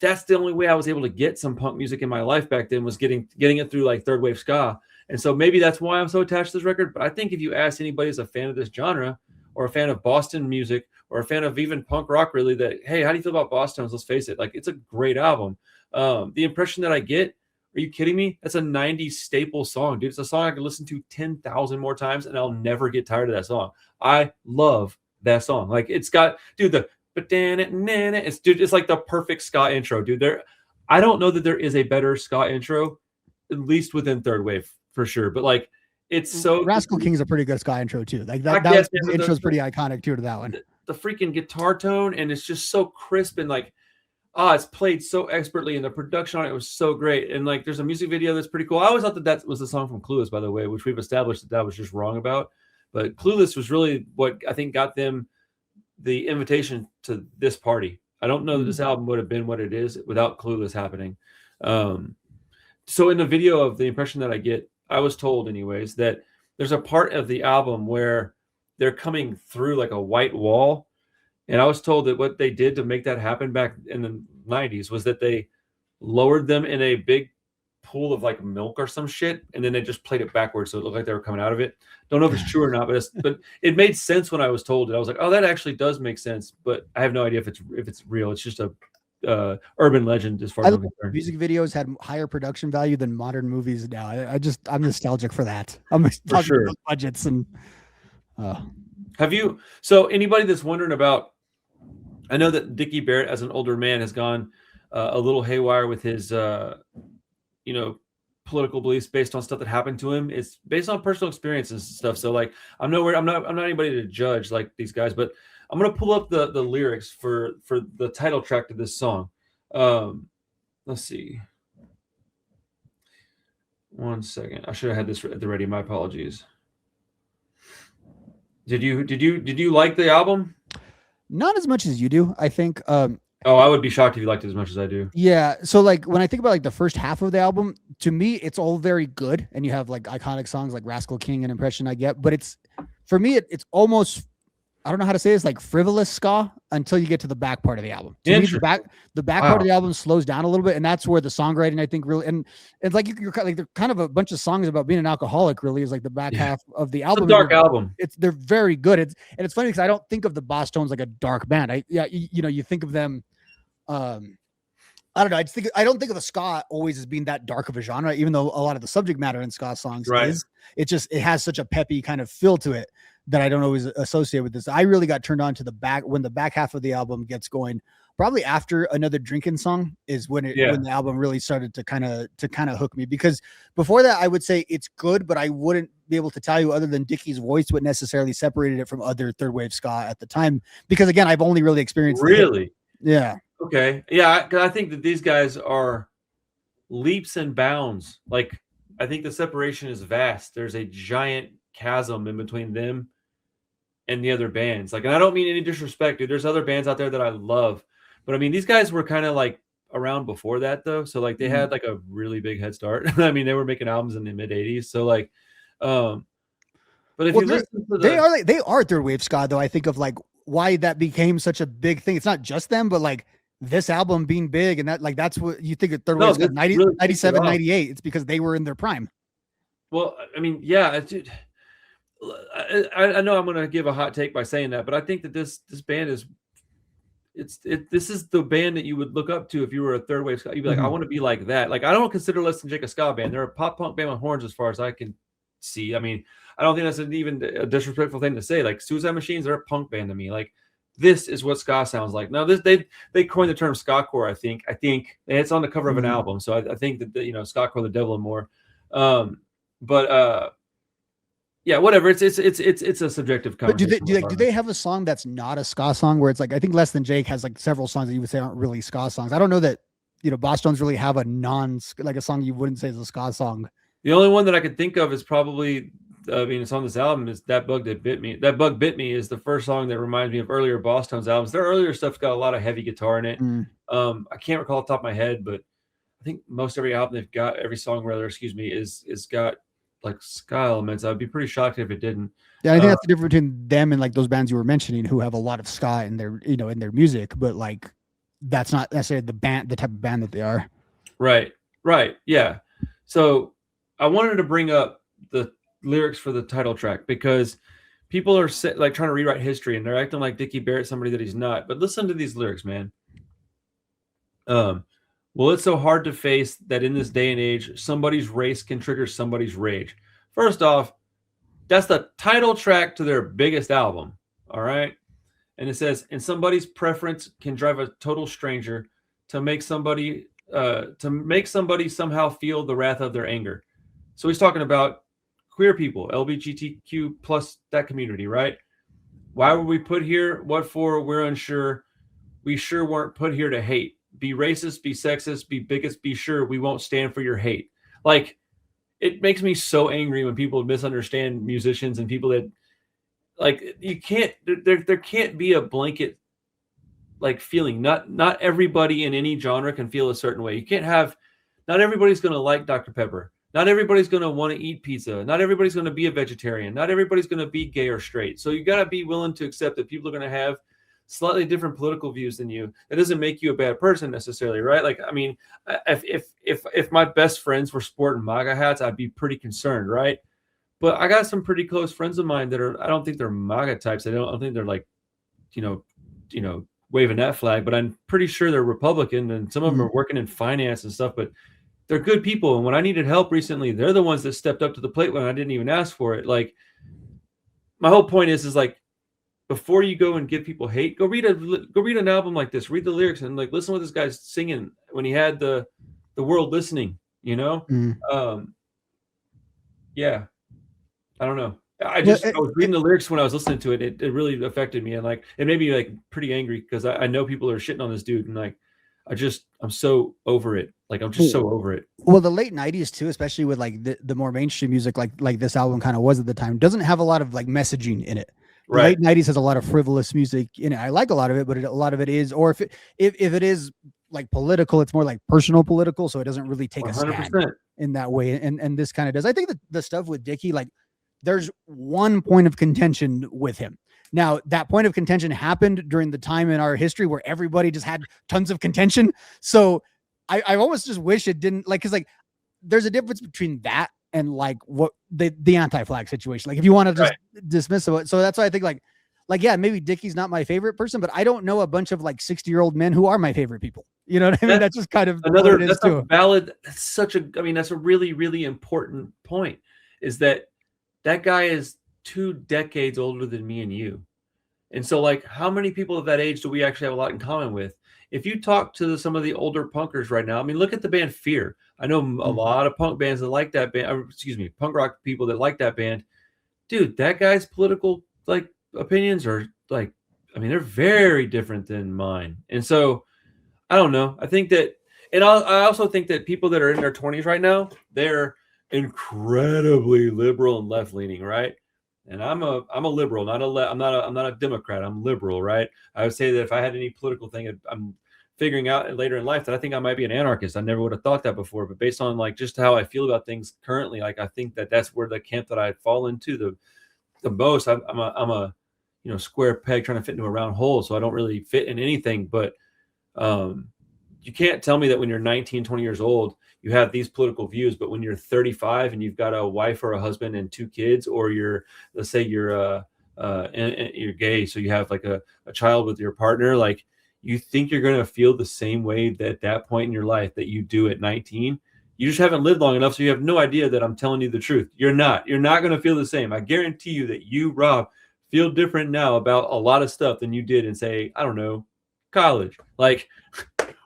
That's the only way I was able to get some punk music in my life back then, was getting it through like third wave ska. And so maybe that's why I'm so attached to this record. But I think if you ask anybody who's a fan of this genre, or a fan of Boston music, or a fan of even punk rock, really, that, hey, how do you feel about Bosstones? Let's face it, like, it's a great album. The Impression That I Get, are you kidding me? That's a 90s staple song, dude. It's a song I can listen to 10,000 more times and I'll never get tired of that song. I love that song. Like, it's got, dude, it's like the perfect ska intro, dude. I don't know that there is a better ska intro, at least within third wave, for sure. But like, it's so Rascal King's a pretty good ska intro too. Like that intro's pretty iconic too to that one. The freaking guitar tone, and it's just so crisp, and like, it's played so expertly, and the production on it was so great. And like, there's a music video that's pretty cool. I always thought that was the song from Clueless, by the way, which we've established that was just wrong about. But Clueless was really what I think got them the invitation to this party. I don't know that this album would have been what it is without Clueless happening. So in the video of The Impression That I Get, I was told anyways that there's a part of the album where they're coming through like a white wall. And I was told that what they did to make that happen back in the 90s was that they lowered them in a big pool of like milk or some shit, and then they just played it backwards so it looked like they were coming out of it. Don't know if it's true or not, but it made sense when I was told it. I was like, oh, that actually does make sense, but I have no idea if it's real. It's just a urban legend as far as I'm concerned. Music videos had higher production value than modern movies now. I'm nostalgic for that. I'm nostalgic for those budgets. And so anybody that's wondering about, I know that Dickie Barrett as an older man has gone a little haywire with his political beliefs based on stuff that happened to him. It's based on personal experiences and stuff. So like, I'm not anybody to judge like these guys, but I'm going to pull up the lyrics for the title track to this song. Let's see. One second. I should have had this at the ready. My apologies. Did you like the album? Not as much as you do, I think. I would be shocked if you liked it as much as I do. Yeah. So like when I think about like the first half of the album, to me, it's all very good. And you have like iconic songs like Rascal King and Impression I Get, but it's, for me, it's almost, I don't know how to say this, like frivolous ska until you get to the back part of the album. To me, the back part of the album slows down a little bit, and that's where the songwriting, I think, really, and it's like you're like, they're kind of a bunch of songs about being an alcoholic. Really, is like the back half of the album. It's a dark album. They're very good. It's funny because I don't think of the Bosstones like a dark band. You think of them. I don't know. I don't think of the ska always as being that dark of a genre, even though a lot of the subject matter in ska songs is. It has such a peppy kind of feel to it that I don't always associate with this. I really got turned on to when the back half of the album gets going. Probably after Another Drinking Song is when the album really started to kind of hook me, because before that I would say it's good, but I wouldn't be able to tell you other than Dickie's voice what necessarily separated it from other third wave ska at the time, because again, I've only really experienced yeah. Okay. Yeah, I think that these guys are leaps and bounds. Like, I think the separation is vast. There's a giant chasm in between them and the other bands. Like, and I don't mean any disrespect, dude. There's other bands out there that I love, but I mean, these guys were kind of like around before that though. So like they had like a really big head start. I mean, they were making albums in the mid 80s. So like, but if you listen to they are third wave ska though. I think of like why that became such a big thing. It's not just them, but like this album being big, and that's what you think of third wave, 97, 98. It's because they were in their prime. Well, I mean, yeah, dude, I know I'm going to give a hot take by saying that, but I think that this band is, this is the band that you would look up to if you were a third wave ska. You'd be like, I want to be like that. Like, I don't consider Less Than Jake a ska band. They're a pop punk band with horns as far as I can see. I mean, I don't think that's even a disrespectful thing to say. Like, Suicide Machines, they're a punk band to me. Like, this is what ska sounds like. Now, they coined the term ska-core, I think. It's on the cover of an album, so I think that, ska-core, the devil and more. Yeah, whatever. It's a subjective conversation. But do they have a song that's not a ska song, where it's like, I think Less Than Jake has like several songs that you would say aren't really ska songs. I don't know that Bosstones really have a song you wouldn't say is a ska song. The only one that I could think of is probably I mean, it's on this album, is That Bug That Bit Me. That Bug Bit Me is the first song that reminds me of earlier Bosstones albums. Their earlier stuff's got a lot of heavy guitar in it. I can't recall off the top of my head, but I think most every album they've got, every song rather, is got like ska elements. I'd be pretty shocked if it didn't. Yeah, I think that's the difference between them and like those bands you were mentioning who have a lot of ska in their, you know, in their music, but like that's not necessarily the type of band that they are. Right. Yeah. So I wanted to bring up the lyrics for the title track because people are like trying to rewrite history and they're acting like Dickie Barrett's somebody that he's not. But listen to these lyrics, man. Well, it's so hard to face that in this day and age, somebody's race can trigger somebody's rage. First off, that's the title track to their biggest album. All right. And it says, and somebody's preference can drive a total stranger to make somebody somehow feel the wrath of their anger. So he's talking about queer people, LGBTQ plus that community, right? Why were we put here? What for? We're unsure. We sure weren't put here to hate. Be racist, be sexist, be bigots, be sure we won't stand for your hate. Like, it makes me so angry when people misunderstand musicians and people that, like, you can't, there can't be a blanket like feeling. Not everybody in any genre can feel a certain way. You can't have, not everybody's going to like Dr. Pepper. Not everybody's going to want to eat pizza. Not everybody's going to be a vegetarian. Not everybody's going to be gay or straight. So you got to be willing to accept that people are going to have slightly different political views than you. That doesn't make you a bad person necessarily, right? Like, I mean, if my best friends were sporting MAGA hats, I'd be pretty concerned, right? But I got some pretty close friends of mine that are, I don't think they're MAGA types. I don't think they're like, you know, waving that flag, but I'm pretty sure they're Republican, and some of them are working in finance and stuff, but they're good people. And when I needed help recently, they're the ones that stepped up to the plate when I didn't even ask for it. Like, my whole point is like, before you go and give people hate, go read an album like this, read the lyrics and like listen to what this guy's singing when he had the world listening, you know? Yeah. I don't know. I was reading the lyrics when I was listening to it. It really affected me, and like it made me like pretty angry because I know people are shitting on this dude, and like I'm so over it. Like, I'm just so over it. Well, the late 90s too, especially with like the more mainstream music, like this album kind of was at the time, doesn't have a lot of like messaging in it. The late 90s has a lot of frivolous music in it. I like a lot of it, but a lot of it is, or if it is like political, it's more like personal political, so it doesn't really take 100%. A stand in that way. And this kind of does. I think that the stuff with Dickie, like, there's one point of contention with him. Now, that point of contention happened during the time in our history where everybody just had tons of contention. So I almost just wish it didn't, like, because like there's a difference between that and like what the anti-flag situation. Like, if you want to just dismiss it. So that's why I think like, yeah, maybe Dickie's not my favorite person, but I don't know a bunch of like 60-year-old men who are my favorite people. You know what I mean? That's just kind of another, that's a valid, that's a really, really important point, is that guy is 2 decades older than me and you. And so like, how many people of that age do we actually have a lot in common with? If you talk to some of the older punkers right now, I mean, look at the band Fear. I know a lot of punk bands that like that band, punk rock people that like that band. Dude, that guy's political like opinions are like, I mean, they're very different than mine. And so I don't know. I think that, and I also think that people that are in their 20s right now, they're incredibly liberal and left leaning, right? And I'm a liberal, I'm not a Democrat. I'm liberal, right? I would say that if I had any political thing, I'm figuring out later in life that I think I might be an anarchist. I never would have thought that before, but based on like just how I feel about things currently, like I think that that's where the camp that I fall into the most. I'm a square peg trying to fit into a round hole, so I don't really fit in anything. But you can't tell me that when you're 19, 20 years old, you have these political views, but when you're 35 and you've got a wife or a husband and 2 kids, or let's say you're gay, so you have like a child with your partner, like you think you're going to feel the same way at that point in your life that you do at 19. You just haven't lived long enough, so you have no idea that I'm telling you the truth. You're not going to feel the same. I guarantee you that you, Rob, feel different now about a lot of stuff than you did in, say, I don't know, college. Like,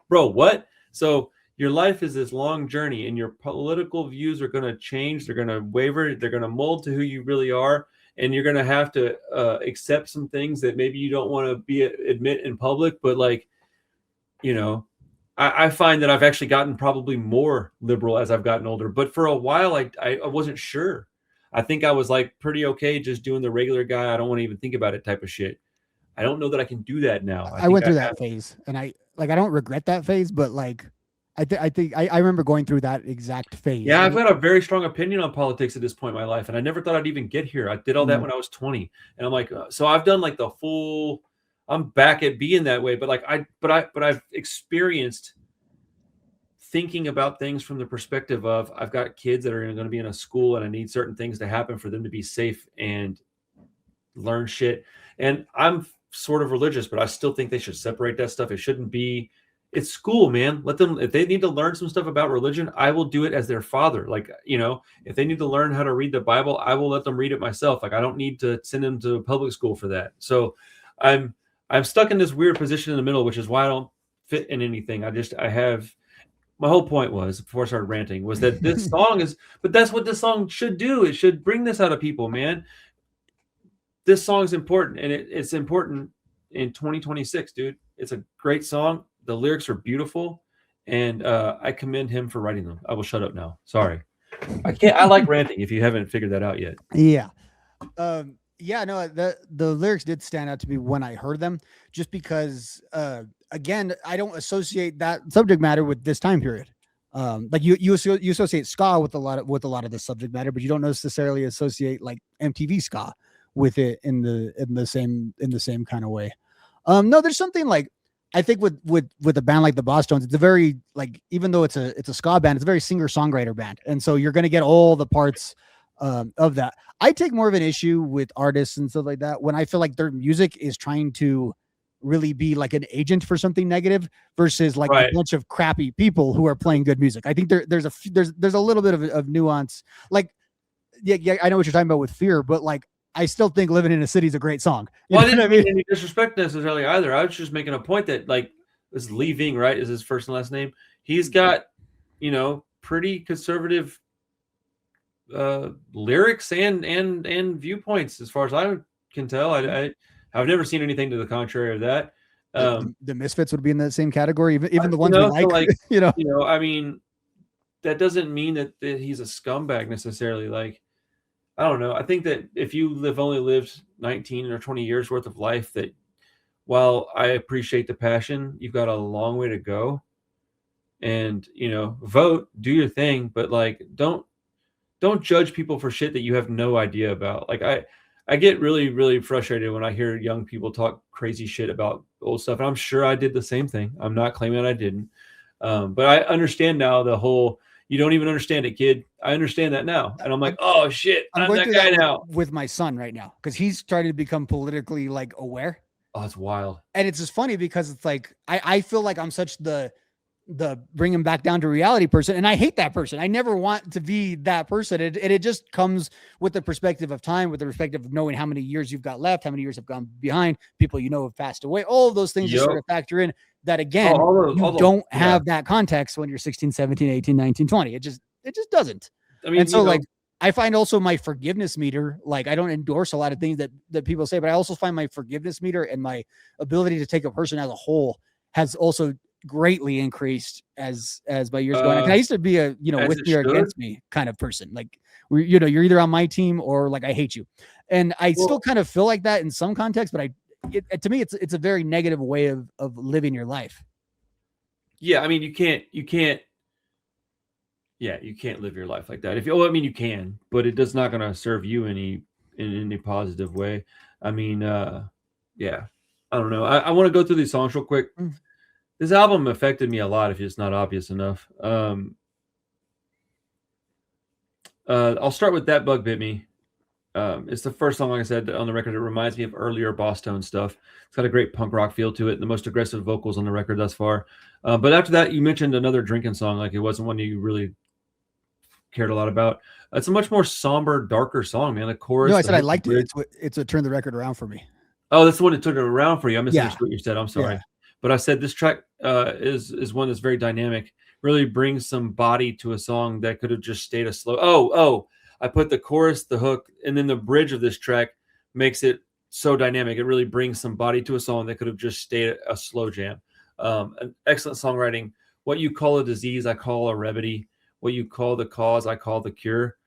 bro, what? So your life is this long journey, and your political views are going to change. They're going to waver. They're going to mold to who you really are. And you're going to have to accept some things that maybe you don't want to admit in public. But like, I find that I've actually gotten probably more liberal as I've gotten older. But for a while, I wasn't sure. I think I was like pretty okay just doing the regular guy. I don't want to even think about it type of shit. I don't know that I can do that now. I went through that phase, and I don't regret that phase, but like I remember going through that exact phase. Yeah, I've got a very strong opinion on politics at this point in my life, and I never thought I'd even get here. I did all that when I was 20, and I'm like, so I've done like the full. I'm back at being that way, but like I've experienced thinking about things from the perspective of I've got kids that are going to be in a school, and I need certain things to happen for them to be safe and learn shit. And I'm sort of religious, but I still think they should separate that stuff. It shouldn't be. It's school, man. Let them, if they need to learn some stuff about religion, I will do it as their father. Like, if they need to learn how to read the Bible, I will let them read it myself. Like, I don't need to send them to public school for that. So I'm stuck in this weird position in the middle, which is why I don't fit in anything. I have, my whole point was, before I started ranting, was that this song is, but that's what this song should do. It should bring this out of people, man. This song is important, and it's important in 2026, dude. It's a great song. The lyrics are beautiful, and I commend him for writing them. I will shut up now. Sorry. I like ranting if you haven't figured that out yet. Yeah. Yeah, no, the lyrics did stand out to me when I heard them, just because, again, I don't associate that subject matter with this time period. Like you associate ska with a lot of this subject matter, but you don't necessarily associate like MTV ska with it in the same kind of way. No, there's something like, I think with a band like the Bosstones, it's a very, like, even though it's a ska band, it's a very singer-songwriter band. And so you're going to get all the parts of that. I take more of an issue with artists and stuff like that when I feel like their music is trying to really be like an agent for something negative versus like a bunch of crappy people who are playing good music. I think there's a little bit of nuance. Like, yeah, I know what you're talking about with Fear, but like, I still think Living in a City is a great song. Well, I didn't mean any disrespect necessarily either. I was just making a point that, like, this Lee Ving, right, is his first and last name. He's got, pretty conservative lyrics and viewpoints, as far as I can tell. I've never seen anything to the contrary of that. The Misfits would be in that same category, even the ones we like. So I mean, that doesn't mean that he's a scumbag necessarily. Like, I don't know. I think that if you only lived 19 or 20 years worth of life, that while I appreciate the passion, you've got a long way to go. And, vote, do your thing, but like, don't judge people for shit that you have no idea about. Like, I get really, really frustrated when I hear young people talk crazy shit about old stuff. And I'm sure I did the same thing. I'm not claiming that I didn't. But I understand now the whole, you don't even understand it, kid. I understand that now. And I'm like, oh shit, I'm that guy now. With my son right now, because he's starting to become politically like aware. Oh, it's wild. And it's just funny because it's like, I feel like I'm such the bring him back down to reality person. And I hate that person. I never want to be that person. It just comes with the perspective of time, with the perspective of knowing how many years you've got left, how many years have gone behind, people have passed away. All of those things just sort of factor in that, again, you don't have that context when you're 16, 17, 18, 19, 20. It just doesn't. I mean, and so like, I find also my forgiveness meter, like, I don't endorse a lot of things that people say, but I also find my forgiveness meter and my ability to take a person as a whole has also greatly increased as my years go on. I used to be a with me or against me kind of person. Like, you're either on my team or like I hate you, and I still kind of feel like that in some context. But to me, it's a very negative way of living your life. Yeah, I mean, you can't live your life like that. You can, but it does not going to serve you in any positive way. I mean, I don't know. I want to go through these songs real quick. This album affected me a lot, if it's not obvious enough. I'll start with That Bug Bit Me. It's the first song, like I said, on the record. It reminds me of earlier Bosstones stuff. It's got a great punk rock feel to it. The most aggressive vocals on the record thus far. But after that, you mentioned another drinking song. Like, it wasn't one you really cared a lot about. It's a much more somber, darker song, man. The chorus. No, I said I liked it. It's what turned the record around for me. Oh, that's the one that turned it around for you. I misunderstood what you said. I'm sorry. Yeah. But I said this track is one that's very dynamic. Really brings some body to a song that could have just stayed a slow. Oh, I put the chorus, the hook, and then the bridge of this track makes it so dynamic. It really brings some body to a song that could have just stayed a slow jam. An excellent songwriting. What you call a disease, I call a remedy. What you call the cause, I call the cure.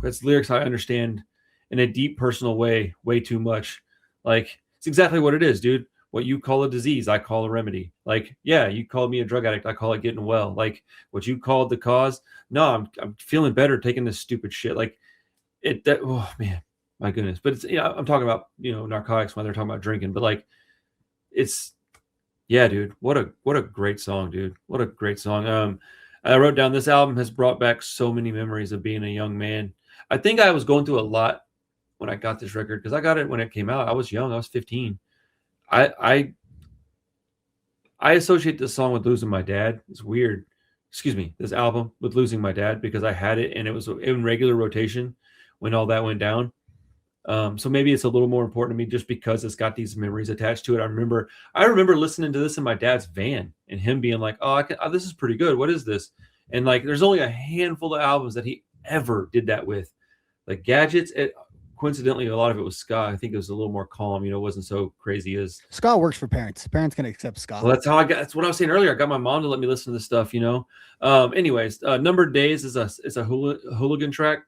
That's lyrics I understand in a deep personal way too much. Like, it's exactly what it is, dude. What you call a disease, I call a remedy. Like, yeah, you called me a drug addict, I call it getting well. Like, what you called the cause, no, I'm feeling better taking this stupid shit. Like, oh man, my goodness. But it's, I'm talking about, narcotics when they're talking about drinking, but like, it's, yeah, dude, what a great song, dude. What a great song. I wrote down, this album has brought back so many memories of being a young man. I think I was going through a lot when I got this record, because I got it when it came out. I was young. I was 15. I associate this song with losing my dad. It's weird. Excuse me, this album with losing my dad, because I had it and it was in regular rotation when all that went down. So maybe it's a little more important to me just because it's got these memories attached to it. I remember listening to this in my dad's van and him being like, "Oh, this is pretty good. What is this?" And like, there's only a handful of albums that he ever did that with. Like Gadgets, coincidentally, a lot of it was ska. I think it was a little more calm. It wasn't so crazy as ska works for parents. Parents can accept ska. Well, that's what I was saying earlier. I got my mom to let me listen to this stuff. Anyways, Numbered Days is a hooligan track.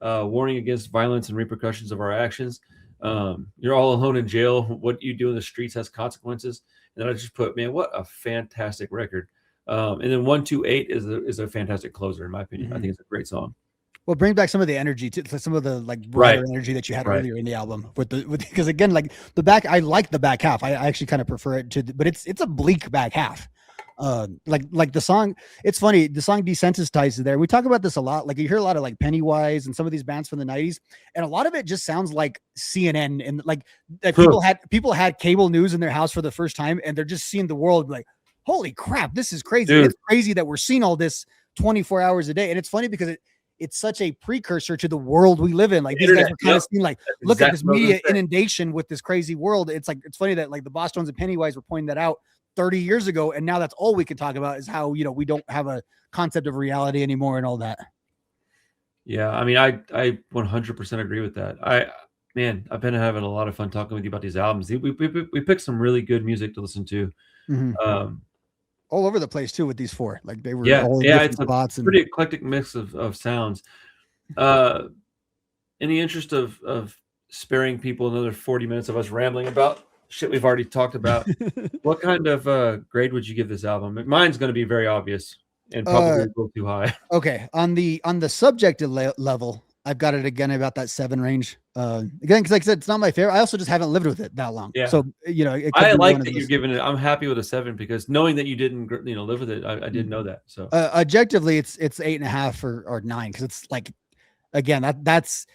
Warning against violence and repercussions of our actions. You're all alone in jail. What you do in the streets has consequences. And then I just put, man, what a fantastic record. And then 128 is a fantastic closer, in my opinion. I think it's a great song. Well, bring back some of the energy to some of the like brighter energy that you had earlier in the album because again, like the back, I like the back half. I actually kind of prefer it but it's a bleak back half. Like the song, it's funny, the song Desensitized is there. We talk about this a lot. Like you hear a lot of like Pennywise and some of these bands from the 90s, and a lot of it just sounds like CNN and like people had cable news in their house for the first time, and they're just seeing the world like, holy crap, this is crazy. It's crazy that we're seeing all this 24 hours a day. And it's funny because it's such a precursor to the world we live in. Like these guys are kind of seeing like, look at this media inundation with this crazy world. It's like, it's funny that like the Bosstones and Pennywise were pointing that out 30 years ago. And now that's all we can talk about is how, we don't have a concept of reality anymore and all that. Yeah. I mean, I 100% agree with that. I've been having a lot of fun talking with you about these albums. We picked some really good music to listen to. Mm-hmm. All over the place too with these four. Like they were all it's a pretty eclectic mix of sounds. In the interest of sparing people another 40 minutes of us rambling about shit we've already talked about, what kind of grade would you give this album? Mine's going to be very obvious and probably a little too high. Okay, on the subjective level, I've got it again about that 7 range. Again, because like I said, it's not my favorite. I also just haven't lived with it that long. Yeah. So I like that you're giving it. I'm happy with a 7 because knowing that you didn't live with it, I didn't know that. So objectively, it's 8.5 or 9 because it's like, again, that's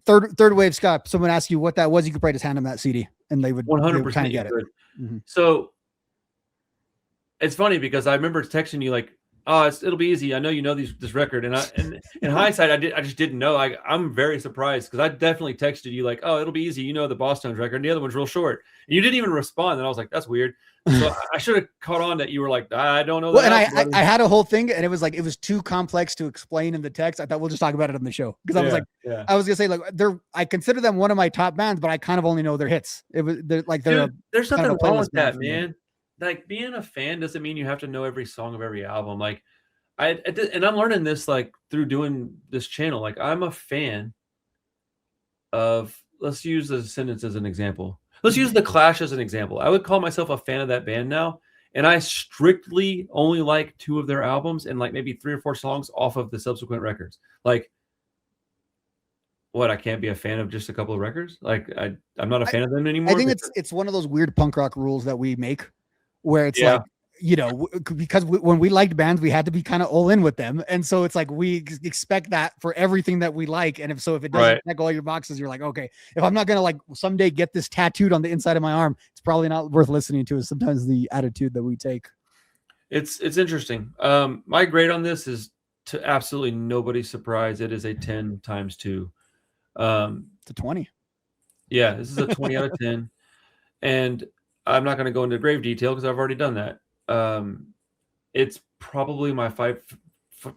third wave ska. Someone asks you what that was, you could probably just hand them that CD and they would 100% kind of get it. Mm-hmm. So it's funny because I remember texting you like, "Oh, it'll be easy. I know you know this record." And in hindsight, I just didn't know. I'm very surprised because I definitely texted you like, "Oh, it'll be easy. You know the Bosstones record, and the other one's real short." And you didn't even respond. And I was like, "That's weird." So I should have caught on that you were like, "I don't know." Well, and I had a whole thing, and it was too complex to explain in the text. I thought we'll just talk about it on the show because I was like, I was gonna say like I consider them one of my top bands, but I kind of only know their hits. There's nothing wrong with that, man. Like being a fan doesn't mean you have to know every song of every album. Like and I'm learning this like through doing this channel. Like I'm a fan of, let's use the Descendants as an example. Let's use the Clash as an example. I would call myself a fan of that band now, and I strictly only like 2 of their albums and like maybe 3 or 4 songs off of the subsequent records. Like, what? I can't be a fan of just a couple of records? Like I'm not a fan of them anymore. I think it's one of those weird punk rock rules that we make, where it's like, because when we liked bands, we had to be kind of all in with them. And so it's like, we expect that for everything that we like. And if it doesn't check all your boxes, you're like, okay, if I'm not going to like someday get this tattooed on the inside of my arm, it's probably not worth listening to. Is sometimes the attitude that we take. It's interesting. My grade on this is, to absolutely nobody's surprise, it is a 10 times 2. It's a 20. Yeah, this is a 20 out of 10. And I'm not going to go into grave detail because I've already done that. It's probably my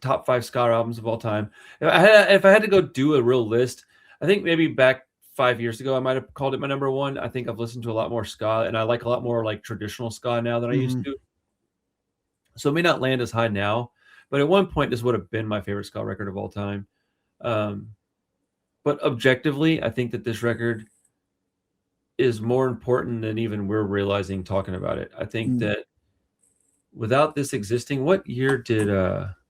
top 5 ska albums of all time. If I had to go do a real list, I think maybe back 5 years ago I might have called it my number 1. I think I've listened to a lot more ska, and I like a lot more like traditional ska now than I used to. So it may not land as high now, but at one point this would have been my favorite ska record of all time. But objectively, I think that this record is more important than even we're realizing talking about it. I think that without this existing, what year did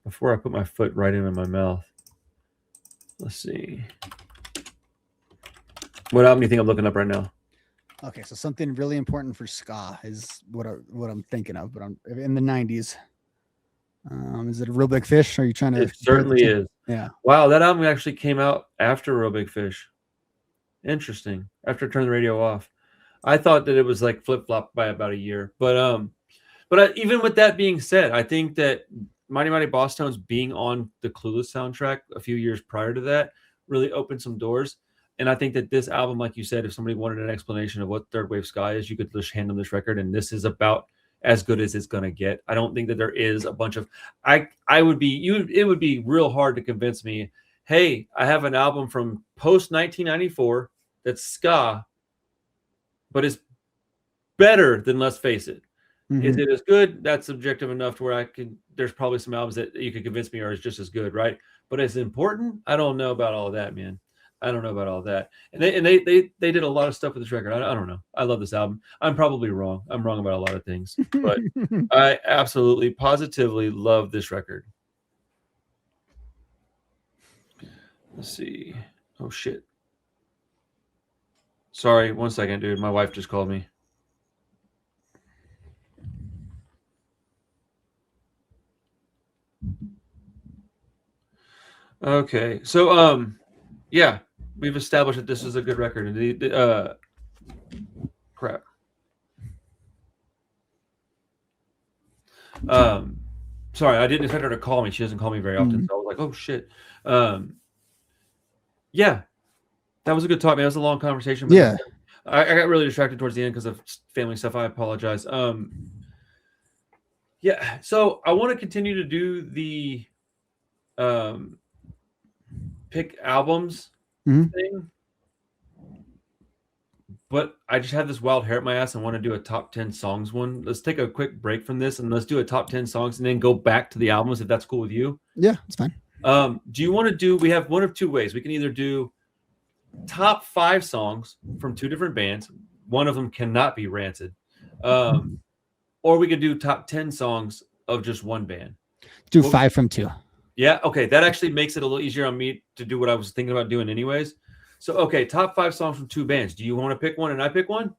before I put my foot right into my mouth? Let's see. What album do you think I'm looking up right now? Okay, so something really important for ska is what I'm thinking of, but I'm in the 90s. Is it a Real Big Fish? Are you trying to? It certainly is. Yeah. Wow, that album actually came out after Real Big Fish. Interesting. After Turn the Radio Off. I thought that it was like flip-flop by about a year. But even with that being said, I think that Mighty Mighty Bosstones being on the Clueless soundtrack a few years prior to that really opened some doors. And I think that this album, like you said, if somebody wanted an explanation of what third wave ska is, you could just hand them this record, and this is about as good as it's going to get. I don't think that there is a bunch of it would be real hard to convince me, hey, I have an album from post 1994 that's ska, but it's better than Let's Face It. Mm-hmm. Is it as good? That's subjective enough to where there's probably some albums that you could convince me are just as good, right? But it's important. I don't know about all that, man. I don't know about all that. And they did a lot of stuff with this record. I don't know. I love this album. I'm probably wrong. I'm wrong about a lot of things, but I absolutely, positively love this record. Let's see. Oh, shit. Sorry. 1 second, dude. My wife just called me. Okay. So, yeah, we've established that this is a good record. Crap. Sorry, I didn't expect her to call me. She doesn't call me very often. So I was like, oh shit. Yeah, that was a good talk, man. It was a long conversation. But yeah. I got really distracted towards the end because of family stuff. I apologize. Yeah, so I want to continue to do the pick albums thing, but I just have this wild hair at my ass and want to do a top 10 songs one. Let's take a quick break from this and let's do a top 10 songs and then go back to the albums if that's cool with you. Yeah, it's fine. Do you want to do, we have one of two ways. We can either do top 5 songs from 2 different bands. One of them cannot be Rancid. Or we could do top 10 songs of just one band. Do 5 from 2. Yeah, okay. That actually makes it a little easier on me to do what I was thinking about doing anyways. So, okay, top 5 songs from 2 bands. Do you want to pick one and I pick one?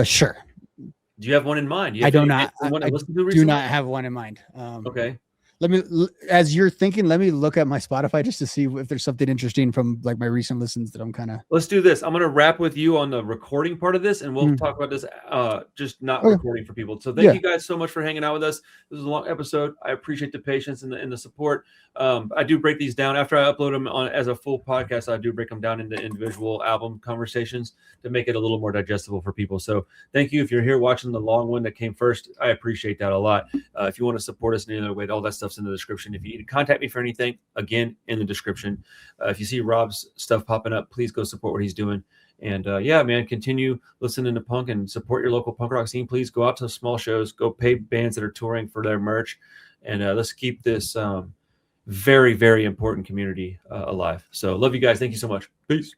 Sure. Do you have one in mind? I do not have one in mind. Okay. Let me, as you're thinking, let me look at my Spotify just to see if there's something interesting from like my recent listens that I'm kind of. Let's do this. I'm going to wrap with you on the recording part of this, and we'll talk about this, just not recording for people. So thank you guys so much for hanging out with us. This is a long episode. I appreciate the patience and the support. I do break these down after I upload them on as a full podcast. I do break them down into individual album conversations to make it a little more digestible for people. So thank you. If you're here watching the long one that came first, I appreciate that a lot. If you want to support us in any other way, all that stuff's in the description. If you need to contact me for anything, again, in the description. If you see Rob's stuff popping up, please go support what he's doing. And yeah, man, continue listening to punk and support your local punk rock scene. Please go out to small shows, go pay bands that are touring for their merch. And let's keep this very, very important community alive. So love you guys. Thank you so much. Peace.